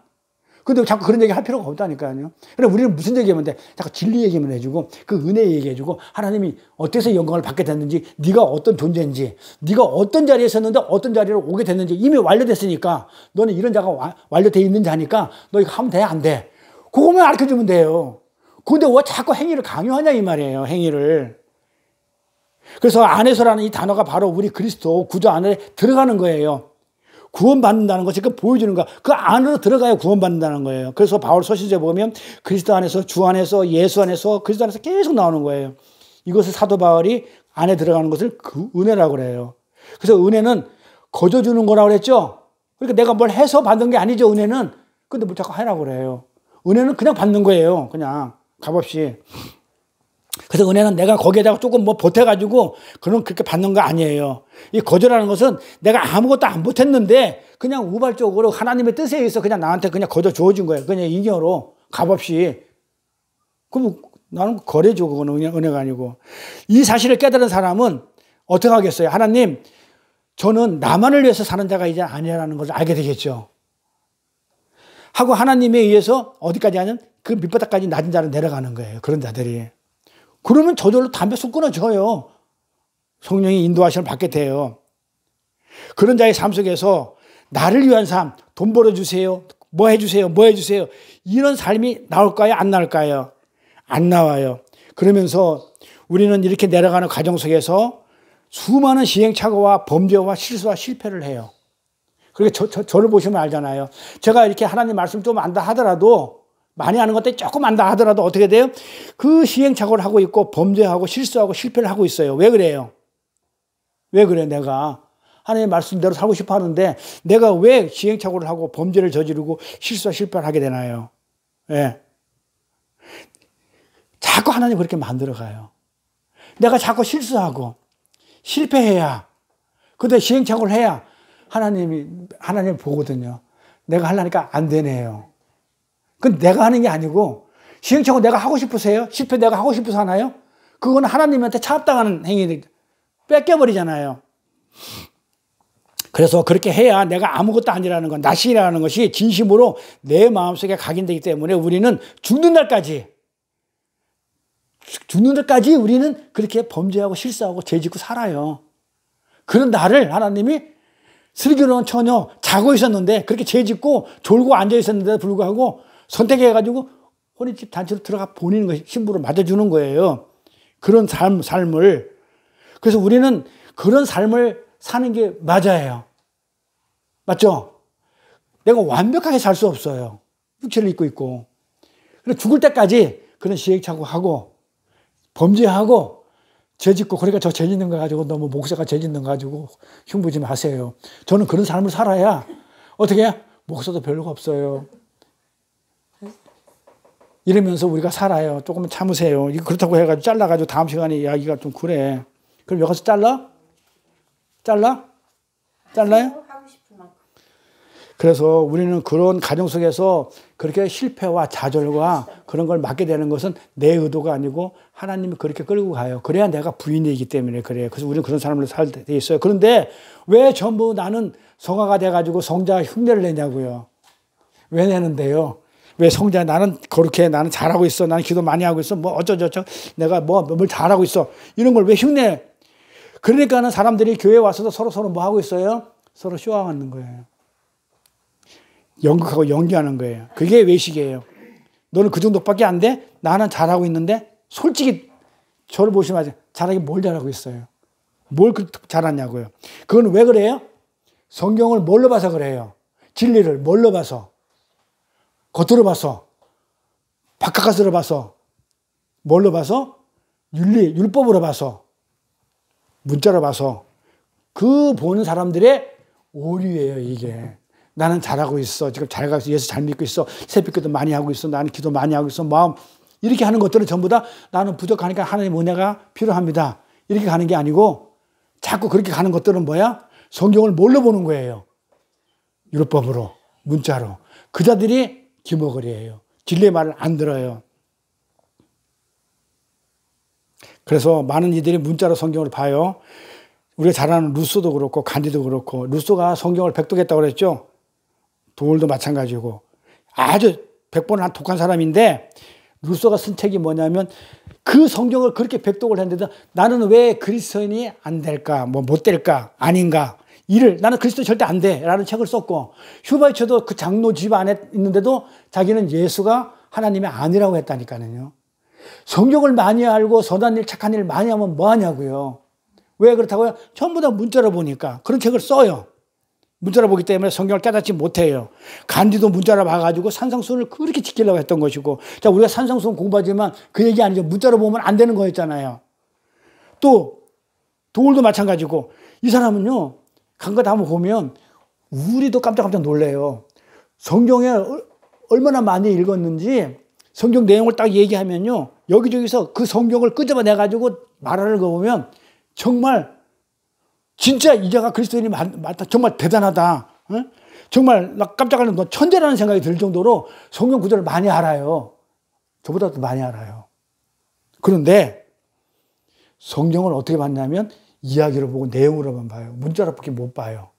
근데 자꾸 그런 얘기 할 필요가 없다니까요. 그래, 우리는 무슨 얘기하면 돼? 자꾸 진리 얘기만 해주고, 그 은혜 얘기해주고, 하나님이 어때서 영광을 받게 됐는지, 네가 어떤 존재인지, 네가 어떤 자리에 있었는데 어떤 자리로 오게 됐는지 이미 완료됐으니까, 너는 이런 자가 완료되어 있는 자니까, 너 이거 하면 돼? 안 돼? 그거만 알려주면 돼요. 근데 왜 자꾸 행위를 강요하냐 이 말이에요. 행위를. 그래서 안에서라는 이 단어가 바로 우리 그리스도 구조 안에 들어가는 거예요. 구원받는다는 것이 그 보여주는 거. 그 안으로 들어가야 구원받는다는 거예요. 그래서 바울 서신서에 보면 그리스도 안에서, 주 안에서, 예수 안에서, 그리스도 안에서 계속 나오는 거예요. 이것을 사도 바울이 안에 들어가는 것을 그 은혜라고 그래요. 그래서 은혜는 거저 주는 거라고 그랬죠. 그러니까 내가 뭘 해서 받는 게 아니죠, 은혜는. 근데 뭐 자꾸 하라고 그래요. 은혜는 그냥 받는 거예요. 그냥 값없이. 그래서 은혜는 내가 거기에다가 조금 뭐 보태가지고 그렇게 받는 거 아니에요. 이 거저라는 것은 내가 아무것도 안 보탰는데 그냥 우발적으로 하나님의 뜻에 의해서 그냥 나한테 그냥 거저 주어진 거예요. 그냥 잉여로 값없이. 그럼 나는 거래죠. 그거는 은혜가 아니고. 이 사실을 깨달은 사람은 어떻게 하겠어요? 하나님, 저는 나만을 위해서 사는 자가 이제 아니라는 것을 알게 되겠죠. 하고 하나님에 의해서 어디까지 하면 그 밑바닥까지 낮은 자로 내려가는 거예요. 그런 자들이. 그러면 저절로 담배 쑥 끊어져요. 성령이 인도하심을 받게 돼요. 그런 자의 삶 속에서 나를 위한 삶, 돈 벌어주세요. 뭐 해주세요. 뭐 해주세요. 이런 삶이 나올까요? 안 나올까요? 안 나와요. 그러면서 우리는 이렇게 내려가는 과정 속에서 수많은 시행착오와 범죄와 실수와 실패를 해요. 그러니까 저를 보시면 알잖아요. 제가 이렇게 하나님 말씀 좀 안다 하더라도, 많이 아는 것들 조금 안다 하더라도 어떻게 돼요? 그 시행착오를 하고 있고 범죄하고 실수하고 실패를 하고 있어요. 왜 그래요? 왜 그래? 내가 하나님의 말씀대로 살고 싶어 하는데 내가 왜 시행착오를 하고 범죄를 저지르고 실수와 실패를 하게 되나요? 예. 자꾸 하나님 그렇게 만들어가요. 내가 자꾸 실수하고 실패해야, 근데 시행착오를 해야 하나님 보거든요. 내가 하려니까 안 되네요. 그건 내가 하는 게 아니고, 시행착오 내가 하고 싶어서 해요? 실패 내가 하고 싶어서 하나요? 그건 하나님한테 차압당하는 행위, 뺏겨버리잖아요. 그래서 그렇게 해야 내가 아무것도 아니라는 건, 나신이라는 것이 진심으로 내 마음속에 각인되기 때문에 우리는 죽는 날까지 우리는 그렇게 범죄하고 실수하고 죄짓고 살아요. 그런 나를 하나님이 슬기로운 처녀, 자고 있었는데, 그렇게 죄짓고 졸고 앉아 있었는데도 불구하고 선택해가지고 혼인집 단체로 들어가 보내는 것이 신부로 맞아주는 거예요. 그런 삶을. 그래서 우리는 그런 삶을 사는 게 맞아요. 맞죠? 내가 완벽하게 살 수 없어요. 육체를 입고 있고. 그래서 죽을 때까지 그런 시행착오하고 범죄하고 죄짓고, 그러니까 저 죄짓는 거 가지고 너무 목사가 죄짓는 거 가지고 흉보지 마세요. 저는 그런 삶을 살아야 어떻게 해? 목사도 별로가 없어요. 이러면서 우리가 살아요. 조금만 참으세요. 이거 그렇다고 해가지고 잘라가지고 다음 시간에 야, 이거 좀 그래. 그럼 여기 가서 잘라? 잘라요? 하고 싶은 만큼. 그래서 우리는 그런 가정 속에서 그렇게 실패와 좌절과 그런 걸 맞게 되는 것은 내 의도가 아니고 하나님이 그렇게 끌고 가요. 그래야 내가 부인이기 때문에 그래요. 그래서 우리는 그런 사람으로 살게 돼 있어요. 그런데 왜 전부 나는 성화가 돼가지고 성자 흉내를 내냐고요. 왜 내는데요? 왜 성자 나는 거룩해, 나는 잘하고 있어, 나는 기도 많이 하고 있어, 뭐 어쩌저쩌 내가 뭘 잘하고 있어, 이런 걸 왜 흉내? 그러니까는 사람들이 교회에 와서도 서로 뭐 하고 있어요? 서로 쇼하는 거예요. 연극하고 연기하는 거예요. 그게 외식이에요. 너는 그 정도밖에 안 돼? 나는 잘하고 있는데 솔직히 저를 보시면 아세요. 잘하긴 뭘 잘하고 있어요. 뭘 잘하냐고요. 그건 왜 그래요? 성경을 뭘로 봐서 그래요. 진리를 뭘로 봐서? 겉으로 봐서, 바깥가스로 봐서, 뭘로 봐서? 율법으로 봐서, 문자로 봐서. 그 보는 사람들의 오류예요, 이게. 나는 잘하고 있어. 지금 잘 가고 있어. 예수 잘 믿고 있어. 새벽기도 많이 하고 있어. 나는 기도 많이 하고 있어. 마음. 이렇게 하는 것들은 전부 다 나는 부족하니까 하나님의 은혜가 필요합니다. 이렇게 가는 게 아니고 자꾸 그렇게 가는 것들은 뭐야? 성경을 뭘로 보는 거예요? 율법으로, 문자로. 그 자들이 기머거리예요. 진리의 말을 안 들어요. 그래서 많은 이들이 문자로 성경을 봐요. 우리가 잘 아는 루소도 그렇고 간디도 그렇고, 루소가 성경을 백독했다고 그랬죠. 도올도 마찬가지고 아주 100번 한 독한 사람인데, 루소가 쓴 책이 뭐냐면 그 성경을 그렇게 백독을 했는데도 나는 왜 그리스도인이 안 될까, 뭐 못 될까, 아닌가, 나는 그리스도 절대 안 돼 라는 책을 썼고, 휴바이처도 그 장로 집 안에 있는데도 자기는 예수가 하나님의 아니라고 했다니까요. 성경을 많이 알고 선한 일 착한 일 많이 하면 뭐 하냐고요. 왜 그렇다고요? 전부 다 문자로 보니까 그런 책을 써요. 문자로 보기 때문에 성경을 깨닫지 못해요. 간디도 문자로 봐가지고 산상수훈을 그렇게 지키려고 했던 것이고, 자, 우리가 산상수훈 공부하지만 그 얘기 아니죠. 문자로 보면 안 되는 거였잖아요. 또 도울도 마찬가지고, 이 사람은요 간거 다 한번 보면 우리도 깜짝깜짝 놀래요. 성경에 얼마나 많이 읽었는지 성경 내용을 딱 얘기하면요, 여기저기서 그 성경을 끄집어내가지고 말하는 거 보면 정말 진짜 이자가 그리스도인이 맞다, 정말 대단하다, 어? 정말 나 깜짝 놀라서 천재라는 생각이 들 정도로 성경 구절을 많이 알아요. 저보다도 많이 알아요. 그런데 성경을 어떻게 봤냐면 이야기를 보고 내용으로만 봐요. 문자로밖에 못 봐요.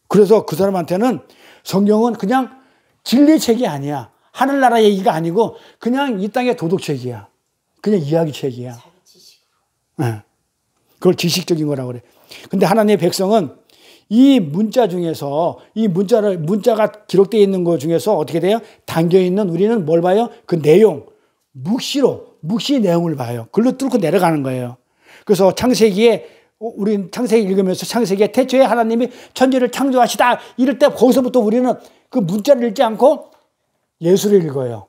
그래서 그 사람한테는 성경은 그냥 진리책이 아니야. 하늘나라 얘기가 아니고 그냥 이 땅의 도덕책이야. 그냥 이야기책이야. 자기 지식으로. 네. 그걸 지식적인 거라고 그래. 근데 하나님의 백성은 이 문자 중에서, 이 문자가 기록되어 있는 것 중에서 어떻게 돼요? 담겨 있는, 우리는 뭘 봐요? 그 내용, 묵시 내용을 봐요. 글로 뚫고 내려가는 거예요. 그래서 우리 창세기 읽으면서 창세기에 태초에 하나님이 천지를 창조하시다 이럴 때 거기서부터 우리는 그 문자를 읽지 않고 예수를 읽어요.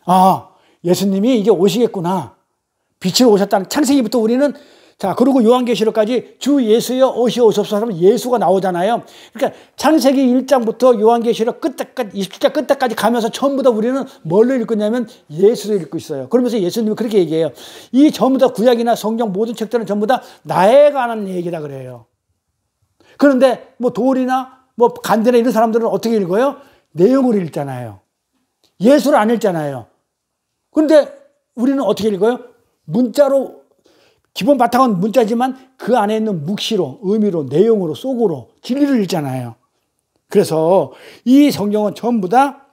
아, 예수님이 이제 오시겠구나. 빛으로 오셨다는 창세기부터 우리는, 자, 그리고 요한계시록까지 주 예수여 오시옵소서 하면 예수가 나오잖아요. 그러니까 창세기 1장부터 요한계시록 끝까지, 27장 끝까지 가면서 전부 다 우리는 뭘로 읽고 있냐면 예수를 읽고 있어요. 그러면서 예수님이 그렇게 얘기해요. 이 전부 다 구약이나 성경 모든 책들은 전부 다 나에 관한 얘기다 그래요. 그런데 뭐 도울이나 뭐 간디나 이런 사람들은 어떻게 읽어요? 내용을 읽잖아요. 예수를 안 읽잖아요. 그런데 우리는 어떻게 읽어요? 문자로, 기본 바탕은 문자지만 그 안에 있는 묵시로, 의미로, 내용으로, 속으로 진리를 읽잖아요. 그래서 이 성경은 전부 다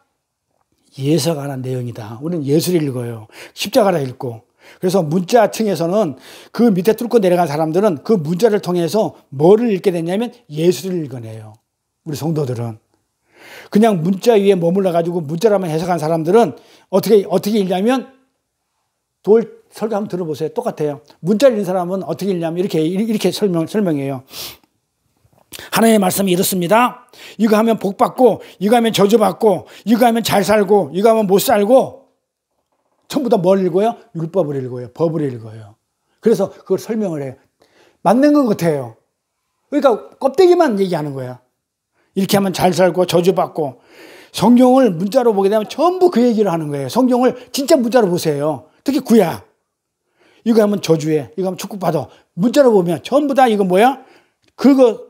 예수에 관한 내용이다. 우리는 예수를 읽어요. 십자가를 읽고. 그래서 문자층에서는 그 밑에 뚫고 내려간 사람들은 그 문자를 통해서 뭐를 읽게 됐냐면 예수를 읽어내요. 우리 성도들은. 그냥 문자 위에 머물러가지고 문자로만 해석한 사람들은 어떻게 읽냐면, 설교 한번 들어보세요. 똑같아요. 문자를 읽는 사람은 어떻게 읽냐면 이렇게 설명해요. 하나님의 말씀이 이렇습니다. 이거 하면 복 받고, 이거 하면 저주 받고, 이거 하면 잘 살고, 이거 하면 못 살고, 전부 다 뭘 읽어요? 율법을 읽어요. 법을 읽어요. 그래서 그걸 설명을 해요. 맞는 것 같아요. 그러니까 껍데기만 얘기하는 거야. 이렇게 하면 잘 살고 저주받고. 성경을 문자로 보게 되면 전부 그 얘기를 하는 거예요. 성경을 진짜 문자로 보세요. 특히 구약. 이거 하면 저주해. 이거 하면 축복받아. 문자로 보면 전부 다 이거 뭐야? 그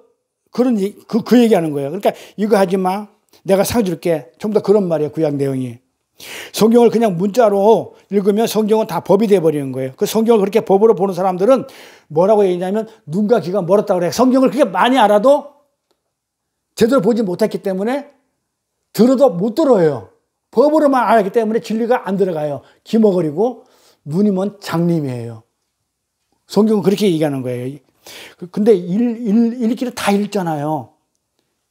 얘기하는 거예요. 그러니까 이거 하지 마. 내가 상 줄게. 전부 다 그런 말이에요. 구약 내용이. 성경을 그냥 문자로 읽으면 성경은 다 법이 돼버리는 거예요. 그 성경을 그렇게 법으로 보는 사람들은 뭐라고 얘기하냐면 눈과 귀가 멀었다고 그래요. 성경을 그렇게 많이 알아도 제대로 보지 못했기 때문에 들어도 못 들어요. 법으로만 알기 때문에 진리가 안 들어가요. 기머거리고 눈이 먼 장님이에요. 성경은 그렇게 얘기하는 거예요. 근데 읽기는 다 읽잖아요.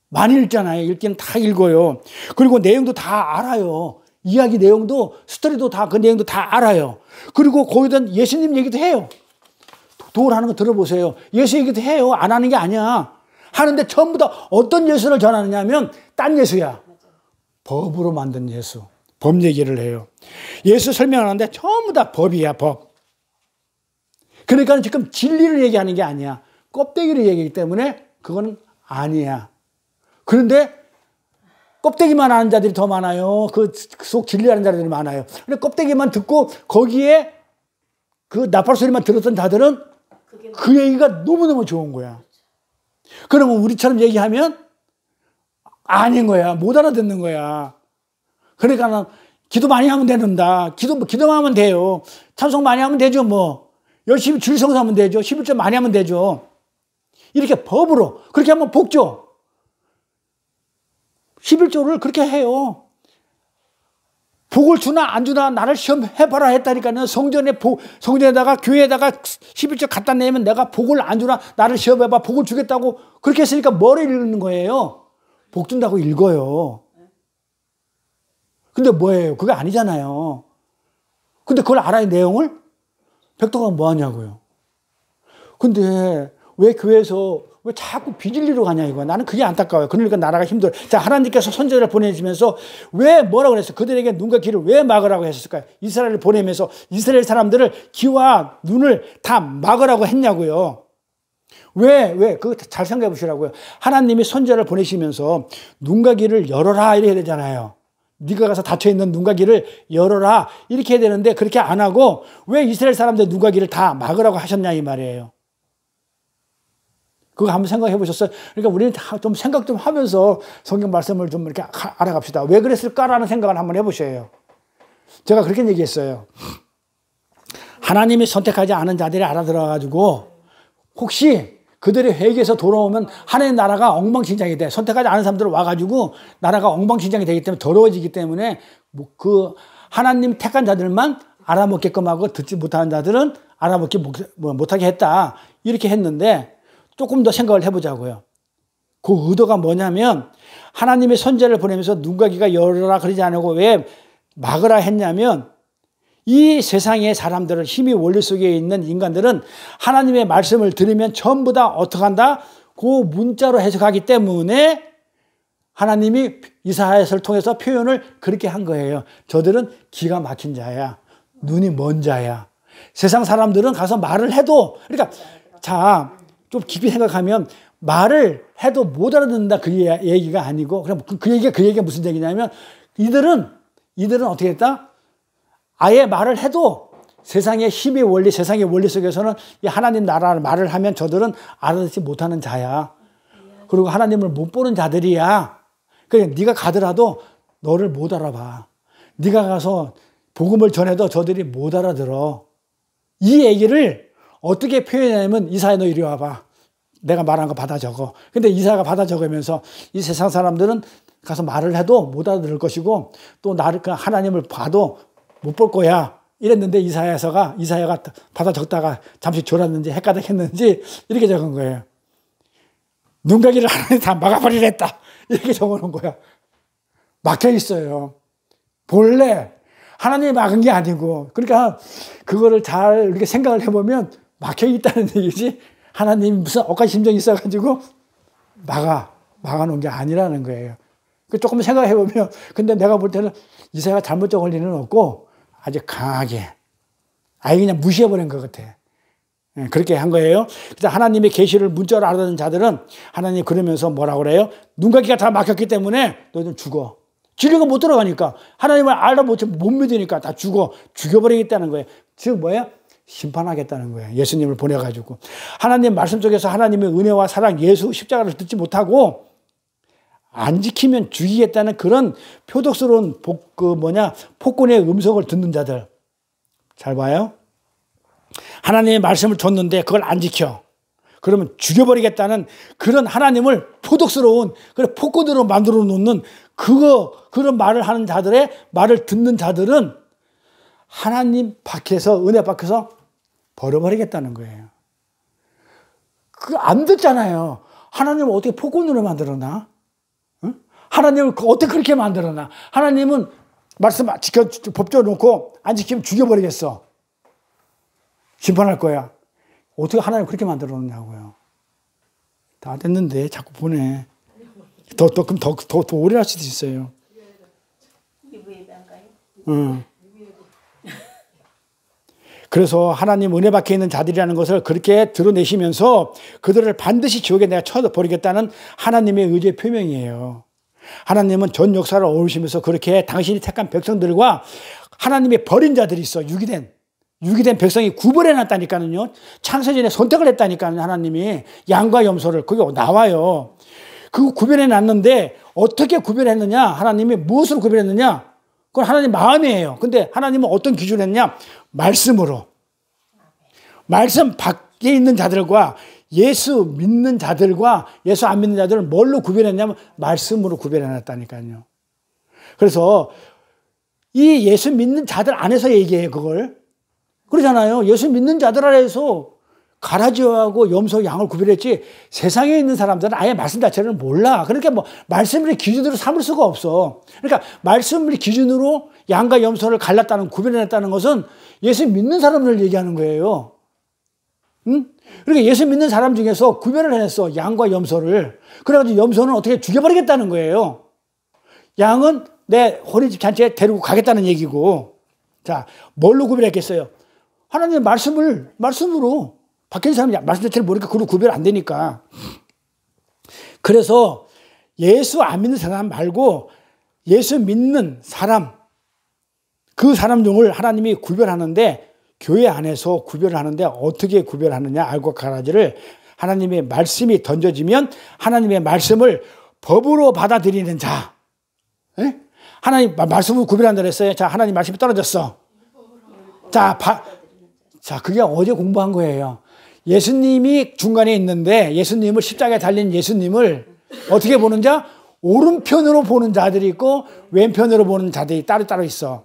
많이 읽잖아요. 읽기는 다 읽어요. 그리고 내용도 다 알아요. 이야기 내용도, 스토리도 다, 그 내용도 다 알아요. 그리고 거기다 예수님 얘기도 해요. 도를 하는 거 들어보세요. 예수 얘기도 해요. 안 하는 게 아니야. 하는데 전부 다 어떤 예수를 전하느냐면 딴 예수야. 법으로 만든 예수. 법 얘기를 해요. 예수 설명하는데 전부 다 법이야, 법. 그러니까 지금 진리를 얘기하는 게 아니야. 껍데기를 얘기하기 때문에 그거는 아니야. 그런데 껍데기만 아는 자들이 더 많아요. 그 속 진리하는 자들이 많아요. 근데 껍데기만 듣고 거기에 그 나팔 소리만 들었던 자들은 그 얘기가 너무너무 좋은 거야. 그러면 우리처럼 얘기하면 아닌 거야. 못 알아듣는 거야. 그러니까 기도 많이 하면 되는다. 기도만 하면 돼요. 찬송 많이 하면 되죠, 뭐. 열심히 줄 성사하면 되죠. 11조 많이 하면 되죠. 이렇게 법으로. 그렇게 하면 복죠. 11조를 그렇게 해요. 복을 주나 안 주나 나를 시험해봐라 했다니까요. 성전에다가 교회에다가 11조 갖다 내면 내가 복을 안 주나 나를 시험해봐. 복을 주겠다고 그렇게 했으니까 뭐를 읽는 거예요? 복 준다고 읽어요. 근데 뭐예요? 그게 아니잖아요. 근데 그걸 알아야 내용을? 백도가 뭐 하냐고요. 근데 왜 교회에서 왜 자꾸 비진리로 가냐 이거. 나는 그게 안타까워요. 그러니까 나라가 힘들어요. 자, 하나님께서 선지자를 보내시면서 왜 뭐라고 그랬어요? 그들에게 눈과 귀를 왜 막으라고 했을까요? 이스라엘을 보내면서 이스라엘 사람들을 귀와 눈을 다 막으라고 했냐고요. 왜? 그거 잘 생각해 보시라고요. 하나님이 선지자를 보내시면서 눈과 귀를 열어라 이렇게 되잖아요. 네가 가서 닫혀있는 눈과 귀를 열어라 이렇게 해야 되는데 그렇게 안 하고 왜 이스라엘 사람들 눈과 귀를 다 막으라고 하셨냐 이 말이에요. 그거 한번 생각해 보셨어요? 그러니까 우리는 좀 생각 좀 하면서 성경 말씀을 좀 이렇게 알아갑시다. 왜 그랬을까라는 생각을 한번 해보셔요. 제가 그렇게 얘기했어요. 하나님이 선택하지 않은 자들이 알아들어가지고 혹시 그들의 회개에서 돌아오면 하나님 나라가 엉망진창이 돼. 선택하지 않은 사람들 와가지고 나라가 엉망진창이 되기 때문에 더러워지기 때문에 그 하나님 택한 자들만 알아먹게끔 하고 듣지 못하는 자들은 알아먹기 못하게 했다. 이렇게 했는데 조금 더 생각을 해보자고요. 그 의도가 뭐냐면 하나님의 선지자를 보내면서 눈과 귀가 열어라 그러지 않고 왜 막으라 했냐면 이 세상의 사람들은 힘이 원리 속에 있는 인간들은 하나님의 말씀을 들으면 전부 다 어떻게 한다? 그 문자로 해석하기 때문에 하나님이 이사야서를 통해서 표현을 그렇게 한 거예요. 저들은 기가 막힌 자야. 눈이 먼 자야. 세상 사람들은 가서 말을 해도 그러니까 자, 좀 깊이 생각하면 말을 해도 못 알아듣는다 그 얘기가 아니고 그럼 그 얘기가 무슨 얘기냐면 이들은 어떻게 했다? 아예 말을 해도 세상의 힘의 원리, 세상의 원리 속에서는 이 하나님 나라를 말을 하면 저들은 알아듣지 못하는 자야. 그리고 하나님을 못 보는 자들이야. 그러니까 네가 가더라도 너를 못 알아봐. 네가 가서 복음을 전해도 저들이 못 알아들어. 이 얘기를 어떻게 표현하냐면 이사야 너 이리 와봐. 내가 말한 거 받아 적어. 근데 이사야가 받아 적으면서 이 세상 사람들은 가서 말을 해도 못 알아들을 것이고 또 나를 하나님을 봐도 못 볼 거야. 이랬는데 이사야가 받아 적다가 잠시 졸았는지 헷가닥했는지 이렇게 적은 거예요. 눈과 귀를 하나님 다 막아버리랬다. 이렇게 적어놓은 거야. 막혀 있어요. 본래 하나님이 막은 게 아니고 그러니까 그거를 잘 이렇게 생각을 해보면 막혀 있다는 얘기지 하나님이 무슨 억까지 심정이 있어가지고 막아놓은 게 아니라는 거예요. 조금 생각해보면 근데 내가 볼 때는 이사야가 잘못 적을 리는 없고 아주 강하게 아예 그냥 무시해버린 것 같아. 예, 그렇게 한 거예요. 그래서 하나님의 계시를 문자로 알아듣는 자들은 하나님 그러면서 뭐라고 그래요? 눈가기가 다 막혔기 때문에 너희는 죽어. 진리가 못 들어가니까 하나님을 알아 못 믿으니까 다 죽여버리겠다는 거예요. 즉 뭐예요? 심판하겠다는 거예요. 예수님을 보내가지고 하나님 말씀 속에서 하나님의 은혜와 사랑, 예수 십자가를 듣지 못하고 안 지키면 죽이겠다는 그런 표독스러운 폭군의 음성을 듣는 자들. 잘 봐요. 하나님의 말씀을 줬는데 그걸 안 지켜. 그러면 죽여버리겠다는 그런 하나님을 표독스러운 그런 폭군으로 만들어 놓는 그런 말을 하는 자들의 말을 듣는 자들은 하나님 밖에서, 은혜 밖에서 버려버리겠다는 거예요. 안 듣잖아요. 하나님을 어떻게 폭군으로 만들었나? 응? 하나님을 어떻게 그렇게 만들었나? 하나님은 말씀 법정 놓고 안 지키면 죽여버리겠어. 심판할 거야. 어떻게 하나님 그렇게 만들어 놓냐고요. 다 됐는데 자꾸 보내. 그럼 더 오래 할 수도 있어요. 응. 그래서 하나님 은혜 밖에 있는 자들이라는 것을 그렇게 드러내시면서 그들을 반드시 지옥에 내가 쳐버리겠다는 하나님의 의지의 표명이에요. 하나님은 전 역사를 어우시면서 그렇게 당신이 택한 백성들과 하나님의 버린 자들이 있어. 유기된 백성이 구별해 놨다니까요. 창세전에 선택을 했다니까요. 하나님이 양과 염소를 거기 나와요. 그 구별해 놨는데 어떻게 구별했느냐? 하나님이 무엇으로 구별했느냐? 그건 하나님 마음이에요. 근데 하나님은 어떤 기준을 했냐? 말씀으로. 말씀 밖에 있는 자들과 예수 믿는 자들과 예수 안 믿는 자들을 뭘로 구별했냐면 말씀으로 구별해 놨다니까요. 그래서 이 예수 믿는 자들 안에서 얘기해요, 그걸. 그러잖아요. 예수 믿는 자들 안에서 가라지하고 염소, 양을 구별했지 세상에 있는 사람들은 아예 말씀 자체를 몰라. 그러니까 뭐 말씀을 기준으로 삼을 수가 없어. 그러니까 말씀을 기준으로 양과 염소를 갈랐다는, 구별해냈다는 것은 예수 믿는 사람을 얘기하는 거예요. 응? 그러니까 예수 믿는 사람 중에서 구별을 해냈어. 양과 염소를. 그래가지고 염소는 어떻게 죽여버리겠다는 거예요. 양은 내 호리집 잔치에 데리고 가겠다는 얘기고. 자, 뭘로 구별했겠어요? 하나님의 말씀으로. 밖에 있는 사람이 말씀 자체를 모르니까 그걸 구별 안 되니까. 그래서 예수 안 믿는 사람 말고 예수 믿는 사람, 그 사람종을 하나님이 구별하는데 교회 안에서 구별하는데 어떻게 구별하느냐 알고 가라지를 하나님의 말씀이 던져지면 하나님의 말씀을 법으로 받아들이는 자. 에? 하나님 말씀으로 구별한다 그랬어요. 자, 하나님 말씀이 떨어졌어. 자, 그게 어제 공부한 거예요. 예수님이 중간에 있는데 예수님을 십자가에 달린 예수님을 어떻게 보는 자? 오른편으로 보는 자들이 있고 왼편으로 보는 자들이 따로 있어.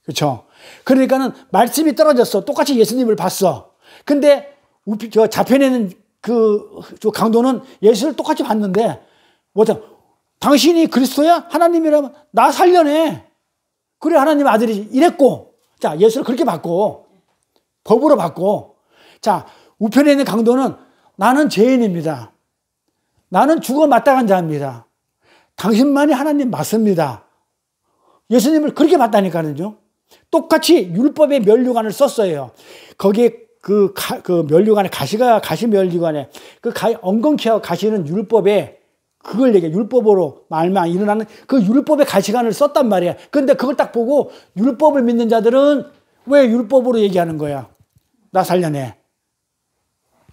그렇죠? 그러니까는 말씀이 떨어졌어. 똑같이 예수님을 봤어. 근데 저 좌편에 있는 저 강도는 예수를 똑같이 봤는데 당신이 그리스도야? 하나님이라면 나 살려내. 그래 하나님의 아들이 이랬고 자 예수를 그렇게 봤고 법으로 봤고 자, 우편에 있는 강도는 나는 죄인입니다. 나는 죽어 마땅한 자입니다. 당신만이 하나님 맞습니다. 예수님을 그렇게 봤다니까요. 똑같이 율법의 면류관을 썼어요. 거기에 그 면류관에 가시 면류관에 엉겅퀴하고 가시는 율법에 그걸 얘기해. 율법으로 말만 일어나는 그 율법의 가시관을 썼단 말이야. 근데 그걸 딱 보고 율법을 믿는 자들은 왜 율법으로 얘기하는 거야? 나 살려내.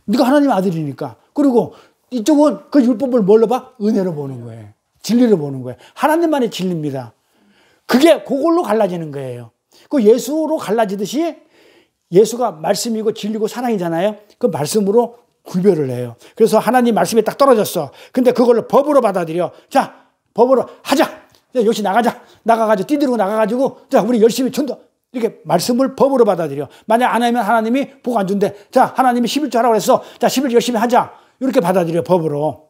네가 하나님 아들이니까. 그리고 이쪽은 그 율법을 뭘로 봐? 은혜로 보는 거예요. 진리로 보는 거예요. 하나님만의 진리입니다. 그게 그걸로 갈라지는 거예요. 그 예수로 갈라지듯이 예수가 말씀이고 진리고 사랑이잖아요. 그 말씀으로 구별을 해요. 그래서 하나님 말씀이 딱 떨어졌어. 근데 그걸로 법으로 받아들여. 자, 법으로 하자. 역시 나가가지고 띠들고 나가가지고 자, 우리 열심히 전도. 이렇게 말씀을 법으로 받아들여. 만약 안 하면 하나님이 복 안 준대. 자, 하나님이 11조 하라고 그랬어. 자, 11조 열심히 하자. 이렇게 받아들여, 법으로.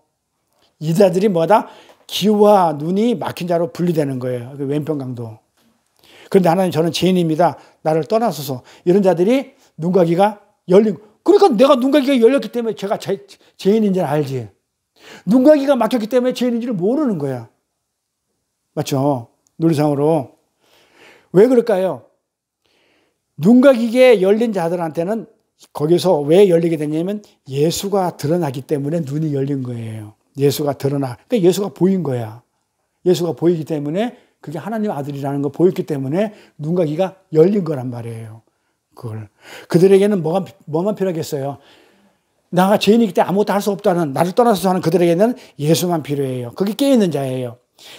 이 자들이 뭐다? 귀와 눈이 막힌 자로 분리되는 거예요. 그 왼편 강도. 그런데 하나님 저는 죄인입니다. 나를 떠나소서. 이런 자들이 눈과 귀가 열린. 그러니까 내가 눈과 귀가 열렸기 때문에 제가 죄인인지를 알지. 눈과 귀가 막혔기 때문에 죄인인지를 모르는 거야. 맞죠? 논리상으로. 왜 그럴까요? 눈과 귀에 열린 자들한테는 거기서 왜 열리게 됐냐면 예수가 드러나기 때문에 눈이 열린 거예요. 예수가 드러나. 그러니까 예수가 보인 거야. 예수가 보이기 때문에 그게 하나님 아들이라는 거 보였기 때문에 눈과 귀가 열린 거란 말이에요. 그걸. 그들에게는 뭐만 필요하겠어요? 나가 죄인이기 때문에 아무것도 할 수 없다는, 나를 떠나서 사는 그들에게는 예수만 필요해요. 그게 깨어있는 자예요.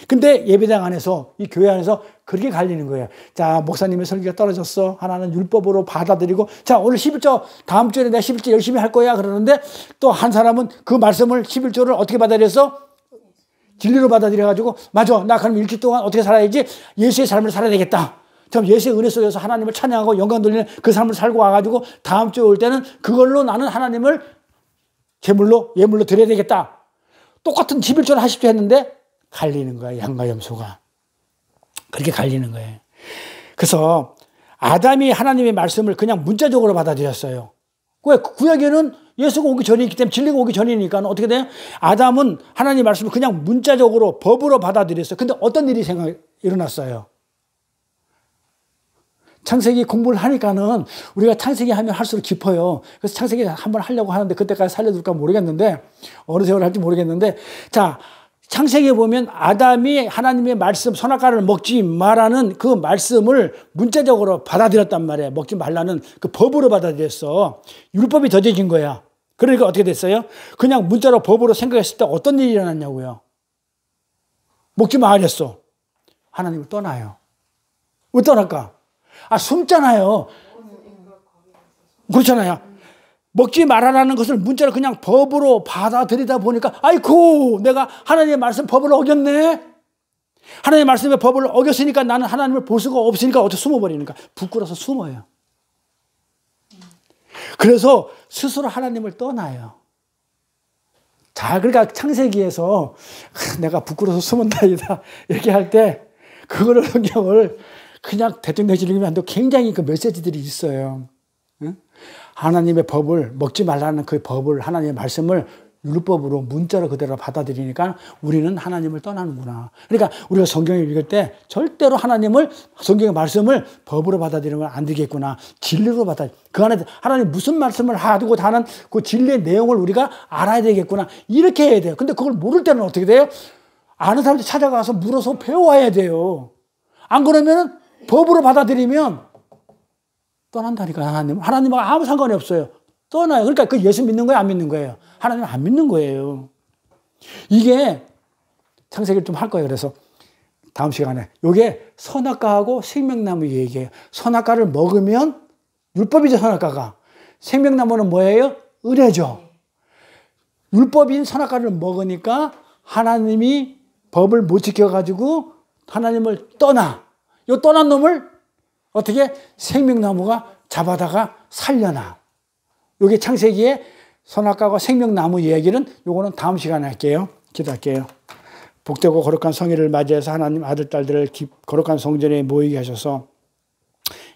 근데 예배당 안에서, 이 교회 안에서 그렇게 갈리는 거예요. 자, 목사님의 설교가 떨어졌어. 하나는 율법으로 받아들이고, 자, 오늘 11조, 다음 주에 내가 11조 열심히 할 거야. 그러는데 또 한 사람은 그 말씀을 11조를 어떻게 받아들였어? 진리로 받아들여가지고, 맞아. 나 그럼 일주일 동안 어떻게 살아야지? 예수의 삶을 살아야 되겠다. 그럼 예수의 은혜 속에서 하나님을 찬양하고 영광 돌리는 그 삶을 살고 와가지고 다음 주에 올 때는 그걸로 나는 하나님을 예물로 드려야 되겠다. 똑같은 11조를 하십시오 했는데 갈리는 거야. 양과 염소가. 그렇게 갈리는 거예요. 그래서 아담이 하나님의 말씀을 그냥 문자적으로 받아들였어요. 왜? 구약에는 예수가 오기 전이기 때문에, 진리가 오기 전이니까 어떻게 돼요? 아담은 하나님의 말씀을 그냥 문자적으로 법으로 받아들였어요. 근데 어떤 일이 일어났어요? 창세기 공부를 하니까는 우리가 창세기 하면 할수록 깊어요. 그래서 창세기 한번 하려고 하는데 그때까지 살려둘까 모르겠는데, 어느 세월 할지 모르겠는데, 자, 창세기에 보면 아담이 하나님의 말씀, 선악과를 먹지 말라는 그 말씀을 문자적으로 받아들였단 말이에요. 먹지 말라는 그 법으로 받아들였어. 율법이 더뎌진 거야. 그러니까 어떻게 됐어요? 그냥 문자로 법으로 생각했을 때 어떤 일이 일어났냐고요. 먹지 말랬어. 하나님을 떠나요. 왜 떠날까? 숨잖아요. 그렇잖아요. 먹지 말아라는 것을 문자로 그냥 법으로 받아들이다 보니까, 아이고, 내가 하나님의 말씀 법을 어겼네. 하나님의 말씀의 법을 어겼으니까 나는 하나님을 볼 수가 없으니까 어떻게 숨어버리니까. 부끄러워서 숨어요. 그래서 스스로 하나님을 떠나요. 자, 그러니까 창세기에서 내가 부끄러워서 숨은다이다 이렇게 할 때 그거를 성경을 그냥 대충 읽으면 안 되고 굉장히 그 메시지들이 있어요. 응? 하나님의 법을 먹지 말라는 그 법을, 하나님의 말씀을 율법으로 문자로 그대로 받아들이니까 우리는 하나님을 떠나는구나. 그러니까 우리가 성경을 읽을 때 절대로 하나님을, 성경의 말씀을 법으로 받아들이면 안 되겠구나. 진리로 그 안에 하나님 무슨 말씀을 하고 하는 그 진리의 내용을 우리가 알아야 되겠구나. 이렇게 해야 돼요. 근데 그걸 모를 때는 어떻게 돼요? 아는 사람들 찾아가서 물어서 배워야 돼요. 안 그러면 법으로 받아들이면 떠난다니까. 하나님하고 아무 상관이 없어요. 떠나요. 그러니까 그 예수 믿는 거예요, 안 믿는 거예요? 하나님 안 믿는 거예요. 이게 창세기를 좀 할 거예요. 그래서 다음 시간에 이게 선악과하고 생명나무 얘기예요. 선악과를 먹으면 율법이죠, 선악과가. 생명나무는 뭐예요? 은혜죠. 율법인 선악과를 먹으니까 하나님이 법을 못 지켜가지고 하나님을 떠나. 이 떠난 놈을 어떻게 생명나무가 잡아다가 살려놔. 이게 창세기의 선악과와 생명나무 이야기는 요거는 다음 시간에 할게요. 기도할게요. 복되고 거룩한 성일을 맞이해서 하나님 아들, 딸들을 거룩한 성전에 모이게 하셔서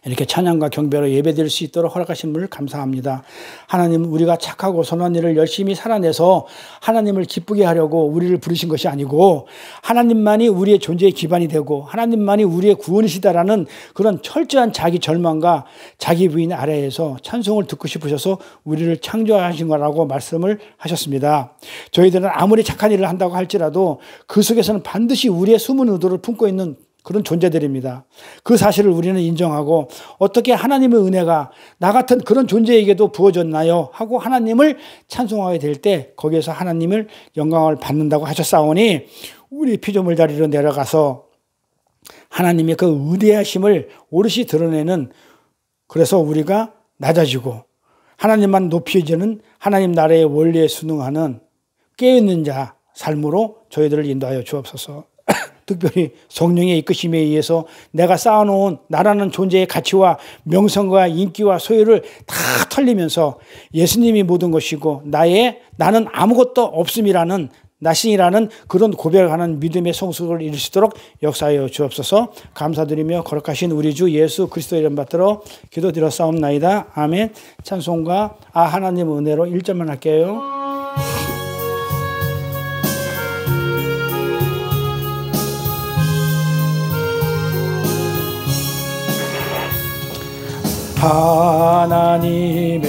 이렇게 찬양과 경배로 예배드릴 수 있도록 허락하신 분을 감사합니다. 하나님, 우리가 착하고 선한 일을 열심히 살아내서 하나님을 기쁘게 하려고 우리를 부르신 것이 아니고 하나님만이 우리의 존재의 기반이 되고 하나님만이 우리의 구원이시다라는 그런 철저한 자기 절망과 자기 부인 아래에서 찬송을 듣고 싶으셔서 우리를 창조하신 거라고 말씀을 하셨습니다. 저희들은 아무리 착한 일을 한다고 할지라도 그 속에서는 반드시 우리의 숨은 의도를 품고 있는 그런 존재들입니다. 그 사실을 우리는 인정하고 어떻게 하나님의 은혜가 나 같은 그런 존재에게도 부어졌나요? 하고 하나님을 찬송하게 될 때 거기에서 하나님을 영광을 받는다고 하셨사오니 우리 피조물 자리로 내려가서 하나님의 그 위대하심을 오롯이 드러내는, 그래서 우리가 낮아지고 하나님만 높여지는 하나님 나라의 원리에 순응하는 깨어있는 자 삶으로 저희들을 인도하여 주옵소서. 특별히 성령의 이끄심에 의해서 내가 쌓아놓은 나라는 존재의 가치와 명성과 인기와 소유를 다 털리면서 예수님이 모든 것이고 나는 아무것도 없음이라는 나신이라는 그런 고백하는 믿음의 성숙을 이룰 수 있도록 역사하여 주옵소서. 감사드리며 거룩하신 우리 주 예수 그리스도 이름 받들어 기도드렸사옵나이다. 아멘. 찬송가 하나님 은혜로 1절만 할게요. 하나님의